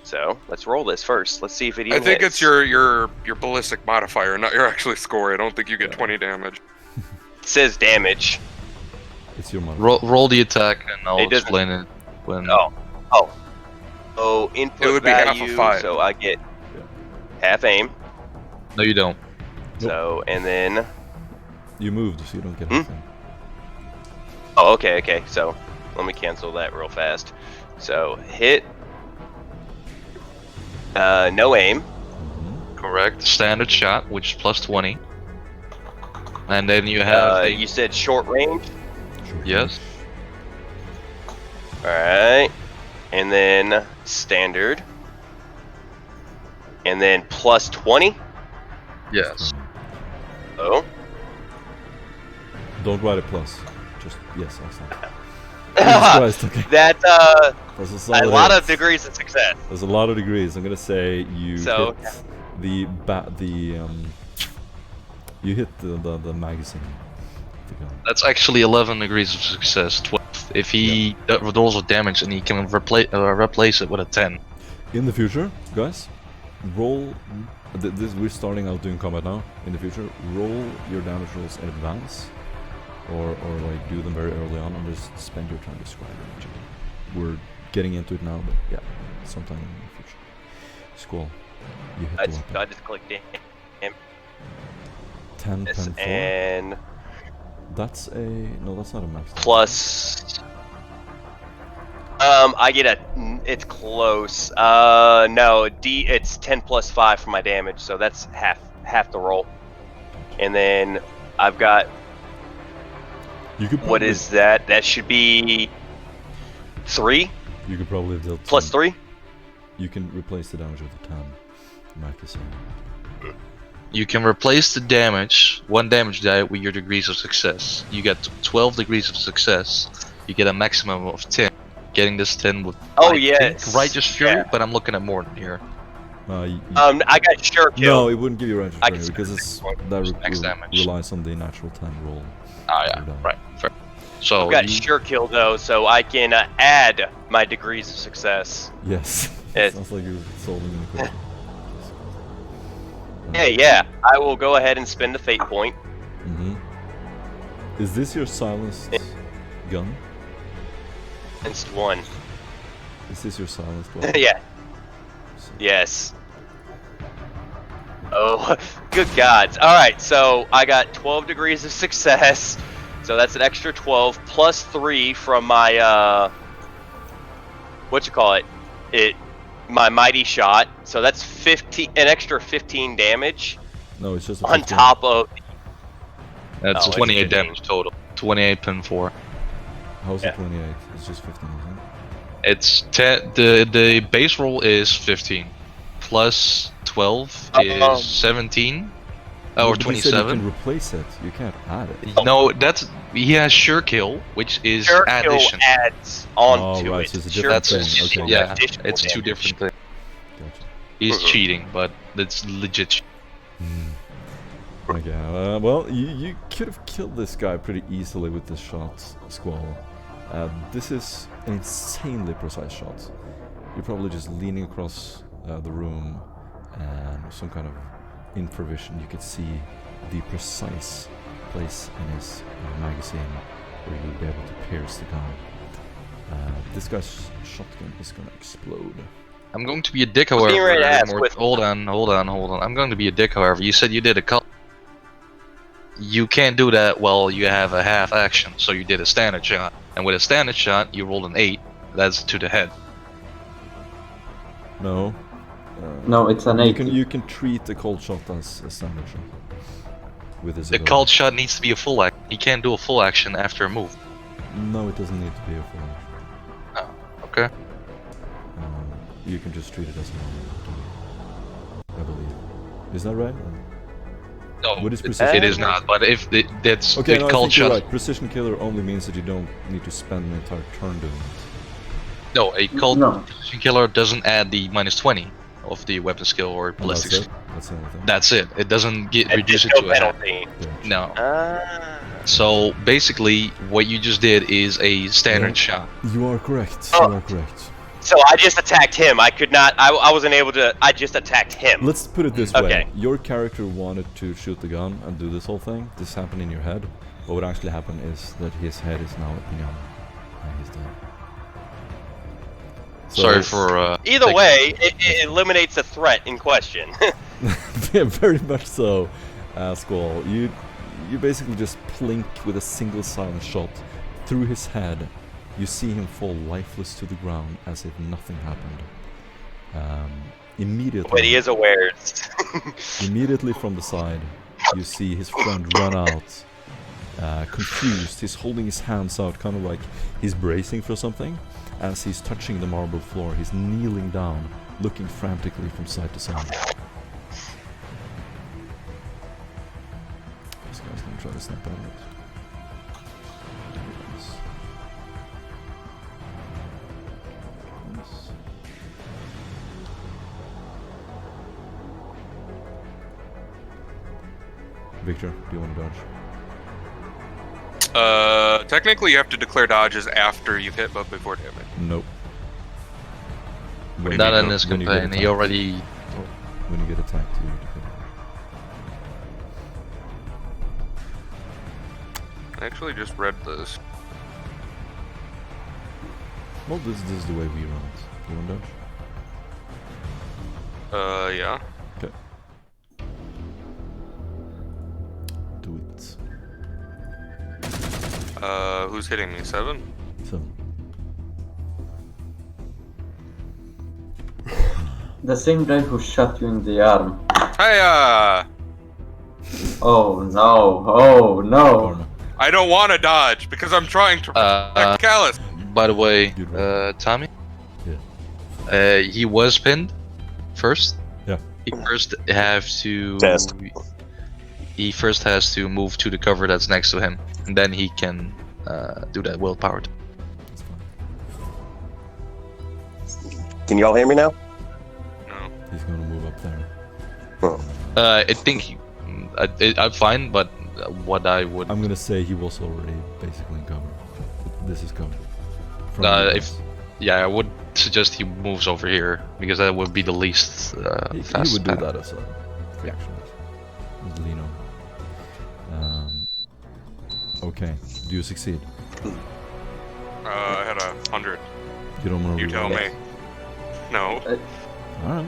Speaker 5: So let's roll this first. Let's see if it
Speaker 4: I
Speaker 5: even
Speaker 4: think
Speaker 5: hits.
Speaker 4: it's your ballistic modifier, not your actual score. I don't think you get 20 damage.
Speaker 5: It says damage.
Speaker 2: It's your money.
Speaker 3: roll the attack, and I'll
Speaker 5: It doesn't-
Speaker 3: explain it when.
Speaker 5: Oh, input
Speaker 4: It would be half of
Speaker 5: value,
Speaker 4: 5.
Speaker 5: so I get half aim.
Speaker 3: No, you don't.
Speaker 5: So, and then...
Speaker 2: You moved, so you don't get
Speaker 5: Hmm?
Speaker 2: anything.
Speaker 5: Oh, okay. So, let me cancel that real fast. So, hit. No aim.
Speaker 3: Correct. Standard shot, which is plus 20. And then you have.
Speaker 5: You said short range?
Speaker 2: Sure.
Speaker 3: Yes.
Speaker 5: Alright. And then standard. And then plus 20.
Speaker 3: Yes.
Speaker 5: Oh.
Speaker 2: Don't write a plus. Just yes, excellent. Jesus Christ, okay.
Speaker 5: That's
Speaker 2: That's a
Speaker 5: a
Speaker 2: solid
Speaker 5: lot
Speaker 2: hit.
Speaker 5: of degrees of success.
Speaker 2: There's a lot of degrees. I'm gonna say you
Speaker 5: So-
Speaker 2: hit you hit the magazine. of the gun.
Speaker 3: That's actually 11 degrees of success. 12. If he rolls with damage, and he can replace it with a 10.
Speaker 2: In the future, guys, roll. We're starting out doing combat now. In the future, roll your damage rolls in advance, or like do them very early on, and just spend your time describing each other. We're getting into it now, but yeah, sometime in the future. Squall, you hit the weapon.
Speaker 5: I just clicked in
Speaker 2: 10,
Speaker 5: this
Speaker 2: 10, 4.
Speaker 5: and
Speaker 2: That's a no. That's not a max.
Speaker 5: plus. I get a. It's close. No, it's 10 plus 5 for my damage, so that's half the roll. And then I've got.
Speaker 2: You could
Speaker 5: What
Speaker 2: probably-
Speaker 5: is that? That should be 3
Speaker 2: You could probably deal
Speaker 5: plus 3.
Speaker 2: You can replace the damage with a 10. Mac is saying.
Speaker 3: You can replace the damage, one damage die, with your degrees of success. You get 12 degrees of success. You get a maximum of 10. Getting this 10 with
Speaker 5: Oh,
Speaker 3: I
Speaker 5: yes.
Speaker 3: think, Righteous Fury,
Speaker 5: Yeah.
Speaker 3: but I'm looking at more than here.
Speaker 5: I got sure kill.
Speaker 2: No, it wouldn't give you range
Speaker 5: I
Speaker 2: of
Speaker 5: can
Speaker 2: because
Speaker 5: spend
Speaker 2: it's that
Speaker 3: Max damage.
Speaker 2: relies on the natural 10 roll.
Speaker 3: Ah, yeah,
Speaker 2: per die.
Speaker 3: right, fair. So
Speaker 5: I've got
Speaker 3: you-
Speaker 5: sure kill though, so I can add my degrees of success.
Speaker 2: Yes.
Speaker 5: It-
Speaker 2: Sounds like you're solving an equation.
Speaker 5: Yeah. I will go ahead and spend the fate point.
Speaker 2: Mm-hmm. Is this your silenced gun?
Speaker 5: Against 1.
Speaker 2: Is this your silenced weapon?
Speaker 5: Yeah. Yes. Oh, good gods. Alright, so I got 12 degrees of success. So that's an extra 12 plus 3 from my my mighty shot. So that's 15 an extra 15 damage
Speaker 2: No, it's just a
Speaker 5: on
Speaker 2: 15.
Speaker 5: top of
Speaker 3: That's
Speaker 5: Oh, it's
Speaker 3: 28
Speaker 5: 15.
Speaker 3: damage total. 28 pin 4.
Speaker 2: How's
Speaker 5: Yeah.
Speaker 2: it 28? It's just 15, isn't it?
Speaker 3: It's 10. The base roll is 15. Plus 12 is 17. Or
Speaker 2: But you said you
Speaker 3: 27.
Speaker 2: can replace it. You can't add it.
Speaker 3: No, he has sure kill, which is
Speaker 5: Sure kill
Speaker 3: addition.
Speaker 5: adds onto
Speaker 2: right,
Speaker 5: it.
Speaker 2: so it's a
Speaker 5: Sure
Speaker 2: different
Speaker 5: kill
Speaker 3: That's
Speaker 2: thing.
Speaker 5: gives you
Speaker 2: Okay.
Speaker 3: yeah,
Speaker 5: additional
Speaker 3: it's two
Speaker 5: damage.
Speaker 3: different things.
Speaker 2: Gotcha.
Speaker 3: He's
Speaker 4: Mhm.
Speaker 3: cheating, but that's legit.
Speaker 2: Okay, well, you could have killed this guy pretty easily with this shot, Squall. This is an insanely precise shot. You're probably just leaning across the room, and with some kind of infravision, you could see the precise place in his magazine where you'll be able to pierce the gun. This guy's shotgun is gonna explode.
Speaker 3: I'm going to be a dick,
Speaker 5: I was getting ready to
Speaker 3: however.
Speaker 5: ask, with-
Speaker 3: Hold on. I'm going to be a dick, however. You said you did a cult. You can't do that while you have a half action, so you did a standard shot. And with a standard shot, you rolled an 8. That's to the head.
Speaker 2: No.
Speaker 6: No, it's an 8.
Speaker 2: You can treat the cold shot as a standard shot. With his
Speaker 3: The
Speaker 2: ability.
Speaker 3: cult shot needs to be a full action. He can't do a full action after a move.
Speaker 2: No, it doesn't need to be a full action.
Speaker 3: Okay.
Speaker 2: You can just treat it as a normal, I believe. Is that right?
Speaker 3: No,
Speaker 2: What is
Speaker 3: it
Speaker 2: precision?
Speaker 3: is not. But if that's
Speaker 2: Okay,
Speaker 3: the
Speaker 2: no, I
Speaker 3: cult
Speaker 2: think you're
Speaker 3: shot.
Speaker 2: right. Precision killer only means that you don't need to spend an entire turn doing it.
Speaker 3: No, a cult
Speaker 6: No.
Speaker 3: precision killer doesn't add the -20 of the weapon skill or
Speaker 2: And
Speaker 3: ballistic
Speaker 2: that's
Speaker 3: skill.
Speaker 2: it. That's the only thing.
Speaker 3: That's it. It doesn't get
Speaker 5: And
Speaker 3: reduce it
Speaker 5: no
Speaker 3: to a half.
Speaker 5: penalty.
Speaker 2: Yeah.
Speaker 3: No.
Speaker 5: Ah.
Speaker 3: So basically, what you just did is a standard
Speaker 2: Yeah.
Speaker 3: shot.
Speaker 2: You are correct.
Speaker 5: Oh.
Speaker 2: You are correct.
Speaker 5: So I just attacked him. I could not. I wasn't able to. I just attacked him.
Speaker 2: Let's put it this
Speaker 5: Okay.
Speaker 2: way. Your character wanted to shoot the gun and do this whole thing. This happened in your head. But what actually happened is that his head is now a gun. And he's dead. So-
Speaker 3: Sorry for.
Speaker 5: Either
Speaker 3: taking-
Speaker 5: way, it eliminates the threat in question.
Speaker 2: Yeah, very much so, Squall. You basically just plink with a single silent shot through his head. You see him fall lifeless to the ground as if nothing happened. Immediately,
Speaker 5: but he is aware.
Speaker 2: immediately from the side, you see his friend run out, confused. He's holding his hands out, kind of like he's bracing for something. As he's touching the marble floor, he's kneeling down, looking frantically from side to side. This guy's gonna try to snap out of it. Yes. Yes. Victor, do you want to dodge?
Speaker 4: Technically you have to declare dodges after you've hit, but before damage.
Speaker 2: Nope. When
Speaker 3: Not
Speaker 2: you
Speaker 3: in
Speaker 2: go-
Speaker 3: this
Speaker 2: when you get
Speaker 3: campaign. He
Speaker 2: attacked.
Speaker 3: already.
Speaker 2: When you get attacked, you declare.
Speaker 4: I actually just read this.
Speaker 2: Well, this is the way we run it. You want to dodge?
Speaker 4: Yeah.
Speaker 2: Okay. Do it.
Speaker 4: Who's hitting me? 7?
Speaker 2: So,
Speaker 6: The same guy who shot you in the arm.
Speaker 4: Hey,
Speaker 6: Oh no, oh no.
Speaker 2: karma.
Speaker 4: I don't want to dodge because I'm trying to protect Callus.
Speaker 3: By the way,
Speaker 2: Good roll.
Speaker 3: Tommy.
Speaker 2: Yeah.
Speaker 3: He was pinned first.
Speaker 2: Yeah.
Speaker 3: He first have to.
Speaker 5: Test.
Speaker 3: He first has to move to the cover that's next to him, and then he can do that willpower.
Speaker 2: That's fine.
Speaker 5: Can y'all hear me now?
Speaker 4: No.
Speaker 2: He's gonna move up there.
Speaker 3: I think I'm fine, but what I would.
Speaker 2: I'm gonna say he was already basically in cover. This is cover. From
Speaker 3: Uh,
Speaker 2: you
Speaker 3: if-
Speaker 2: guys.
Speaker 3: Yeah, I would suggest he moves over here because that would be the least
Speaker 2: He
Speaker 3: fast.
Speaker 2: would do
Speaker 3: path.
Speaker 2: that as a reaction. Just lean on. Okay. Do you succeed?
Speaker 4: I had 100.
Speaker 2: You don't want to.
Speaker 4: You tell me. No.
Speaker 2: All right.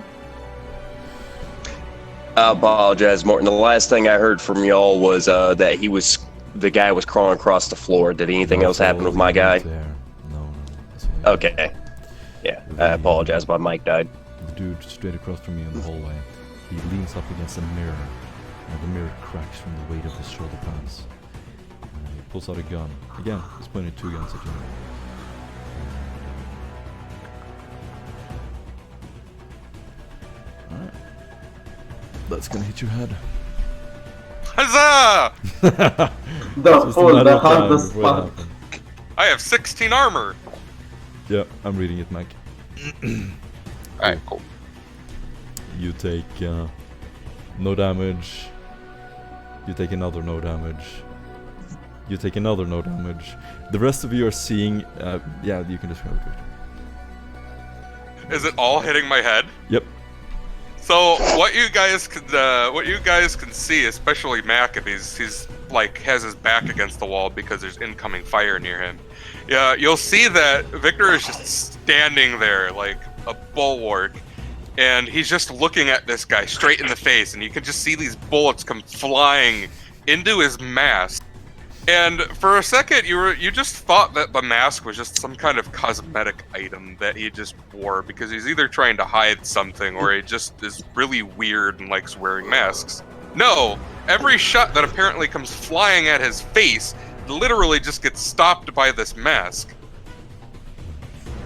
Speaker 5: I apologize, Morton. The last thing I heard from y'all was that the guy was crawling across the floor. Did anything else happen with my guy?
Speaker 2: There. No. That's all you
Speaker 5: Okay. Yeah, I apologize. My mic died.
Speaker 2: The dude straight across from you in the hallway. He leans up against a mirror, and the mirror cracks from the weight of his shoulder pads. He pulls out a gun. Again, he's pointing 2 guns at you. Alright. That's gonna hit your head.
Speaker 4: Huzzah!
Speaker 6: The
Speaker 2: Just a
Speaker 6: fool,
Speaker 2: matter
Speaker 6: the
Speaker 2: of time
Speaker 6: hardest
Speaker 2: before it
Speaker 6: part.
Speaker 2: happened.
Speaker 4: I have 16 armor.
Speaker 2: Yeah, I'm reading it, Mac.
Speaker 3: Alright, cool.
Speaker 2: You take no damage. You take another no damage. You take another no damage. The rest of you are seeing. Yeah, you can describe it.
Speaker 4: Is it all hitting my head?
Speaker 2: Yep.
Speaker 4: So what you guys can see, especially Mac, if he's like has his back against the wall because there's incoming fire near him. Yeah, you'll see that Victor is just standing there like a bulwark, and he's just looking at this guy straight in the face, and you can just see these bullets come flying into his mask. And for a second, you just thought that the mask was just some kind of cosmetic item that he just wore because he's either trying to hide something or he just is really weird and likes wearing masks. No, every shot that apparently comes flying at his face literally just gets stopped by this mask.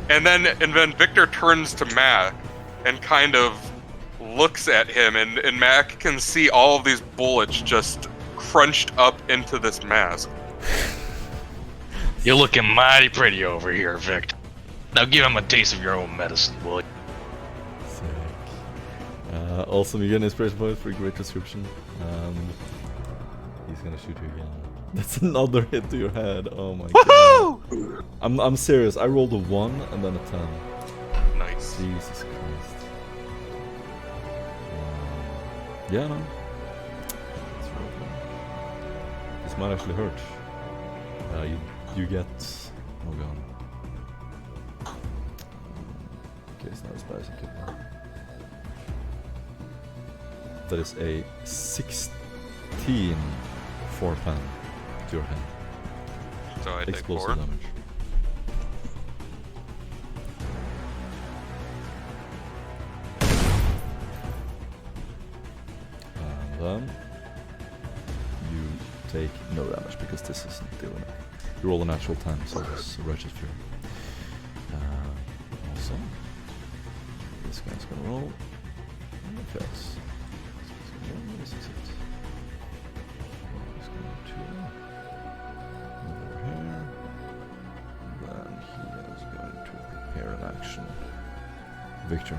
Speaker 4: And then Victor turns to Mac and kind of looks at him, and Mac can see all of these bullets just crunched up into this mask.
Speaker 3: You're looking mighty pretty over here, Victor. Now give him a taste of your own medicine, will you?
Speaker 2: Sick. Also, you get an inspiration point for a great description. He's gonna shoot you again. That's another hit to your head. Oh my god. I'm serious. I rolled a 1 and then a 10.
Speaker 4: Nice.
Speaker 2: Jesus Christ. Yeah, no. Let's roll one. This might actually hurt. You get. Oh god. Okay, it's not as bad as it could be. That is a 16 4-pan to your head.
Speaker 4: So I take
Speaker 2: Explosive
Speaker 4: 4.
Speaker 2: damage. And then you take no damage because this isn't dealing it. You roll a natural 10, so it's a Righteous Fury. Also, this guy's gonna roll. Okay. This is it. He's going to over here. And then he is going to prepare an action. Victor.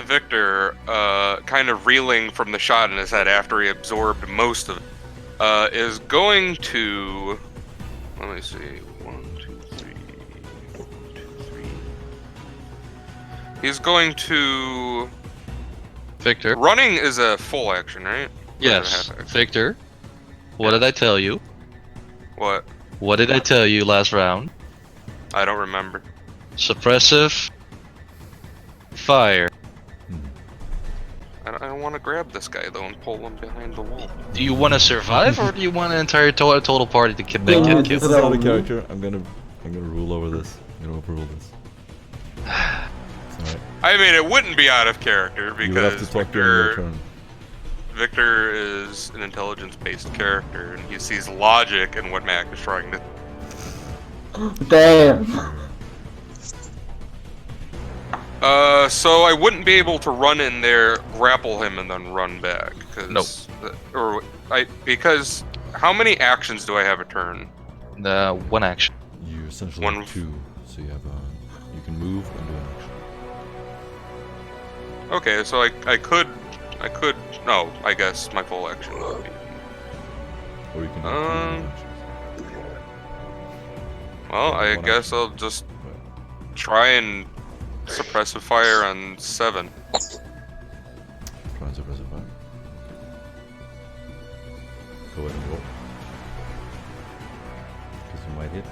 Speaker 4: Victor, kind of reeling from the shot in his head after he absorbed most of it, is going to. Let me see. 1, 2, 3. 1, 2, 3. He's going to.
Speaker 3: Victor?
Speaker 4: Running is a full action, right? Or is it a
Speaker 3: Yes.
Speaker 4: half action?
Speaker 3: Victor? What did I tell you?
Speaker 4: What?
Speaker 3: What did I tell you last round?
Speaker 4: I don't remember.
Speaker 3: Suppressive fire.
Speaker 4: I don't want to grab this guy though and pull him behind the wall.
Speaker 3: Do you want to survive, or do you want an entire total party to get
Speaker 6: Yeah,
Speaker 3: killed?
Speaker 2: This is out of character. I'm gonna rule over this. I'm gonna overrule this. It's alright.
Speaker 4: I mean, it wouldn't be out of character
Speaker 2: You would have
Speaker 4: because
Speaker 2: to talk during your turn.
Speaker 4: Victor is an intelligence-based character, and he sees logic in what Mac is trying to.
Speaker 6: Damn.
Speaker 4: So I wouldn't be able to run in there, grapple him, and then run back. Cause because how many actions do I have a turn?
Speaker 3: One action.
Speaker 2: You essentially
Speaker 4: One-
Speaker 2: have 2, so you have you can move and do an action.
Speaker 4: Okay, so I could. No, I guess my full action would be.
Speaker 2: Or you can do 2
Speaker 4: Um,
Speaker 2: actions.
Speaker 4: Well, I
Speaker 2: One
Speaker 4: guess
Speaker 2: action.
Speaker 4: I'll just try and suppressive fire on 7.
Speaker 2: Try and suppress a fire. Go ahead and roll. Because you might hit.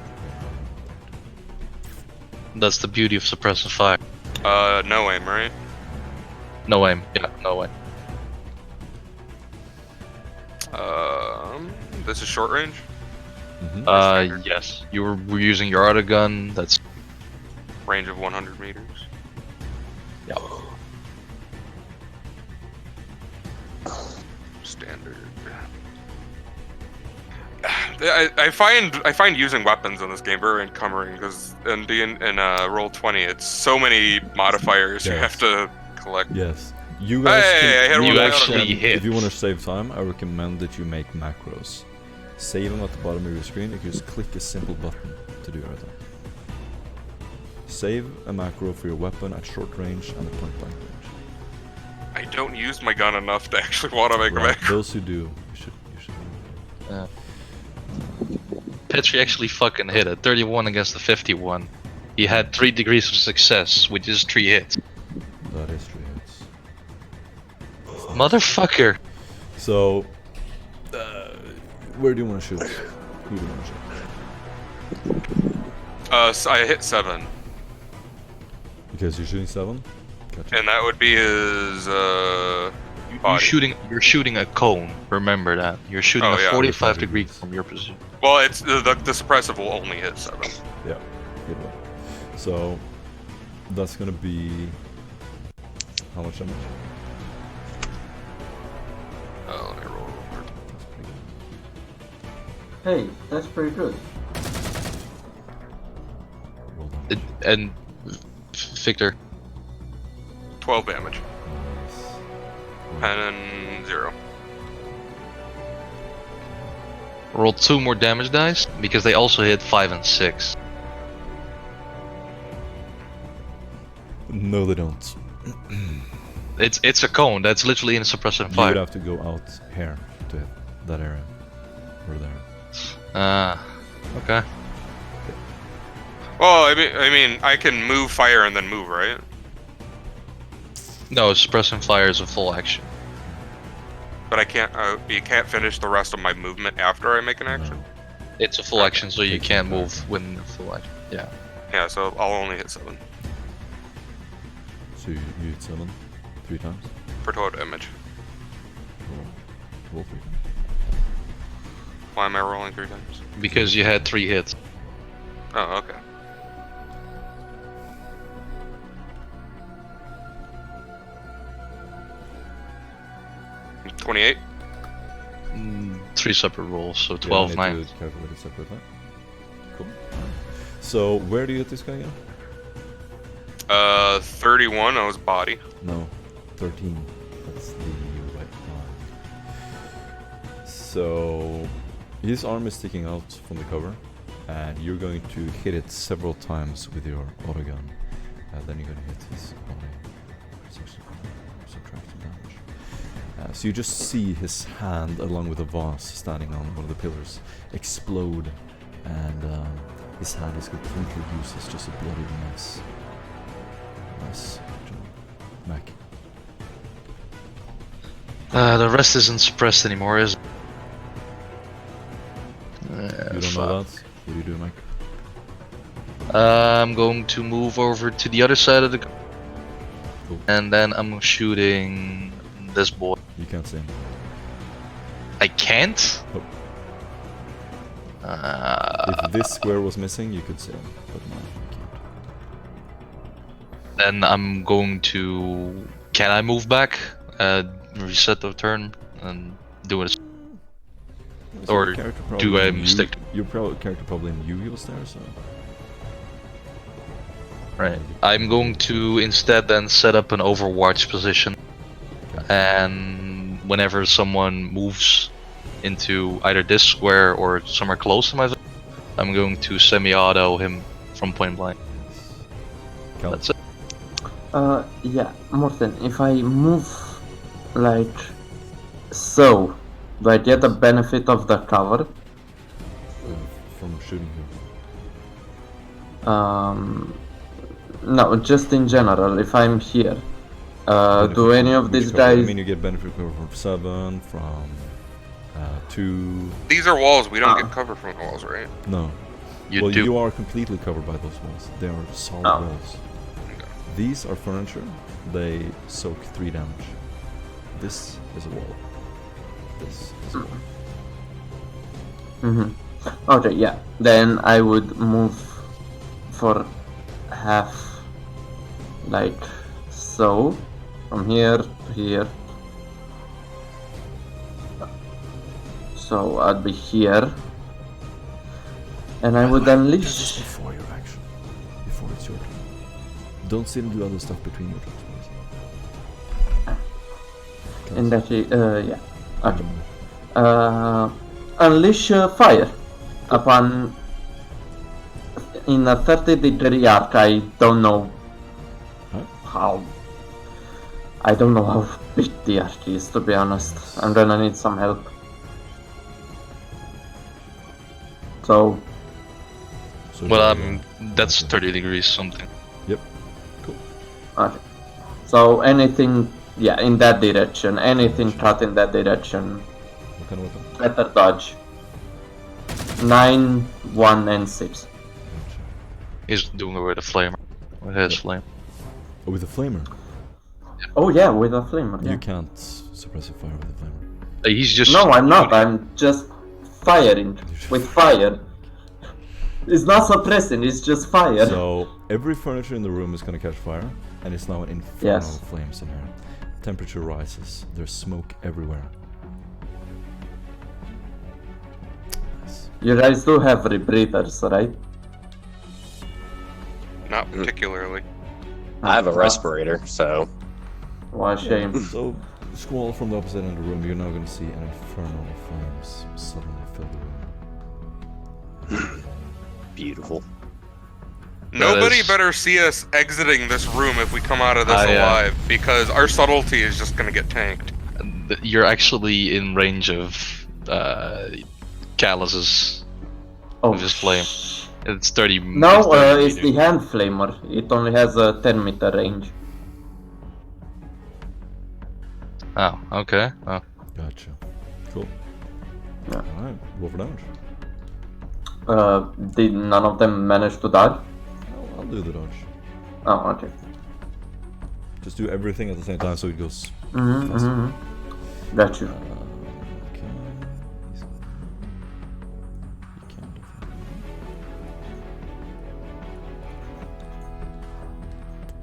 Speaker 3: That's the beauty of suppressive fire.
Speaker 4: No aim, right?
Speaker 3: No aim. Yeah, no aim.
Speaker 4: This is short range.
Speaker 2: Mm-hmm.
Speaker 3: Yes. You were using your auto gun. That's
Speaker 4: Range of 100 meters.
Speaker 3: yeah.
Speaker 4: Standard. I find using weapons in this game very encumbering because in Roll20 it's so many modifiers you
Speaker 2: Yes.
Speaker 4: have to collect.
Speaker 2: Yes. You guys
Speaker 4: Hey, I hit
Speaker 2: can,
Speaker 4: him
Speaker 3: You
Speaker 4: with my
Speaker 3: actually
Speaker 4: autogun.
Speaker 3: hit.
Speaker 2: if you want to save time, I recommend that you make macros. Save them at the bottom of your screen. You can just click a simple button to do everything. Save a macro for your weapon at short range and at point blank range.
Speaker 4: I don't use my gun enough to actually want to make a
Speaker 2: Right,
Speaker 4: macro.
Speaker 2: those who do, you should.
Speaker 3: Petri actually fucking hit it. 31 against the 51. He had 3 degrees of success with just 3 hits.
Speaker 2: That is 3 hits.
Speaker 3: Motherfucker.
Speaker 2: So, where do you want to shoot? Who do you want to shoot?
Speaker 4: So I hit 7,
Speaker 2: Because you're shooting 7? Gotcha.
Speaker 4: and that would be his body.
Speaker 3: You're shooting a cone. Remember that. You're shooting
Speaker 4: Oh,
Speaker 3: a
Speaker 4: yeah.
Speaker 3: 45 degree from your position.
Speaker 4: Well, it's the suppressive will only hit 7.
Speaker 2: Yeah, good one. So, that's gonna be... How much damage?
Speaker 4: Let me roll real quick.
Speaker 2: That's pretty good.
Speaker 6: Hey, that's pretty good.
Speaker 2: Roll damage.
Speaker 3: And Victor,
Speaker 4: 12 damage.
Speaker 2: Nice.
Speaker 4: And 0.
Speaker 3: roll 2 more damage dice because they also hit 5 and 6.
Speaker 2: No, they don't.
Speaker 3: It's a cone. That's literally in a suppressive
Speaker 2: You would
Speaker 3: fire.
Speaker 2: have to go out here to hit that area. Or there.
Speaker 3: Okay.
Speaker 4: Well, I mean, I can move fire and then move, right?
Speaker 3: No, suppressing fire is a full action.
Speaker 4: But I can't. You can't finish the rest of my movement after I make an action.
Speaker 2: No.
Speaker 3: It's a full action, so you
Speaker 2: Takes
Speaker 3: can't
Speaker 2: some time.
Speaker 3: move when full action. Yeah.
Speaker 4: Yeah, so I'll only hit 7
Speaker 2: So you hit 7 3 times?
Speaker 4: for total damage.
Speaker 2: Roll 3 times.
Speaker 4: Why am I rolling 3 times?
Speaker 3: Because you had 3 hits.
Speaker 4: Oh, okay. $28.
Speaker 3: 3 separate rolls, so
Speaker 2: Yeah,
Speaker 3: 12,
Speaker 2: I
Speaker 3: 9.
Speaker 2: need to calculate it separately. Cool. So where do you hit this guy again?
Speaker 4: 31. I was body.
Speaker 2: No, 13. That's the right one. So his arm is sticking out from the cover, and you're going to hit it several times with your autogun. Then you're going to hit his body. Subtract damage. So you just see his hand, along with a vase standing on one of the pillars, explode, and his hand is completely useless, just a bloody mess. Nice job, Mac.
Speaker 3: The rest isn't suppressed anymore, is it?
Speaker 2: You don't know that? What do you do, Mac?
Speaker 3: I'm going to move over to the other side of the...
Speaker 2: Cool.
Speaker 3: And then I'm shooting this boy.
Speaker 2: You can't see him.
Speaker 3: I can't?
Speaker 2: Nope.
Speaker 3: Uh,
Speaker 2: If this square was missing, you could see him, but no, you can't.
Speaker 3: then I'm going to... Can I move back? Reset the turn and do it.
Speaker 2: So
Speaker 3: Or
Speaker 2: your character
Speaker 3: do
Speaker 2: probably
Speaker 3: I
Speaker 2: knew-
Speaker 3: stick to-
Speaker 2: Your character probably knew he was there, so...
Speaker 3: Right. I'm going to instead then set up an overwatch position. And whenever someone moves into either this square or somewhere close to my zone, I'm going to semi-auto him from point blank.
Speaker 2: Cal,
Speaker 3: That's it.
Speaker 6: Yeah, Morten, if I move like so, do I get the benefit of the cover?
Speaker 2: from shooting him.
Speaker 6: No, just in general, if I'm here.
Speaker 2: Benefit
Speaker 6: Do any
Speaker 2: from
Speaker 6: of
Speaker 2: which
Speaker 6: these
Speaker 2: cover? I
Speaker 6: guys...
Speaker 2: mean, you get benefit cover from 7, from 2...
Speaker 4: These are walls. We don't
Speaker 6: Ah.
Speaker 4: get cover from the walls, right?
Speaker 2: No.
Speaker 3: You
Speaker 2: Well,
Speaker 3: do.
Speaker 2: you are completely covered by those walls. They are solid
Speaker 6: Oh.
Speaker 2: walls. These are furniture. They soak 3 damage. This is a wall. This is a wall.
Speaker 6: Mm-hmm. Okay, yeah. Then I would move for half, like so, from here to here. So I'd be here, and I would
Speaker 2: Just
Speaker 6: unleash.
Speaker 2: before your action. Before it's your turn. Don't sit and do other stuff between your turns, please.
Speaker 6: In that case, yeah. Okay. Unleash fire upon in a 30-degree arc. I don't know how. I don't know how big the arc is, to be honest. I'm gonna need some help. So.
Speaker 3: Well, that's 30 degrees something.
Speaker 2: Yep. Cool.
Speaker 6: Okay. So anything, yeah, in that direction. Anything cut in that direction.
Speaker 2: What kind of weapon?
Speaker 6: Better dodge. 9, 1, and 6.
Speaker 3: He's doing it with a flamer. With his flame.
Speaker 2: Oh, with a flamer?
Speaker 6: Oh yeah, with a flamer. Yeah.
Speaker 2: You can't suppress your fire with a flamer.
Speaker 3: He's just.
Speaker 6: No, I'm not. I'm just firing with fire. It's not suppressing. It's just fire.
Speaker 2: So every furniture in the room is gonna catch fire, and it's now an inferno flames in here. Temperature rises. There's smoke everywhere. Nice.
Speaker 6: You guys do have rebreathers, right?
Speaker 4: Not particularly.
Speaker 7: I have a respirator, so
Speaker 6: What a shame.
Speaker 2: So, squall from the opposite end of the room. You're now gonna see an inferno of flames suddenly fill the room.
Speaker 7: beautiful.
Speaker 4: Nobody
Speaker 3: is-
Speaker 4: better see us exiting this room if we come out of this
Speaker 3: Yeah.
Speaker 4: alive, because our subtlety is just gonna get tanked.
Speaker 3: You're actually in range of Callus's
Speaker 6: Oh,
Speaker 3: of his flame. It's 30.
Speaker 6: No,
Speaker 3: it's 30
Speaker 6: it's the
Speaker 3: meters.
Speaker 6: hand flamer. It only has a 10-meter range.
Speaker 3: Oh, okay. Oh.
Speaker 2: Gotcha. Cool.
Speaker 6: Yeah.
Speaker 2: Alright, roll for damage.
Speaker 6: Did none of them manage to dodge?
Speaker 2: I'll do the dodge.
Speaker 6: Oh, okay.
Speaker 2: Just do everything at the same time so it goes.
Speaker 6: Mm-hmm,
Speaker 2: faster.
Speaker 6: mm-hmm. Got you.
Speaker 2: Okay. He's gonna- he can definitely-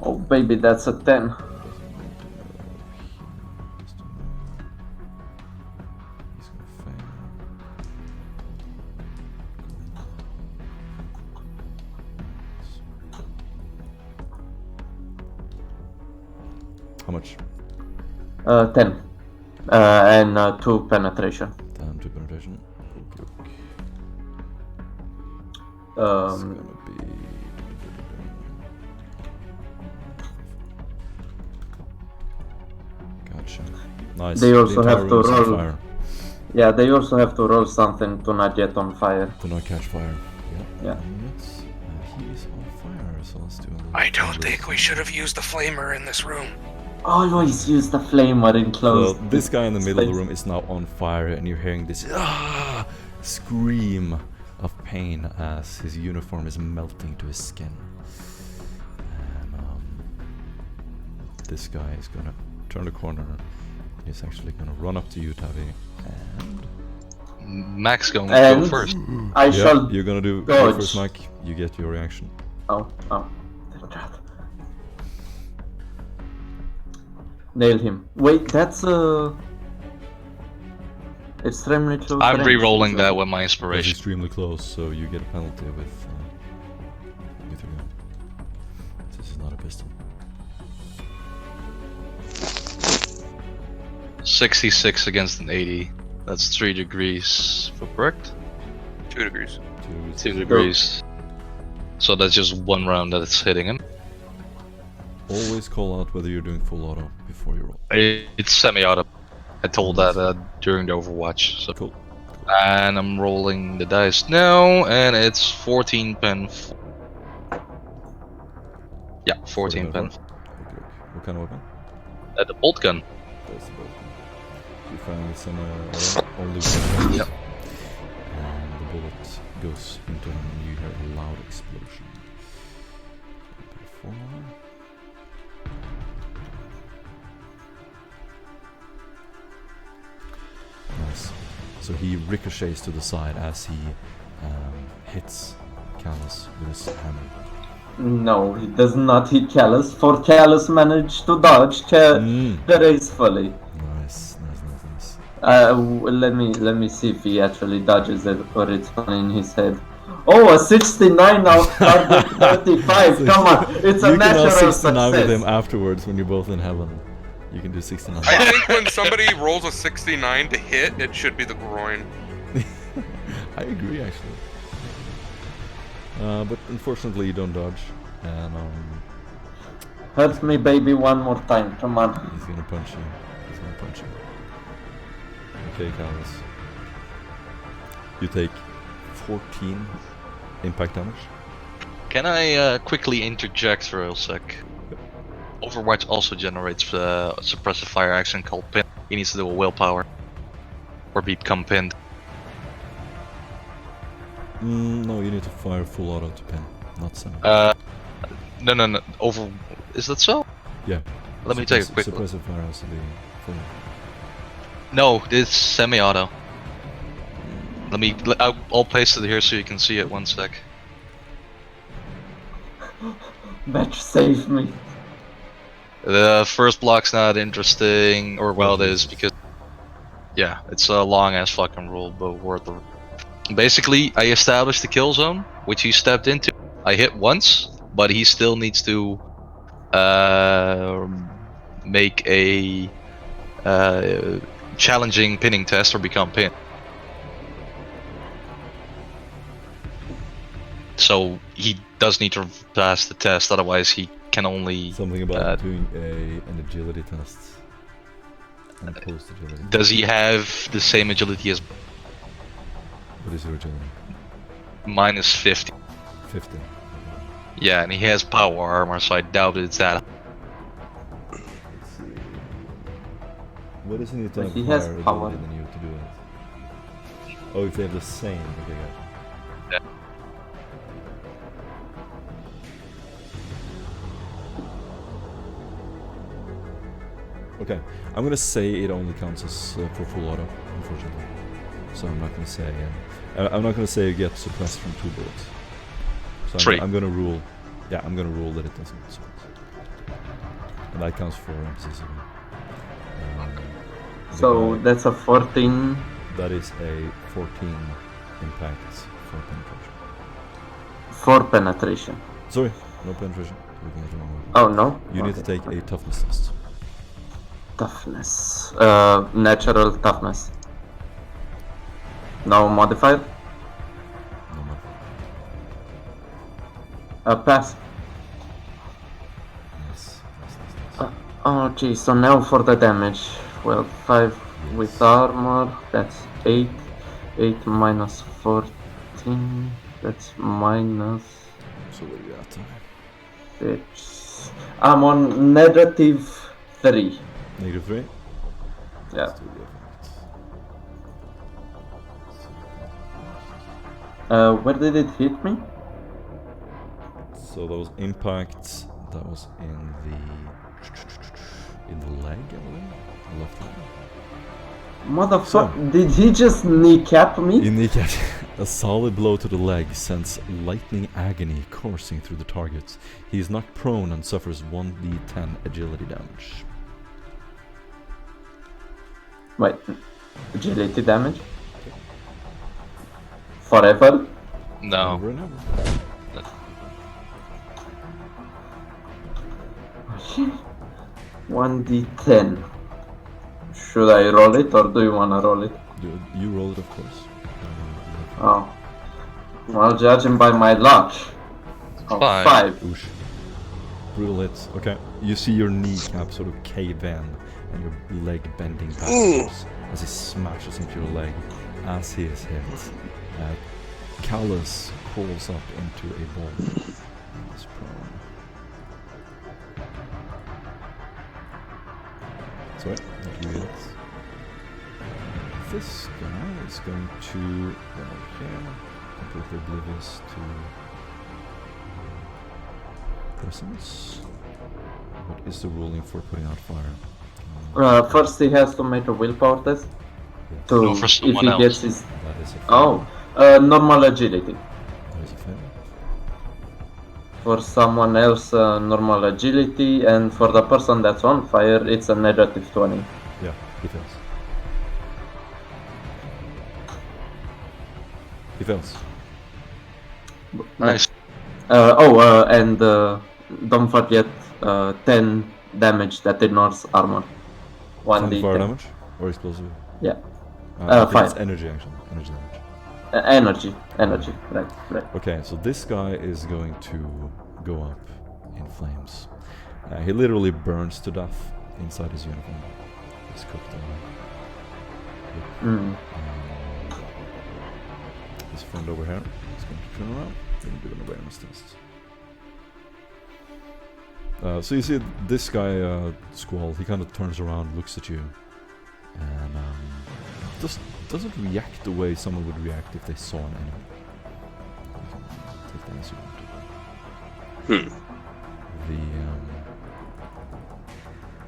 Speaker 6: Oh, baby, that's a 10.
Speaker 2: He's gonna fail. How much?
Speaker 6: 10. And 2 penetration.
Speaker 2: Damn, 2 penetration. Okay. It's
Speaker 6: Um,
Speaker 2: gonna be. Gotcha. Nice.
Speaker 6: They
Speaker 2: The
Speaker 6: also
Speaker 2: entire
Speaker 6: have to
Speaker 2: room is on
Speaker 6: roll.
Speaker 2: fire.
Speaker 6: yeah, they also have to roll something to not get on fire.
Speaker 2: Do not catch fire.
Speaker 6: Yeah.
Speaker 2: Units. He's on fire, so let's do a little.
Speaker 4: I don't think we should have used the flamer in this room.
Speaker 6: Always use the flamer in
Speaker 2: So
Speaker 6: close.
Speaker 2: this guy in the middle of the
Speaker 6: space.
Speaker 2: room is now on fire, and you're hearing this scream of pain as his uniform is melting to his skin. And this guy is gonna turn the corner. He's actually gonna run up to you, Tavi, and
Speaker 3: Max going to
Speaker 6: And
Speaker 3: go first.
Speaker 6: I
Speaker 2: yeah,
Speaker 6: shall.
Speaker 2: you're gonna do
Speaker 6: dodge.
Speaker 2: first, Mike. You get your reaction.
Speaker 6: Oh, thank God. Nail him. Wait, that's extremely close.
Speaker 3: I'm
Speaker 6: range,
Speaker 3: re-rolling
Speaker 6: so-
Speaker 3: that with my
Speaker 2: It's
Speaker 3: inspiration.
Speaker 2: extremely close, so you get a penalty with your gun. This is not a pistol.
Speaker 3: 66 against an 80. That's 3 degrees. Correct?
Speaker 4: 2 degrees.
Speaker 3: 2 degrees. So that's just one round that it's hitting him.
Speaker 2: Always call out whether you're doing full auto before you roll.
Speaker 3: It's semi-auto. I told that during the Overwatch. So.
Speaker 2: Cool.
Speaker 3: And I'm rolling the dice now, and it's 14 pen. Yeah, 14 pen.
Speaker 2: Okay. What kind of weapon?
Speaker 3: The bolt gun.
Speaker 2: That's the bolt. You find it's semi-auto, only one.
Speaker 3: Yep.
Speaker 2: And the bullet goes into him, and you hear a loud explosion. Four more. Nice. So he ricochets to the side as he hits Callus with his hammer.
Speaker 6: No, he does not hit Callus, for Callus managed to dodge gracefully.
Speaker 2: Nice.
Speaker 6: Let me see if he actually dodges it or it's in his head. Oh, a 69 out of 35. Come on, it's a
Speaker 2: You can
Speaker 6: natural
Speaker 2: now 69 with him
Speaker 6: success.
Speaker 2: afterwards when you're both in heaven. You can do 69.
Speaker 4: I think when somebody rolls a 69 to hit, it should be the groin.
Speaker 2: I agree, actually. But unfortunately, you don't dodge, and
Speaker 6: Hurt me, baby, one more time. Come on.
Speaker 2: he's gonna punch you. He's gonna punch you. Okay, Callus. You take 14 impact damage.
Speaker 3: Can I quickly interject real sec? Overwatch also generates suppressive fire action called pin. He needs to do a willpower or become pinned.
Speaker 2: No, you need to fire full auto to pin, not semi.
Speaker 3: No. Is that so?
Speaker 2: Yeah.
Speaker 3: Let me take a quick look.
Speaker 2: Suppressive fire has to be full.
Speaker 3: No, it's semi-auto. I'll paste it here so you can see it. 1 sec.
Speaker 6: Batch, save me.
Speaker 3: The first block's not interesting, or well, it is because yeah, it's a long ass fucking rule, but worth the. Basically, I established the kill zone, which he stepped into. I hit once, but he still needs to make a challenging pinning test or become pinned. So he does need to pass the test, otherwise he can only.
Speaker 2: Something about doing an agility test. An opposed agility.
Speaker 3: Does he have the same agility as
Speaker 2: What is your agility?
Speaker 3: minus 50?
Speaker 2: 50.
Speaker 3: Yeah, and he has power armor, so I doubt it's that.
Speaker 2: Let's see. What does he need to have
Speaker 6: He has
Speaker 2: higher
Speaker 6: power.
Speaker 2: ability than you to do it? Oh, if they have the same. Okay, gotcha. Okay, I'm gonna say it only counts as for full auto, unfortunately. So I'm not gonna say. I'm not gonna say you get suppressed from 2 bullets. So I'm gonna rule. Yeah, I'm gonna rule that it doesn't get suppressed. And that counts for emphasis again.
Speaker 6: So that's a 14.
Speaker 2: That is a 14 impact for penetration.
Speaker 6: For penetration.
Speaker 2: Sorry, no penetration. Looking at the wrong one.
Speaker 6: Oh no?
Speaker 2: You need to take a toughness test.
Speaker 6: Toughness. Natural toughness. No modifier?
Speaker 2: No more.
Speaker 6: Pass.
Speaker 2: Nice.
Speaker 6: Oh geez, so now for the damage. Well, 5 with armor, that's 8. 8 minus 14, that's minus
Speaker 2: So what do you got?
Speaker 6: 6. I'm on negative 3.
Speaker 2: Negative 3?
Speaker 6: Yeah.
Speaker 2: Let's do the effect.
Speaker 6: Where did it hit me?
Speaker 2: So that was impact. That was in the leg, I believe. Left leg.
Speaker 6: Motherfucker, did he just kneecap me?
Speaker 2: You kneecap. A solid blow to the leg sends lightning agony coursing through the target. He is knocked prone and suffers 1d10 agility damage.
Speaker 6: Wait, agility damage? Forever?
Speaker 3: No.
Speaker 2: Over and over.
Speaker 6: 1d10. Should I roll it or do you wanna roll it?
Speaker 2: You roll it, of course.
Speaker 6: Oh. Well, judging by my luck. Oh, 5.
Speaker 2: Oosh. Brutal hits. Okay. You see your kneecap sort of cave in and your leg bending backwards as he smashes into your leg. As he is hit, Callus crawls up into a ball. He's prone. Sorry, not you yet. This guy is going to go here, completely oblivious to presence. What is the ruling for putting out fire?
Speaker 6: First he has to make a willpower test.
Speaker 2: Yes.
Speaker 6: To,
Speaker 3: No, for
Speaker 6: if
Speaker 3: someone
Speaker 6: he
Speaker 3: else.
Speaker 6: gets his...
Speaker 2: That is a fail.
Speaker 6: Oh, normal agility.
Speaker 2: That is a fail.
Speaker 6: For someone else, normal agility, and for the person that's on fire, it's a negative 20.
Speaker 2: Yeah, he fails. He fails.
Speaker 3: Nice.
Speaker 6: And don't forget 10 damage that ignores armor. 1d10.
Speaker 2: fire damage or explosive?
Speaker 6: Yeah.
Speaker 2: I think it's
Speaker 6: 5.
Speaker 2: energy actually. Energy damage.
Speaker 6: Energy. Right.
Speaker 2: Okay, so this guy is going to go up in flames. He literally burns to death inside his uniform. He's cooked alive. His friend over here is going to turn around and do an awareness test. So you see this guy, Squall, he kind of turns around, looks at you, and just doesn't react the way someone would react if they saw an enemy. You can take that as you want.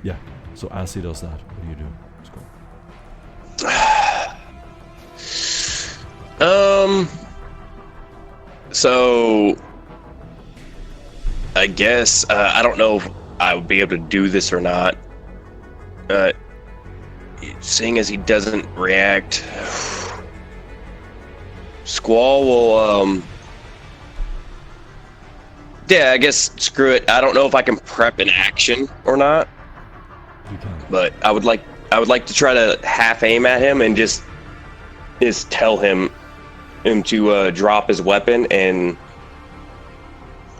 Speaker 2: Yeah, so as he does that, what do you do, Squall?
Speaker 7: So I guess I don't know if I would be able to do this or not. Seeing as he doesn't react, Squall will yeah, I guess screw it. I don't know if I can prep an action or not.
Speaker 2: You can.
Speaker 7: But I would like to try to half aim at him and just tell him to drop his weapon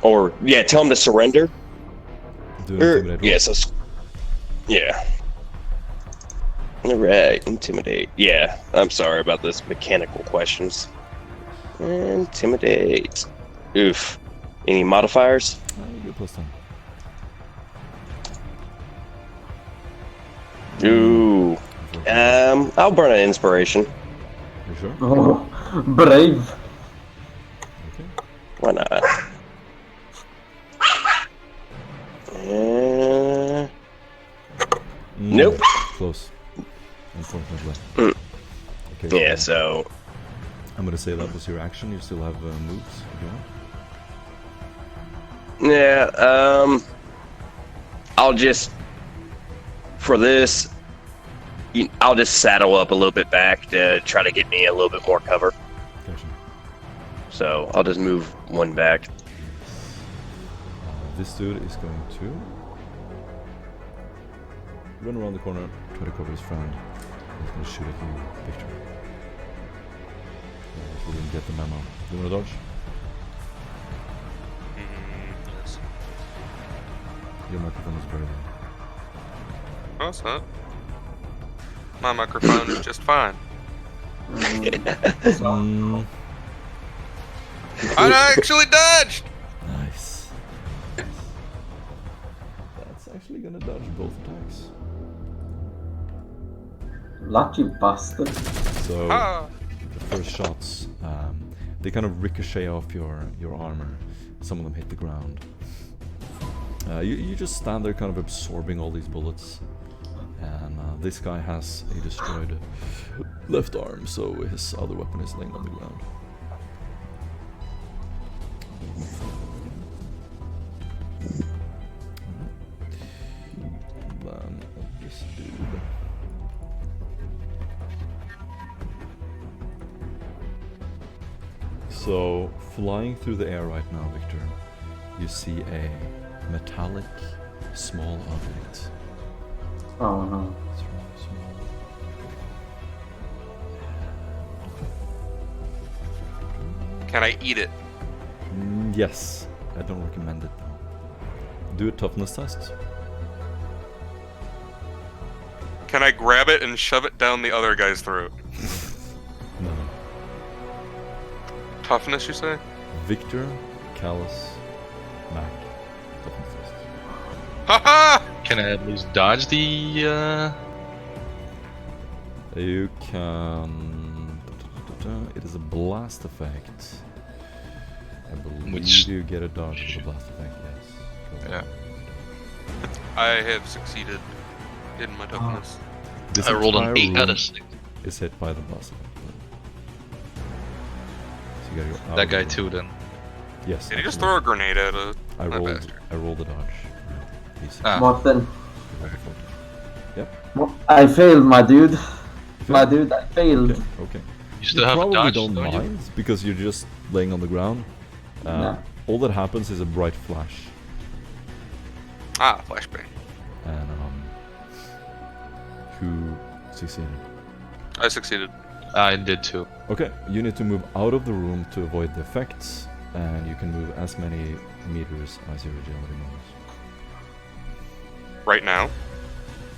Speaker 7: tell him to surrender.
Speaker 2: Do an intimidate roll.
Speaker 7: Yeah, yeah. All right, intimidate. Yeah, I'm sorry about this mechanical questions. Intimidate. Oof. Any modifiers?
Speaker 2: You get +10.
Speaker 7: Ooh. I'll burn an inspiration.
Speaker 2: You sure?
Speaker 6: Oh, brave.
Speaker 2: Okay.
Speaker 7: Why not? Nope.
Speaker 2: Close. Unfortunately. Okay.
Speaker 7: Yeah, so
Speaker 2: I'm gonna say that was your action. You still have moves if you want.
Speaker 7: yeah, I'll just for this I'll just saddle up a little bit back to try to get me a little bit more cover.
Speaker 2: Gotcha.
Speaker 7: So I'll just move one back.
Speaker 2: This dude is going to run around the corner, try to cover his friend. He's going to shoot at you, Victor. If we didn't get the memo. Do you want to dodge?
Speaker 4: Yes.
Speaker 2: Your microphone is very low.
Speaker 4: No, it's not. My microphone is just fine.
Speaker 2: Mm,
Speaker 4: I actually dodged!
Speaker 2: nice. That's actually going to dodge both attacks.
Speaker 6: Lucky bastard.
Speaker 2: So
Speaker 4: Ah!
Speaker 2: the first shots, they kind of ricochet off your armor. Some of them hit the ground. You just stand there kind of absorbing all these bullets. And this guy has a destroyed left arm, so his other weapon is laying on the ground. Then this dude. So, flying through the air right now, Victor, you see a metallic small object.
Speaker 6: Oh no.
Speaker 2: It's really small.
Speaker 4: Can I eat it?
Speaker 2: Yes, I don't recommend it though. Do a toughness test.
Speaker 4: Can I grab it and shove it down the other guy's throat?
Speaker 2: No.
Speaker 4: Toughness, you say?
Speaker 2: Victor, Callus, Mac. Toughness test.
Speaker 4: Haha!
Speaker 3: Can I at least dodge the?
Speaker 2: You can. It is a blast effect. I believe
Speaker 3: Which-
Speaker 2: you get a dodge with a blast effect. Yes.
Speaker 4: Yeah. I have succeeded in my toughness.
Speaker 2: This
Speaker 3: I rolled an
Speaker 2: entire
Speaker 3: 8 out
Speaker 2: room
Speaker 3: of 6.
Speaker 2: is hit by the blast effect. So you gotta go
Speaker 3: That
Speaker 2: out
Speaker 3: guy
Speaker 2: of the-
Speaker 3: too. Then.
Speaker 2: Yes.
Speaker 4: Did he just
Speaker 2: absolutely.
Speaker 4: throw a grenade at a
Speaker 2: I
Speaker 4: that
Speaker 2: rolled.
Speaker 4: bastard?
Speaker 2: I rolled a dodge. Easy.
Speaker 3: Ah.
Speaker 6: Martin,
Speaker 2: You rolled a 14.
Speaker 6: I failed, my dude. My dude, I failed.
Speaker 2: Okay. Okay.
Speaker 3: You still
Speaker 2: You
Speaker 3: have a
Speaker 2: probably
Speaker 3: dodge,
Speaker 2: don't
Speaker 3: don't you?
Speaker 2: mind because you're just laying on the ground.
Speaker 6: No.
Speaker 2: All that happens is a bright flash,
Speaker 4: Ah, flashbang.
Speaker 2: and who succeeded?
Speaker 4: I succeeded.
Speaker 3: I did too.
Speaker 2: Okay, you need to move out of the room to avoid the effects, and you can move as many meters as your agility moves
Speaker 4: Right now?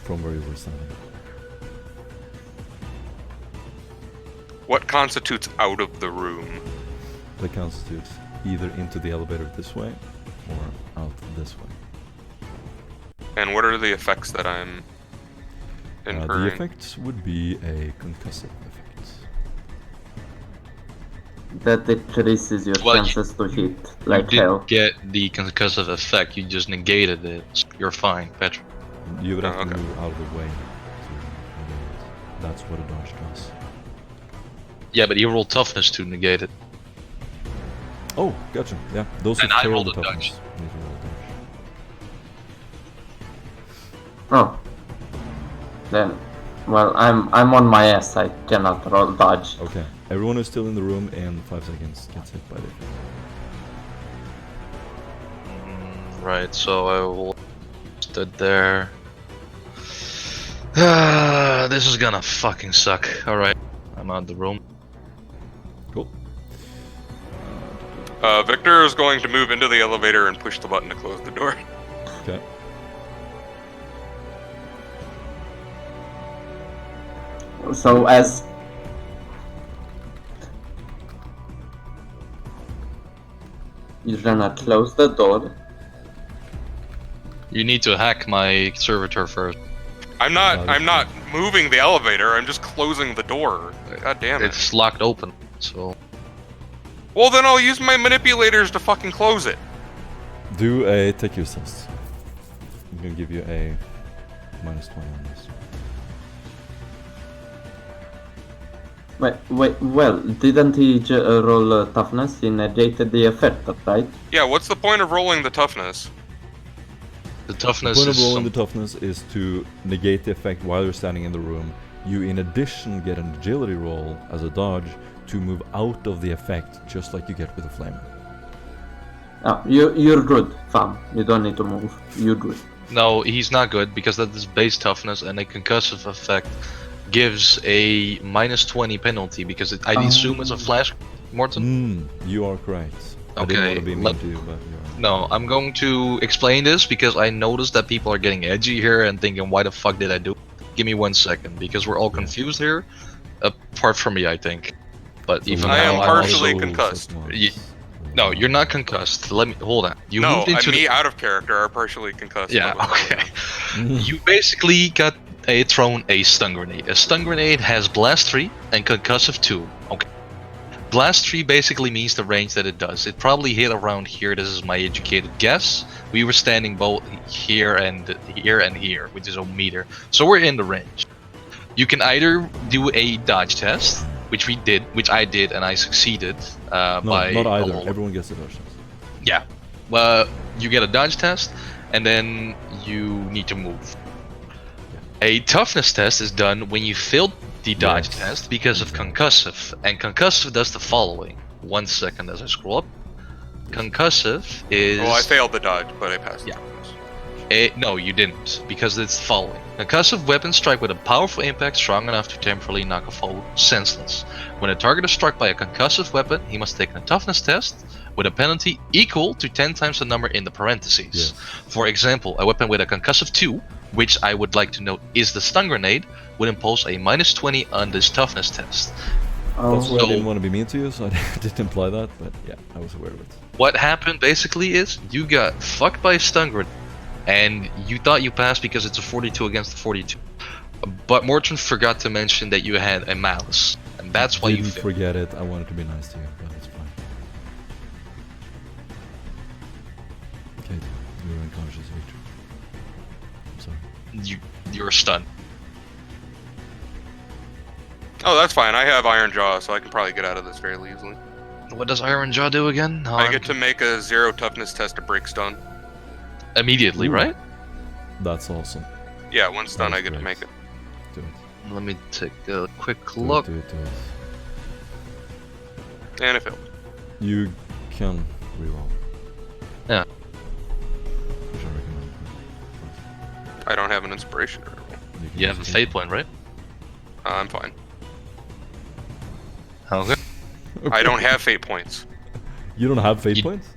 Speaker 2: from where you were standing.
Speaker 4: What constitutes out of the room?
Speaker 2: That constitutes either into the elevator this way or out this way.
Speaker 4: And what are the effects that I'm
Speaker 2: The
Speaker 4: incurring?
Speaker 2: effects would be a concussive effect.
Speaker 6: That decreases your
Speaker 3: Well,
Speaker 6: chances to hit
Speaker 3: You
Speaker 6: like hell.
Speaker 3: didn't get the concussive effect, you just negated it. You're fine, Patrick.
Speaker 2: You would have
Speaker 4: Oh,
Speaker 2: to
Speaker 4: okay.
Speaker 2: move out of the way to negate it. That's what a dodge does.
Speaker 3: Yeah, but you roll toughness to negate it.
Speaker 2: Oh, gotcha. Yeah, those who
Speaker 3: And I
Speaker 2: fail
Speaker 3: rolled
Speaker 2: the
Speaker 3: a
Speaker 2: toughness
Speaker 3: dodge.
Speaker 2: need to roll a dodge.
Speaker 6: Oh. Then, well, I'm on my ass. I cannot roll dodge.
Speaker 2: Okay, everyone who's still in the room in 5 seconds gets hit by the effect.
Speaker 3: Right, so I will stood there. This is gonna fucking suck. Alright, I'm out of the room.
Speaker 2: Cool.
Speaker 4: Victor is going to move into the elevator and push the button to close the door.
Speaker 2: Okay.
Speaker 6: So as you're gonna close the door.
Speaker 3: You need to hack my servitor first.
Speaker 4: I'm not.
Speaker 2: Got it.
Speaker 4: I'm not moving the elevator. I'm just closing the door. God damn it.
Speaker 3: It's locked open, so...
Speaker 4: Well, then I'll use my manipulators to fucking close it.
Speaker 2: Do a tech use test. I'm gonna give you a -20 on this.
Speaker 6: Well, didn't he roll toughness? He negated the effect, right?
Speaker 4: Yeah. What's the point of rolling the toughness?
Speaker 3: The
Speaker 2: The
Speaker 3: toughness
Speaker 2: point of
Speaker 3: is
Speaker 2: rolling
Speaker 3: some...
Speaker 2: the toughness is to negate the effect while you're standing in the room. You, in addition, get an agility roll as a dodge to move out of the effect, just like you get with a flamer.
Speaker 6: Oh, you're good, fam. You don't need to move. You're good.
Speaker 3: No, he's not good, because that is base toughness, and a concussive effect gives a -20 penalty, because I assume it's a flash, Morton?
Speaker 2: You are correct. I didn't
Speaker 3: Okay,
Speaker 2: want to be mean to you, but you're right.
Speaker 3: No, I'm going to explain this, because I noticed that people are getting edgy here and thinking, why the fuck did I do it? Give me 1 second, because we're all confused here, apart from me, I think. But even
Speaker 4: I am
Speaker 3: now, I'm
Speaker 4: partially
Speaker 3: also...
Speaker 4: concussed.
Speaker 3: No, you're not concussed. Let me hold on. You
Speaker 4: No,
Speaker 3: moved into
Speaker 4: me
Speaker 3: the...
Speaker 4: out of character are partially concussed.
Speaker 3: Yeah,
Speaker 4: But what's going
Speaker 3: okay.
Speaker 4: on?
Speaker 3: You basically got thrown a stun grenade. A stun grenade has blast 3 and concussive 2. Okay. Blast 3 basically means the range that it does. It probably hit around here. This is my educated guess. We were standing both here and here, which is a meter. So we're in the range. You can either do a dodge test, which I did, and I succeeded
Speaker 2: No,
Speaker 3: by
Speaker 2: not
Speaker 3: a
Speaker 2: either.
Speaker 3: little.
Speaker 2: Everyone gets a dodge test.
Speaker 3: Yeah. You get a dodge test, and then you need to move. A toughness test is done when you failed the dodge
Speaker 2: Yes.
Speaker 3: test because of concussive, and concussive does the following. 1 second as I scroll up. Concussive is...
Speaker 4: Well, I failed the dodge, but I passed.
Speaker 3: Yeah. No, you didn't, because it's the following. Concussive weapons strike with a powerful impact strong enough to temporarily knock a foe senseless. When a target is struck by a concussive weapon, he must take a toughness test with a penalty equal to 10 times the number in the parentheses.
Speaker 2: Yes.
Speaker 3: For example, a weapon with a concussive 2, which I would like to note is the stun grenade, would impose a -20 on this toughness test.
Speaker 2: That's why I
Speaker 3: So-
Speaker 2: didn't want to be mean to you, so I didn't imply that, but yeah, I was aware of it.
Speaker 3: What happened basically is you got fucked by a stun grenade, and you thought you passed because it's a 42 against a 42. But Morton forgot to mention that you had a mouse, and that's why you
Speaker 2: Didn't
Speaker 3: failed.
Speaker 2: forget it. I wanted to be nice to you, but it's fine. Okay, you're unconscious, Victor. I'm sorry.
Speaker 3: You're stunned.
Speaker 4: Oh, that's fine. I have Iron Jaw, so I can probably get out of this fairly easily.
Speaker 3: What does Iron Jaw do again?
Speaker 4: I get to make a 0 toughness test to break stun.
Speaker 3: Immediately,
Speaker 2: Ooh.
Speaker 3: right?
Speaker 2: That's awesome.
Speaker 4: Yeah, one stun
Speaker 2: That's
Speaker 4: I get to
Speaker 2: great.
Speaker 4: make it.
Speaker 2: Do it.
Speaker 3: Let me take a quick
Speaker 2: Do it,
Speaker 3: look.
Speaker 2: do it, do it.
Speaker 4: And it failed.
Speaker 2: You can reroll.
Speaker 3: Yeah.
Speaker 2: Which I recommend.
Speaker 4: I don't have an inspiration to roll.
Speaker 2: can
Speaker 3: You have a
Speaker 2: just
Speaker 3: fate point, right?
Speaker 4: I'm fine.
Speaker 3: Okay.
Speaker 4: I don't have fate points.
Speaker 2: You don't have fate
Speaker 3: You-
Speaker 2: points?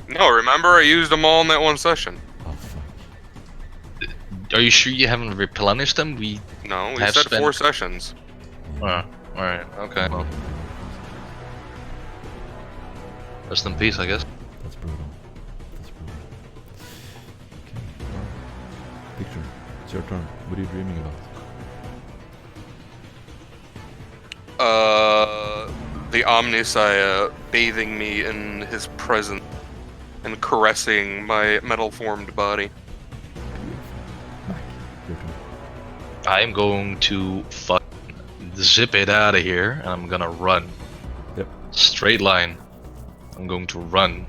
Speaker 4: No, remember I used them all in that one session.
Speaker 2: Oh fuck.
Speaker 3: Are you sure you haven't replenished them? We.
Speaker 4: No, we
Speaker 3: Have
Speaker 4: said
Speaker 3: spent-
Speaker 4: 4 sessions.
Speaker 3: Alright. Okay. Well, rest in peace, I guess.
Speaker 2: That's brutal. That's brutal. Okay. Victor, it's your turn. What are you dreaming about?
Speaker 4: The Omnisaya bathing me in his presence and caressing my metal-formed body.
Speaker 2: Mac, your turn.
Speaker 3: I'm going to zip it out of here, and I'm gonna run.
Speaker 2: Yep.
Speaker 3: Straight line. I'm going to run.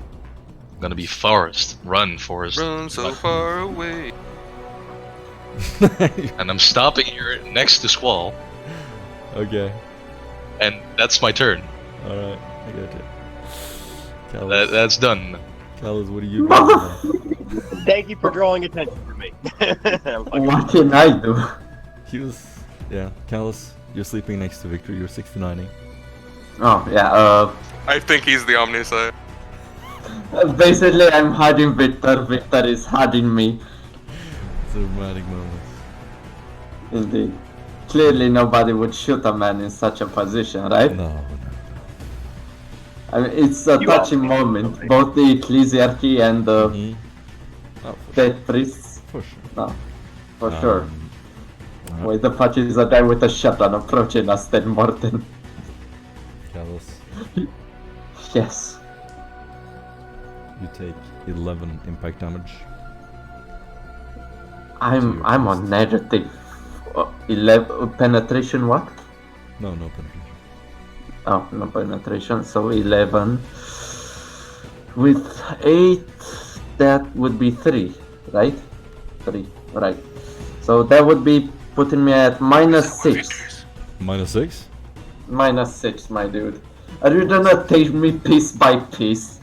Speaker 3: I'm gonna be Forrest. Run, Forrest.
Speaker 4: Run so far away.
Speaker 3: And I'm stopping here next to Squall,
Speaker 2: Okay.
Speaker 3: and that's my turn.
Speaker 2: Alright, I got you. Callus,
Speaker 3: That's done.
Speaker 2: Callus, what are you dreaming about?
Speaker 5: Thank you for drawing attention to me.
Speaker 6: What can I do?
Speaker 2: He was... Yeah, Callus, you're sleeping next to Victor. You're 69ing.
Speaker 6: Oh, yeah,
Speaker 4: I think he's the Omnisaya.
Speaker 6: basically I'm hiding Victor. Victor is hiding me.
Speaker 2: It's a dramatic moment.
Speaker 6: Indeed. Clearly nobody would shoot a man in such a position, right?
Speaker 2: No.
Speaker 6: I mean, it's a touching moment. Both the ecclesiarchy and the
Speaker 2: Mhm. Oh, for
Speaker 6: dead priests.
Speaker 2: sure. For sure.
Speaker 6: No, for sure.
Speaker 2: Alright,
Speaker 6: Wait, the fuck is a guy with a shotgun approaching us, then Morten?
Speaker 2: Callus,
Speaker 6: Yes.
Speaker 2: you take 11 impact damage.
Speaker 6: I'm on negative 11 penetration. What?
Speaker 2: No penetration.
Speaker 6: Oh, no penetration. So 11 with 8. That would be 3, right? 3, right? So that would be putting me at -6.
Speaker 2: -6?
Speaker 6: -6, my dude. Are you gonna take me piece by piece?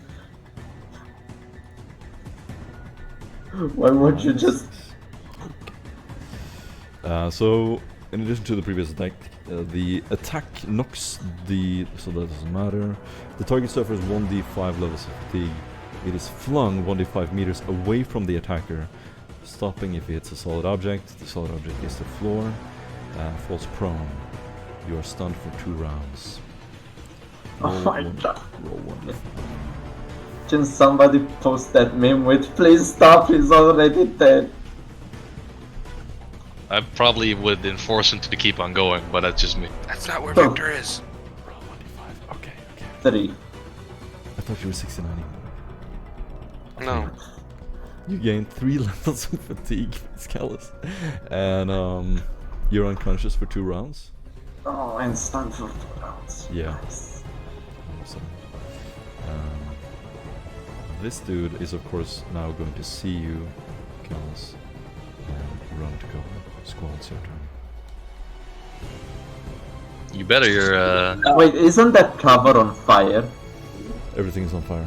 Speaker 6: Why would you just...
Speaker 2: So, in addition to the previous attack, the attack knocks the... so that doesn't matter. The target suffers 1d5 levels of fatigue. It is flung 1d5 meters away from the attacker, stopping if it hits a solid object. The solid object hits the floor, falls prone. You are stunned for 2 rounds.
Speaker 6: Oh my god.
Speaker 2: Roll 1.
Speaker 6: Can somebody post that meme with please stop, he's already dead.
Speaker 3: I probably would enforce him to keep on going, but that's just me.
Speaker 4: That's not where
Speaker 6: Oh.
Speaker 4: Victor is.
Speaker 2: Roll 1d5. Okay.
Speaker 6: 3.
Speaker 2: I thought you were 69.
Speaker 4: No.
Speaker 2: You gain 3 levels of fatigue, it's callous. And you're unconscious for 2 rounds.
Speaker 6: Oh, and stunned for 2 rounds.
Speaker 2: Yeah.
Speaker 6: Nice.
Speaker 2: So, this dude is of course now going to see you, Callus, and run to cover. Squall, it's your turn.
Speaker 3: You better you're
Speaker 6: Wait, isn't that cover on fire?
Speaker 2: Everything is on fire.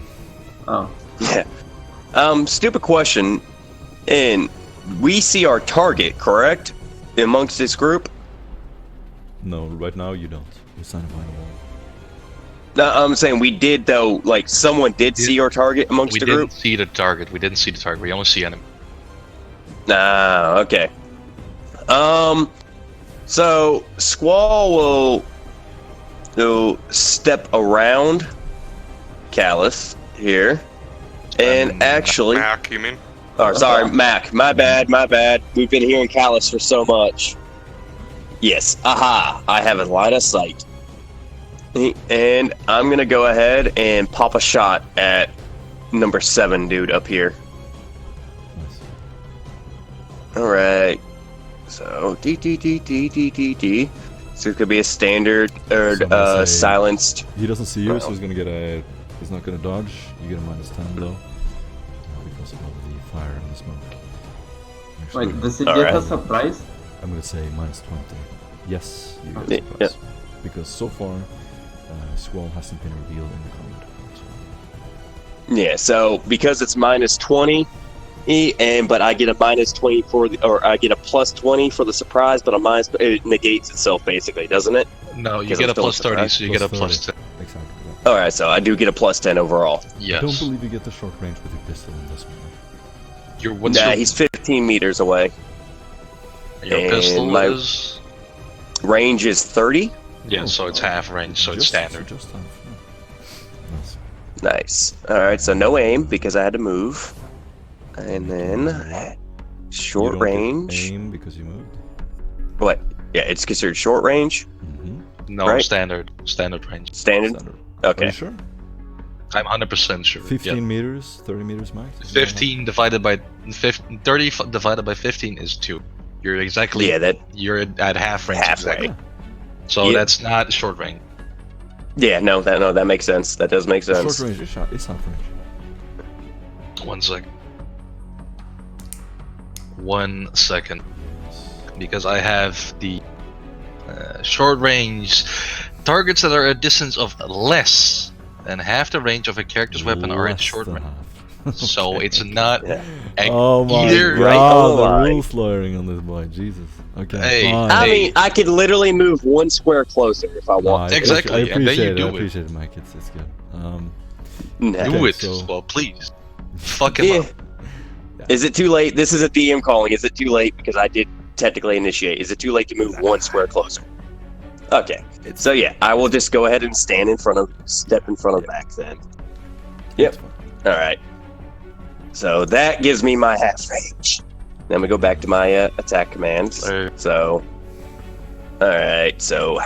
Speaker 6: Oh.
Speaker 7: Yeah. Stupid question. And we see our target, correct? Amongst this group?
Speaker 2: No, right now you don't. You're standing behind a wall.
Speaker 7: No, I'm saying we did though. Like someone did
Speaker 3: Yeah.
Speaker 7: see our target amongst
Speaker 3: we
Speaker 7: the
Speaker 3: didn't
Speaker 7: group.
Speaker 3: see the target. We didn't see the target. We only see enemy.
Speaker 7: Nah, okay. So Squall will step around Callus here, and actually,
Speaker 4: Mac, you mean?
Speaker 7: oh, sorry, Mac. My bad. We've been hearing Callus for so much. Yes, aha! I have a line of sight, and I'm gonna go ahead and pop a shot at number 7, dude, up here.
Speaker 2: Nice.
Speaker 7: All right. So D. So it could be a standard or
Speaker 2: So I'm gonna say-
Speaker 7: silenced.
Speaker 2: He doesn't see you, so he's gonna get a. He's not gonna dodge. You get a -10 though, because of the fire and the smoke. Actually,
Speaker 6: Wait, does it
Speaker 7: All
Speaker 6: get
Speaker 7: right.
Speaker 6: a surprise?
Speaker 2: I'm gonna say -20. Yes, you get a
Speaker 7: Yeah.
Speaker 2: surprise. Because so far, Squall hasn't been revealed in the combat.
Speaker 7: Yeah. So because it's -20, But I get a minus 20 or I get a plus 20 for the surprise, but it negates itself basically, doesn't it?
Speaker 3: No, you
Speaker 7: Because
Speaker 3: get
Speaker 7: I'm
Speaker 3: a plus
Speaker 7: still
Speaker 3: 30,
Speaker 7: surprised.
Speaker 3: so you get a plus
Speaker 2: 30.
Speaker 3: 10.
Speaker 2: Exactly. Yeah.
Speaker 7: Alright, so I do get a plus 10 overall.
Speaker 2: I
Speaker 3: Yes.
Speaker 2: don't believe you get the short range with your pistol in this one.
Speaker 7: He's 15 meters away.
Speaker 3: Your
Speaker 7: and
Speaker 3: pistol
Speaker 7: my-
Speaker 3: is...
Speaker 7: Range is 30.
Speaker 3: Yeah, so it's half range, so it's standard.
Speaker 2: Just half. Yeah. Nice.
Speaker 7: Nice. Alright, so no aim because I had to move. And then short
Speaker 2: You don't get
Speaker 7: range.
Speaker 2: aim because you moved.
Speaker 7: What? Yeah, it's considered short range.
Speaker 2: Mm-hmm.
Speaker 3: No,
Speaker 7: Right.
Speaker 3: Standard range.
Speaker 7: Standard.
Speaker 2: Standard. Are
Speaker 7: Okay.
Speaker 2: you sure?
Speaker 3: I'm 100% sure.
Speaker 2: 15
Speaker 3: Yeah.
Speaker 2: meters, 30 meters max.
Speaker 3: 15 divided by 30 divided by 15 is 2. You're exactly you're at half range.
Speaker 7: Halfway.
Speaker 3: Exactly. So
Speaker 7: Yeah.
Speaker 3: that's not short range.
Speaker 7: Yeah, that makes sense. That does make sense.
Speaker 2: Short range is half range.
Speaker 3: 1 second. 1 second. Because I have the short range targets that are a distance of less than half the range of a character's weapon are at
Speaker 2: Less
Speaker 3: short
Speaker 2: than
Speaker 3: range.
Speaker 2: half.
Speaker 3: So
Speaker 2: Okay.
Speaker 3: it's not
Speaker 7: Yeah.
Speaker 2: Oh my
Speaker 3: either
Speaker 2: god,
Speaker 7: right on the
Speaker 2: the
Speaker 7: line.
Speaker 2: rules lawyering on this boy, Jesus. Okay,
Speaker 3: Hey,
Speaker 2: fine.
Speaker 7: I
Speaker 3: Hey.
Speaker 7: mean, I could literally move 1 square closer if I
Speaker 2: No,
Speaker 7: want.
Speaker 2: I
Speaker 3: Exactly,
Speaker 2: appreciate,
Speaker 3: and then you
Speaker 2: it,
Speaker 3: do
Speaker 2: I
Speaker 3: it.
Speaker 2: appreciate it, Mike. It's good.
Speaker 7: Nah.
Speaker 3: do
Speaker 2: Okay,
Speaker 3: it
Speaker 2: so-
Speaker 3: as well, please. Fuck him
Speaker 7: Yeah.
Speaker 3: up.
Speaker 7: Is it too late? This is a DM calling. Is it too late? Because I did technically initiate. Is it too late to move 1 square closer? Okay. So yeah, I will just go ahead and step in front of Mac then. Yep.
Speaker 2: That's fine.
Speaker 7: All right. So that gives me my half range. Then we go back to my attack commands. So, all right. So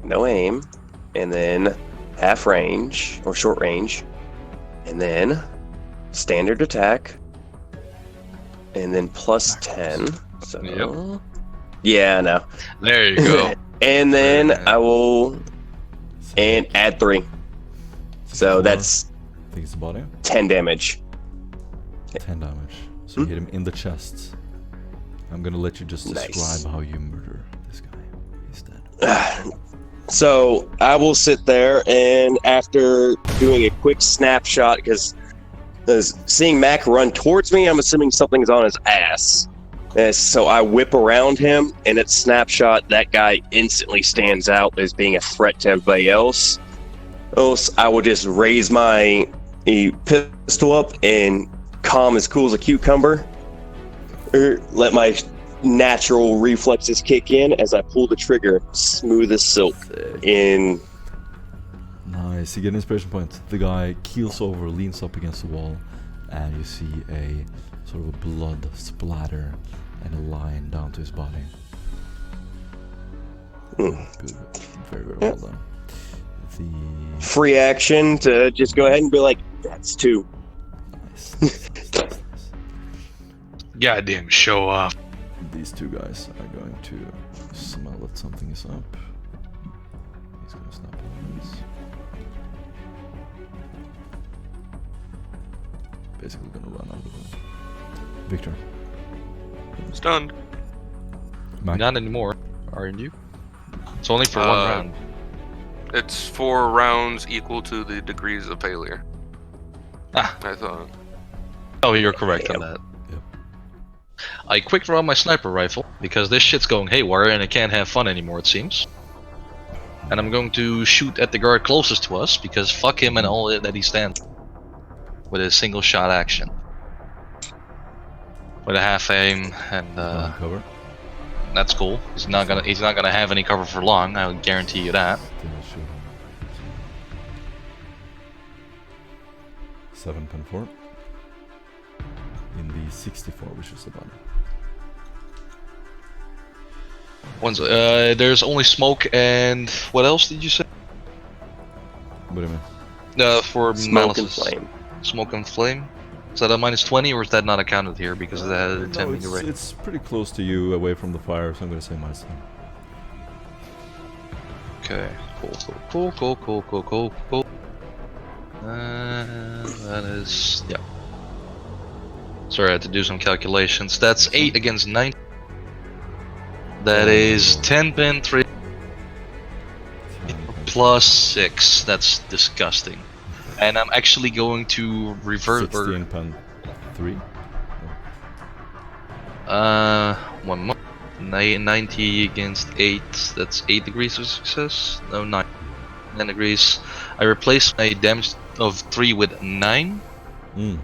Speaker 7: no aim, and then half range or short range, and then standard attack, and then plus 10. So,
Speaker 3: Yep.
Speaker 7: yeah, no.
Speaker 3: There you go.
Speaker 7: And then
Speaker 3: Very nice.
Speaker 7: I will and add 3. So
Speaker 2: 4,
Speaker 7: that's
Speaker 2: I think it's the body.
Speaker 7: 10 damage.
Speaker 2: 10 damage. So you hit him in the chest. I'm gonna let you just describe
Speaker 7: Nice.
Speaker 2: how you murder this guy. He's dead.
Speaker 7: So I will sit there, and after doing a quick snapshot, because seeing Mac run towards me, I'm assuming something's on his ass. So I whip around him, and at snapshot, that guy instantly stands out as being a threat to everybody else. Else, I will just raise my pistol up and calm as cool as a cucumber. Let my natural reflexes kick in as I pull the trigger, smooth as silk. In
Speaker 2: Nice. You get an inspiration point. The guy keels over, leans up against the wall, and you see a sort of a blood splatter and a line down to his body. Good. Very, very well done. The
Speaker 7: free action to just go ahead and be like, that's 2.
Speaker 2: nice.
Speaker 3: Goddamn show off.
Speaker 2: These two guys are going to smell that something is up. He's gonna snap on this. Basically gonna run out of the room. Victor.
Speaker 4: Stunned.
Speaker 2: Mac.
Speaker 3: Not anymore, aren't you? It's only for 1 round.
Speaker 4: It's 4 rounds equal to the degrees of failure.
Speaker 3: Ah.
Speaker 4: I thought.
Speaker 3: Oh, you're correct on that.
Speaker 2: Yep.
Speaker 3: I quick draw my sniper rifle because this shit's going haywire and it can't have fun anymore, it seems. And I'm going to shoot at the guard closest to us because fuck him and all that he stands with a single shot action. With a half aim, and
Speaker 2: Cover.
Speaker 3: that's cool. He's not gonna have any cover for long. I will guarantee you that.
Speaker 2: Then I'll shoot him. 7.4 in the 64, which is the bottom.
Speaker 3: There's only smoke and what else did you say?
Speaker 2: What do you mean?
Speaker 3: For
Speaker 7: Smoke and
Speaker 3: analysis.
Speaker 7: flame.
Speaker 3: Smoke and flame. Is that a -20 or is that not accounted here because it had a 10 meter range?
Speaker 2: It's pretty close to you, away from the fire, so I'm gonna say -10.
Speaker 3: Okay, cool. That is, yeah. Sorry, I had to do some calculations. That's 8 against 9. That is 10.3 plus 6. That's disgusting. And I'm actually going to revert.
Speaker 2: 16.3.
Speaker 3: 1 more. 90 against 8. That's 8 degrees of success. No, 9. 9 degrees. I replace my damage of 3 with 9.
Speaker 2: Mm.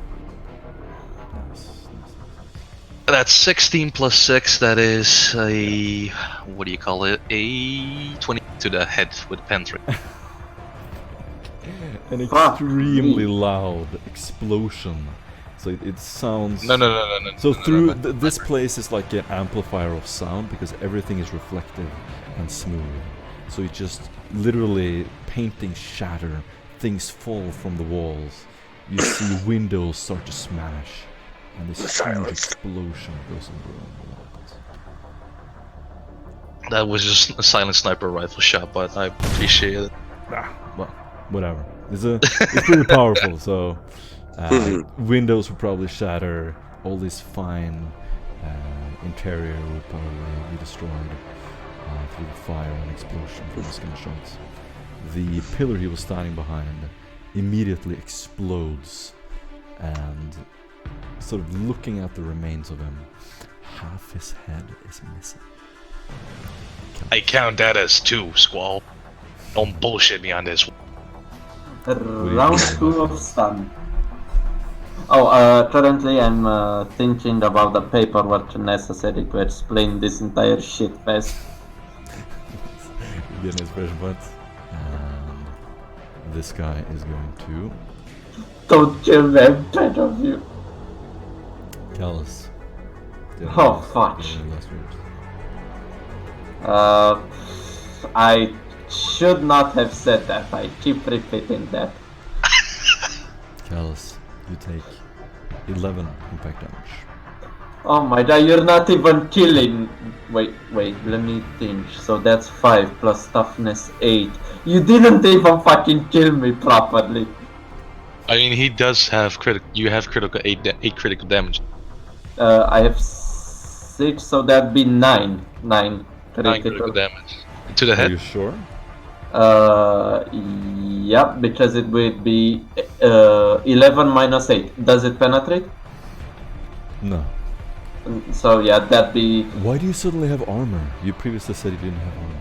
Speaker 3: That's 16 plus 6. That is a, what do you call it? A 20 to the head with pantry.
Speaker 2: An extremely loud explosion. So it sounds.
Speaker 3: No.
Speaker 2: So through this place is like an amplifier of sound because everything is reflective and smooth. So it just literally paintings shatter, things fall from the walls. You see windows start to smash, and this huge explosion goes in the room.
Speaker 3: That was just a silent sniper rifle shot, but I appreciate it.
Speaker 2: Well, whatever. It's pretty powerful. So windows will probably shatter. All this fine interior will probably be destroyed through the fire and explosion from his gunshots. The pillar he was standing behind immediately explodes, and sort of looking at the remains of him, half his head is missing.
Speaker 3: I count that as 2, Squall. Don't bullshit me on this.
Speaker 6: Round 2 of stun. Currently I'm thinking about the paperwork necessary to explain this entire shit fast.
Speaker 2: You get an inspiration point. And this guy is going to...
Speaker 6: Don't kill me, I'm tired of you.
Speaker 2: Callus.
Speaker 6: Oh, fuck. I should not have said that. I keep repeating that.
Speaker 2: Callus, you take 11 impact damage.
Speaker 6: Oh my god, you're not even killing. Wait, let me think. So that's 5 plus toughness 8. You didn't even fucking kill me properly.
Speaker 3: I mean, he does have you have critical 8 critical damage.
Speaker 6: I have 6, so that'd be 9. 9 critical.
Speaker 3: 9 critical damage. To the
Speaker 2: Are
Speaker 3: head?
Speaker 2: you sure?
Speaker 6: Yeah, because it would be 11 minus 8. Does it penetrate?
Speaker 2: No.
Speaker 6: So yeah, that'd be...
Speaker 2: Why do you suddenly have armor? You previously said you didn't have armor.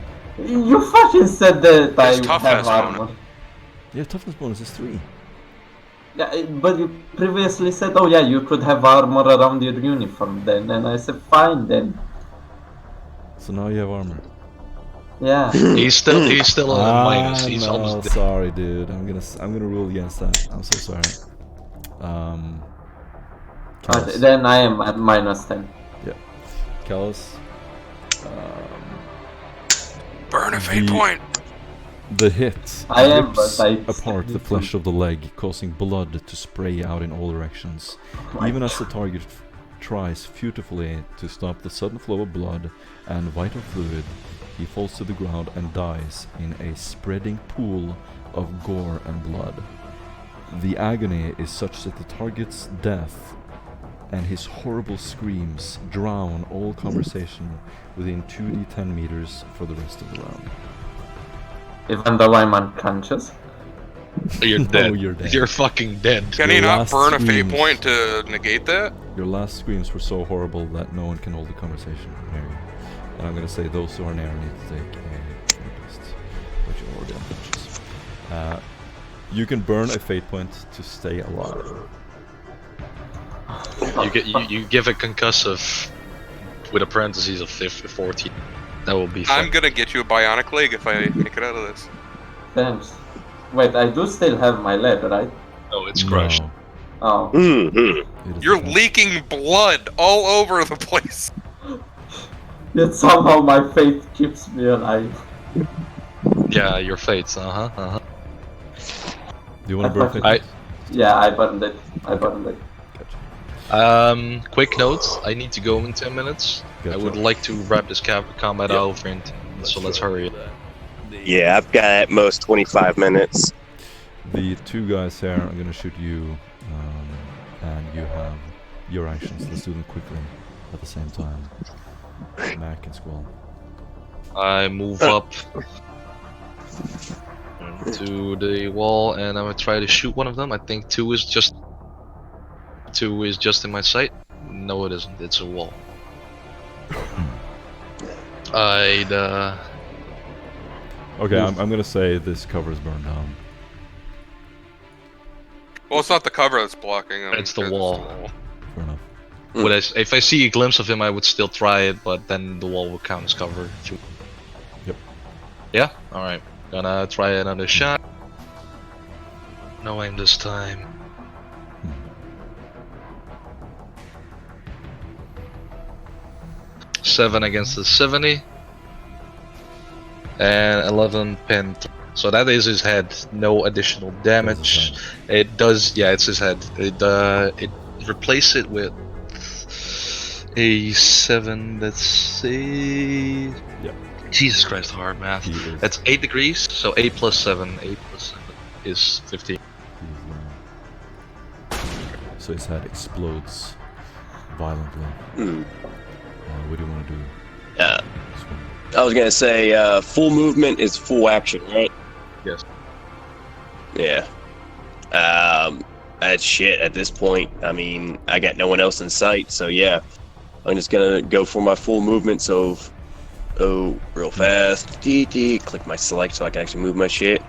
Speaker 6: You fucking said that
Speaker 4: It's
Speaker 6: I have
Speaker 4: toughness
Speaker 6: armor.
Speaker 4: bonus.
Speaker 2: Yeah, toughness bonus is 3.
Speaker 6: Yeah, but you previously said, oh yeah, you could have armor around your uniform then, and I said, fine then.
Speaker 2: So now you have armor.
Speaker 6: Yeah.
Speaker 3: He's still on a minus. He's
Speaker 2: no,
Speaker 3: almost dead.
Speaker 2: sorry, dude. I'm gonna rule against that. I'm so sorry. Callus.
Speaker 6: Then I am at minus 10.
Speaker 2: Yeah. Callus.
Speaker 4: Burn a fate point.
Speaker 2: The hit
Speaker 6: I am,
Speaker 2: rips
Speaker 6: but I
Speaker 2: apart the flesh of the leg, causing blood to spray out in all directions. Even as the target tries futilely to stop the sudden flow of blood and vital fluid, he falls to the ground and dies in a spreading pool of gore and blood. The agony is such that the target's death and his horrible screams drown all conversation within 2d10 meters for the rest of the round.
Speaker 6: Even though I'm unconscious.
Speaker 3: You're
Speaker 2: No,
Speaker 3: dead.
Speaker 2: you're dead.
Speaker 3: You're fucking dead.
Speaker 4: Can
Speaker 2: Your
Speaker 4: he not
Speaker 2: last
Speaker 4: burn a fate
Speaker 2: screams.
Speaker 4: point to negate that?
Speaker 2: Your last screams were so horrible that no one can hold a conversation near you. And I'm gonna say those who are near need to take a short rest, but you're already unconscious. You can burn a fate point to stay alive.
Speaker 3: You give a concussive with a parentheses of 14. That will be fun.
Speaker 4: I'm gonna get you a bionic leg if I make it out of this.
Speaker 6: Thanks. Wait, I do still have my leg, right?
Speaker 3: Oh, it's crushed.
Speaker 2: No,
Speaker 6: Oh.
Speaker 2: it is
Speaker 4: You're
Speaker 2: not.
Speaker 4: leaking blood all over the place.
Speaker 6: Yet somehow my faith keeps me alive.
Speaker 3: Yeah, your fates. Do
Speaker 2: Do you want to burn fate?
Speaker 3: I-
Speaker 6: Yeah, I burned it.
Speaker 2: Gotcha.
Speaker 3: Quick notes. I need to go in 10 minutes. I
Speaker 2: Gotcha.
Speaker 3: would like to wrap this combat
Speaker 2: Yep.
Speaker 3: over in 10 minutes, so let's hurry.
Speaker 7: Yeah, I've got at most 25 minutes.
Speaker 2: The two guys here are gonna shoot you, and you have your actions. Let's do them quickly at the same time. Mac and Squall.
Speaker 3: I move up to the wall and I'm gonna try to shoot one of them. I think two is just in my sight. No, it isn't. It's a wall. I'd
Speaker 2: Okay, I'm gonna say this cover is burned down.
Speaker 4: Well, it's not the cover that's blocking him.
Speaker 3: It's the
Speaker 4: it's
Speaker 3: wall.
Speaker 2: Fair enough.
Speaker 3: if I see a glimpse of him, I would still try it, but then the wall would count as cover.
Speaker 2: Yep.
Speaker 3: Yeah. All right. Gonna try another shot. No aim this time. 7 against the 70. And 11 pin. So that is his head. No additional damage. It does. Yeah, it's his head. It replace it with a 7. Let's see.
Speaker 2: Yep.
Speaker 3: Jesus Christ, hard math. That's 8 degrees. So 8 plus 7. 8 plus 7 is 15.
Speaker 2: So his head explodes violently. What do you want to do?
Speaker 7: I was gonna say full movement is full action, right?
Speaker 3: Yes.
Speaker 7: Yeah. That's shit at this point. I mean, I got no one else in sight, so yeah. I'm just gonna go for my full movement, so real fast. Click my select so I can actually move my shit.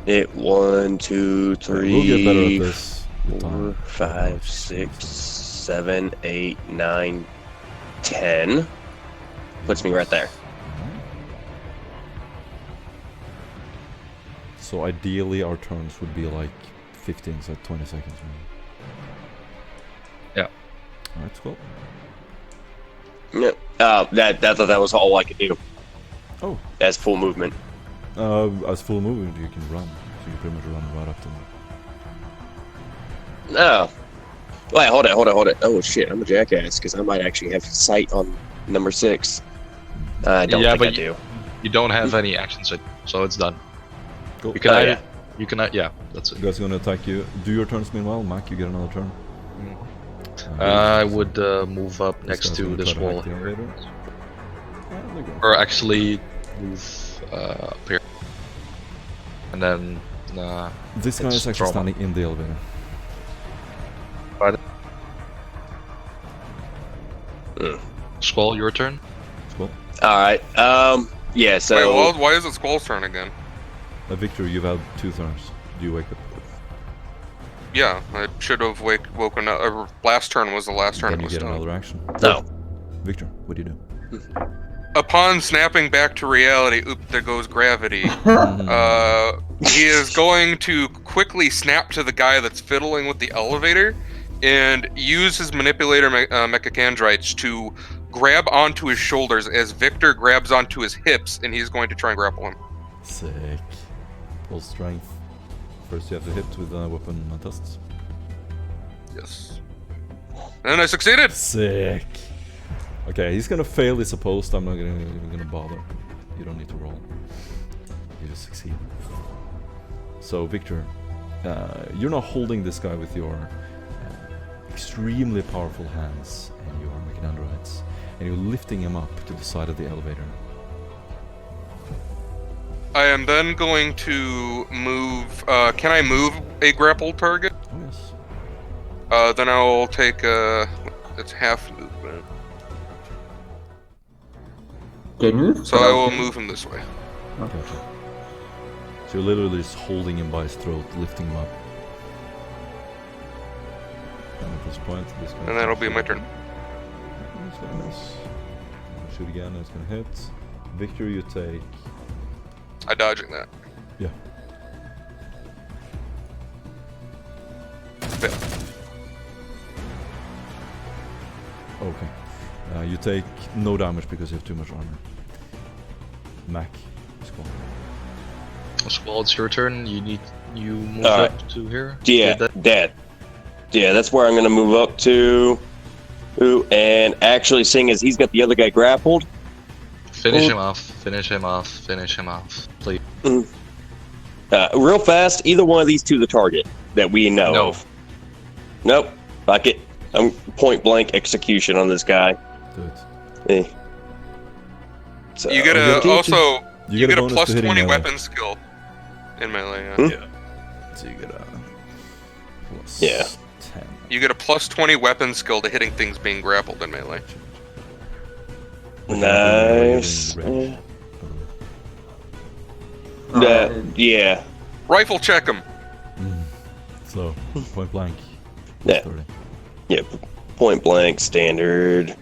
Speaker 7: Hit 1, 2, 3.
Speaker 2: We'll get better at this.
Speaker 7: 4, 5, 6, 7, 8, 9, 10. Puts me right there.
Speaker 2: So ideally our turns would be like 15, so 20 seconds.
Speaker 3: Yeah.
Speaker 2: Alright, cool.
Speaker 7: Yeah. That was all I could do.
Speaker 2: Oh.
Speaker 7: As full movement.
Speaker 2: As full movement you can run. So you pretty much run right up to them.
Speaker 7: No. Wait, hold it. Oh shit, I'm a jackass because I might actually have sight on number 6. I don't think I do.
Speaker 3: You don't have any actions, so it's done.
Speaker 2: Cool.
Speaker 3: You can
Speaker 7: yeah.
Speaker 3: You can yeah, that's it.
Speaker 2: You guys are gonna attack you. Do your turns meanwhile, Mac. You get another turn.
Speaker 3: I would move up next to this wall, or actually move up here, and then.
Speaker 2: This guy is actually standing in the elevator.
Speaker 3: Squall, your turn.
Speaker 2: Squall.
Speaker 7: Alright, yeah, so...
Speaker 4: Wait, well, why is it Squall's turn again?
Speaker 2: Victor, you've had 2 turns. Do you wake up?
Speaker 4: Yeah, I should have woken up. Last turn was the last turn.
Speaker 2: Then
Speaker 4: it
Speaker 2: you
Speaker 4: was
Speaker 2: get
Speaker 4: done.
Speaker 2: another action.
Speaker 7: No.
Speaker 2: Victor, what do you do?
Speaker 4: Upon snapping back to reality, oop, there goes gravity. He is going to quickly snap to the guy that's fiddling with the elevator and use his manipulator mechacandrites to grab onto his shoulders as Victor grabs onto his hips, and he's going to try and grapple him.
Speaker 2: Sick. Full strength. First you have to hit with weapon tests.
Speaker 4: Yes. And I succeeded!
Speaker 2: Sick. Okay, he's gonna fail his opposed. I'm not gonna bother. You don't need to roll. You just succeed. So Victor, you're not holding this guy with your extremely powerful hands and your mechanandrites, and you're lifting him up to the side of the elevator.
Speaker 4: I am then going to move. Can I move a grappled target?
Speaker 2: Oh yes.
Speaker 4: Then I will take it's half movement.
Speaker 6: Can you?
Speaker 4: So I will move him this way.
Speaker 2: Gotcha. So you're literally just holding him by his throat, lifting him up. And at this point, this guy.
Speaker 4: And that'll be my turn.
Speaker 2: He's gonna miss. Shoot again, it's gonna hit. Victor, you take.
Speaker 4: I dodging that.
Speaker 2: Yeah.
Speaker 4: Fail.
Speaker 2: Okay. You take no damage because you have too much armor. Mac, Squall.
Speaker 3: Squall, it's your turn. You move
Speaker 7: Alright.
Speaker 3: up to here.
Speaker 7: Yeah, that. Yeah, that's where I'm gonna move up to. Ooh, and actually, seeing as he's got the other guy grappled.
Speaker 3: Finish him off. Finish him off. Finish him off. Please.
Speaker 7: Real fast, either one of these two the target that we know
Speaker 3: No.
Speaker 7: of. Nope. Fuck it. I'm point blank execution on this guy.
Speaker 2: Do it.
Speaker 7: So,
Speaker 4: You get a also. You get a
Speaker 2: bonus
Speaker 4: plus
Speaker 2: to hitting
Speaker 4: 20
Speaker 2: melee.
Speaker 4: weapon skill in melee. Yeah.
Speaker 2: Yeah. So you get a plus
Speaker 7: Yeah.
Speaker 2: 10.
Speaker 4: You get a plus 20 weapon skill to hitting things being grappled in melee.
Speaker 2: Like, where you're
Speaker 7: Nice.
Speaker 2: within range.
Speaker 7: Yeah.
Speaker 4: Rifle check him.
Speaker 2: So, point blank.
Speaker 7: Yeah.
Speaker 2: 30.
Speaker 7: Yeah. Point blank, standard.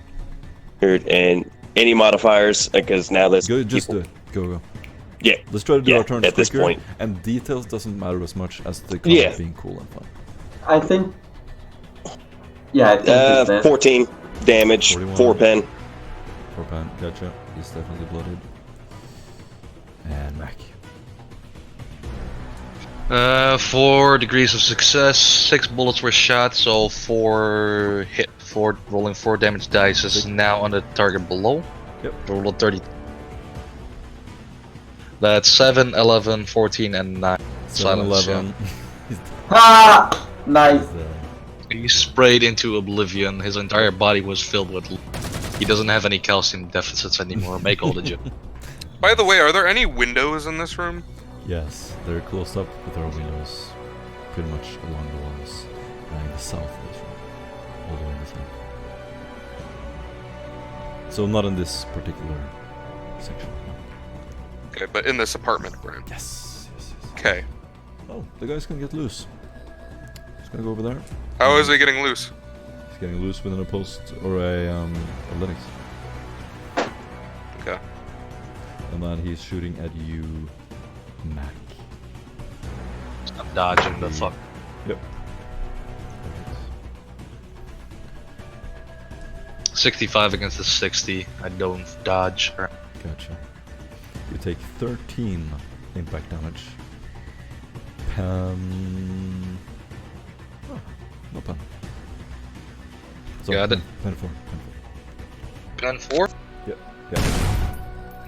Speaker 7: And any modifiers, because now there's
Speaker 2: Go, just
Speaker 7: people.
Speaker 2: do it. Go.
Speaker 7: Yeah.
Speaker 2: Let's try to do
Speaker 7: Yeah,
Speaker 2: our turns
Speaker 7: at this
Speaker 2: quicker,
Speaker 7: point.
Speaker 2: and details doesn't matter as much as the combat
Speaker 7: Yeah.
Speaker 2: being cool and fun.
Speaker 6: I think. Yeah, I think he's dead.
Speaker 7: 14 damage,
Speaker 2: 41.
Speaker 7: 4 pen.
Speaker 2: 4 pan, gotcha. He's definitely blooded. And Mac.
Speaker 3: 4 degrees of success, 6 bullets were shot, so 4 hit, 4 rolling 4 damage dice is now on the target below.
Speaker 2: Yep.
Speaker 3: Roll a 30. That's 7, 11, 14, and 9.
Speaker 2: 7,
Speaker 3: Silence,
Speaker 2: 11.
Speaker 6: Ha! Nice.
Speaker 3: He sprayed into oblivion. His entire body was filled with. He doesn't have any calcium deficits anymore. Make all the joke.
Speaker 4: By the way, are there any windows in this room?
Speaker 2: Yes, they're closed up with our windows pretty much along the walls in the south of this room. All the way in the south. So not in this particular section.
Speaker 4: Okay, but in this apartment we're in.
Speaker 2: Yes.
Speaker 4: Okay.
Speaker 2: Oh, the guy's gonna get loose. He's gonna go over there.
Speaker 4: How is he getting loose?
Speaker 2: He's getting loose within a post or a Linux.
Speaker 4: Okay.
Speaker 2: And then he's shooting at you, Mac.
Speaker 3: I'm dodging the fuck.
Speaker 2: Yep.
Speaker 3: 65 against the 60. I don't dodge.
Speaker 2: Gotcha. You take 13 impact damage. Pen. Oh, no pen. So
Speaker 3: Got it.
Speaker 2: Pen 4.
Speaker 3: Pen 4.
Speaker 2: Yep.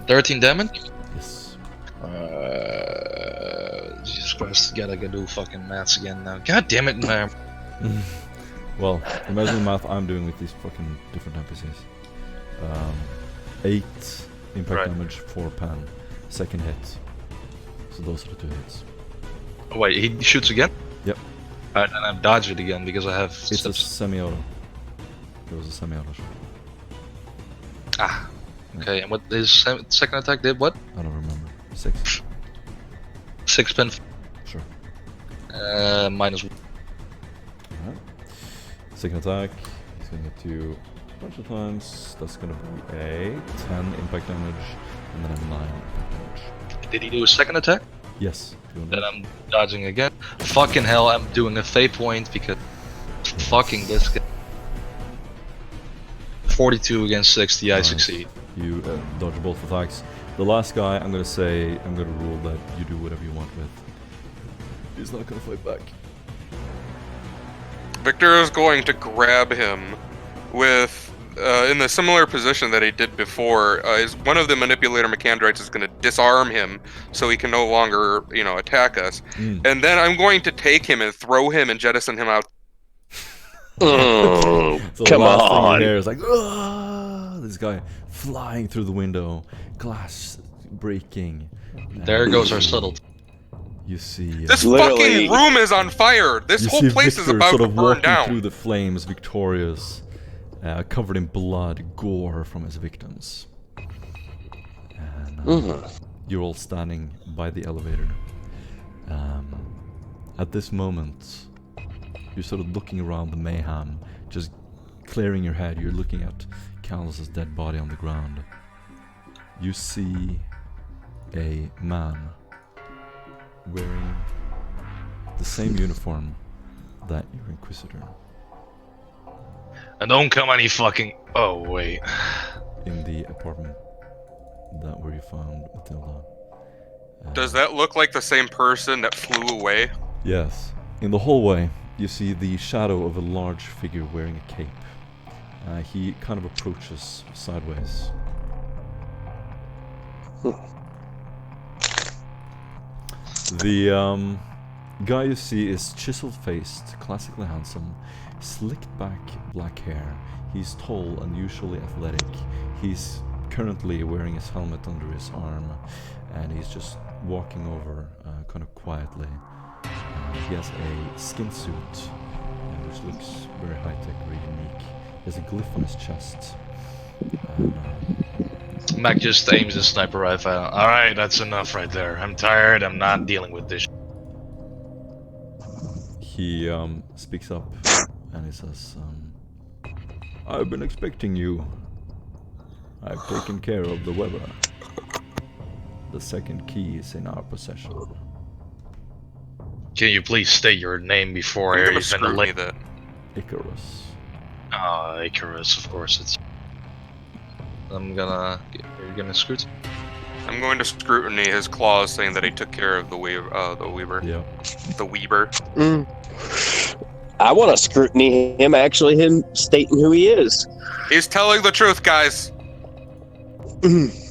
Speaker 3: 13 damage.
Speaker 2: Yes.
Speaker 3: Jesus Christ, gotta go do fucking maths again now. God damn it, man.
Speaker 2: Well, imagine the math I'm doing with these fucking different NPCs. 8 impact damage, 4 pen. Second hit. So those are the 2 hits.
Speaker 3: Oh, wait, he shoots again?
Speaker 2: Yep.
Speaker 3: Alright, and I've dodged it again because I have
Speaker 2: It's a
Speaker 3: steps.
Speaker 2: semi-auto. It was a semi-auto shot.
Speaker 3: Ah. Okay, and what his second attack did what?
Speaker 2: I don't remember. 6.
Speaker 3: 6 pen.
Speaker 2: Sure.
Speaker 3: Minus 1.
Speaker 2: Alright. Second attack. He's gonna hit you a bunch of times. That's gonna be a 10 impact damage and then a 9 impact damage.
Speaker 3: Did he do a second attack?
Speaker 2: Yes.
Speaker 3: Then I'm dodging again. Fucking hell, I'm doing a fate point because fucking this guy. 42 against 60, I
Speaker 2: Nice.
Speaker 3: succeed.
Speaker 2: You dodge both attacks. The last guy, I'm gonna rule that you do whatever you want with. He's not gonna fight back.
Speaker 4: Victor is going to grab him with, in the similar position that he did before. Is one of the manipulator mechandrites is going to disarm him, so he can no longer, attack us. And then I'm going to take him and throw him and jettison him out.
Speaker 7: Oh,
Speaker 2: So
Speaker 7: come
Speaker 2: the last thing
Speaker 7: on.
Speaker 2: you hear is like, "Ah!" This guy flying through the window, glass breaking.
Speaker 3: There goes our subtle.
Speaker 2: You see.
Speaker 4: This
Speaker 7: Literally-
Speaker 4: fucking room is on fire. This
Speaker 2: You
Speaker 4: whole
Speaker 2: see
Speaker 4: place
Speaker 2: Victor
Speaker 4: is about
Speaker 2: sort
Speaker 4: to
Speaker 2: of
Speaker 4: burn
Speaker 2: walking
Speaker 4: down.
Speaker 2: through the flames, victorious, covered in blood, gore from his victims. And you're all standing by the elevator. At this moment, you're sort of looking around the mayhem, just clearing your head. You're looking at Callus's dead body on the ground. You see a man wearing the same uniform that your Inquisitor
Speaker 3: And don't come any fucking. Oh, wait.
Speaker 2: in the apartment that where you found Matilda.
Speaker 4: Does that look like the same person that flew away?
Speaker 2: Yes. In the hallway, you see the shadow of a large figure wearing a cape. He kind of approaches sideways. The guy you see is chiseled-faced, classically handsome, slicked back black hair. He's tall, unusually athletic. He's currently wearing his helmet under his arm, and he's just walking over kind of quietly. He has a skin suit, which looks very high-tech, very unique. He has a glyph on his chest. And,
Speaker 3: Mac just aims his sniper rifle. Alright, that's enough right there. I'm tired, I'm not dealing with this.
Speaker 2: He speaks up and he says, I've been expecting you. I've taken care of the weather. The second key is in our possession.
Speaker 3: Can you please state your name before
Speaker 4: I'm
Speaker 3: I
Speaker 4: gonna
Speaker 3: send a
Speaker 4: scrutiny
Speaker 3: link?
Speaker 4: that.
Speaker 2: Icarus.
Speaker 3: Icarus, of course it's... I'm gonna... You're gonna scrutiny?
Speaker 4: I'm going to scrutiny his clause saying that he took care of the Weaver.
Speaker 2: Yeah.
Speaker 4: The Weaver.
Speaker 7: I want to scrutiny him, actually, him stating who he is.
Speaker 4: He's telling the truth, guys.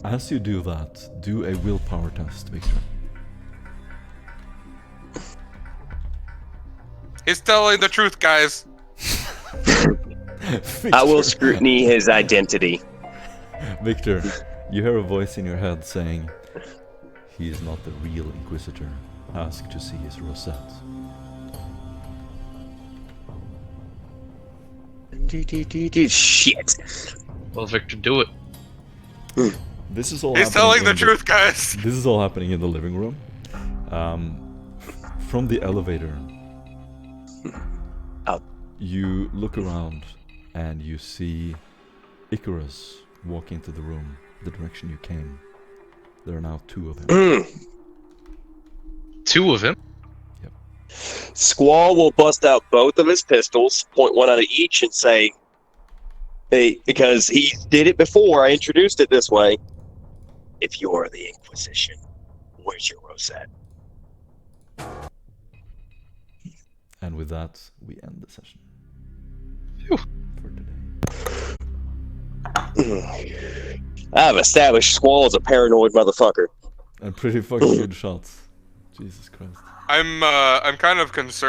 Speaker 2: As you do that, do a willpower test, Victor.
Speaker 4: He's telling the truth, guys.
Speaker 7: I will scrutiny his identity.
Speaker 2: Victor, you hear a voice in your head saying, he is not the real Inquisitor. Ask to see his rosette.
Speaker 7: Shit.
Speaker 3: Well, Victor, do it.
Speaker 2: This is all
Speaker 4: He's
Speaker 2: happening
Speaker 4: telling the
Speaker 2: in
Speaker 4: truth, guys.
Speaker 2: This is all happening in the living room. From the elevator, you look around and you see Icarus walk into the room, the direction you came. There are now two of him.
Speaker 3: Two of him?
Speaker 7: Squall will bust out both of his pistols, point one out of each, and say, "Hey," because he did it before. I introduced it this way. If you're the Inquisition, where's your rosette?
Speaker 2: And with that, we end the session.
Speaker 3: Phew.
Speaker 2: For today.
Speaker 7: I've established Squall as a paranoid motherfucker.
Speaker 2: And pretty fucking good shots. Jesus Christ.
Speaker 4: I'm kind of concerned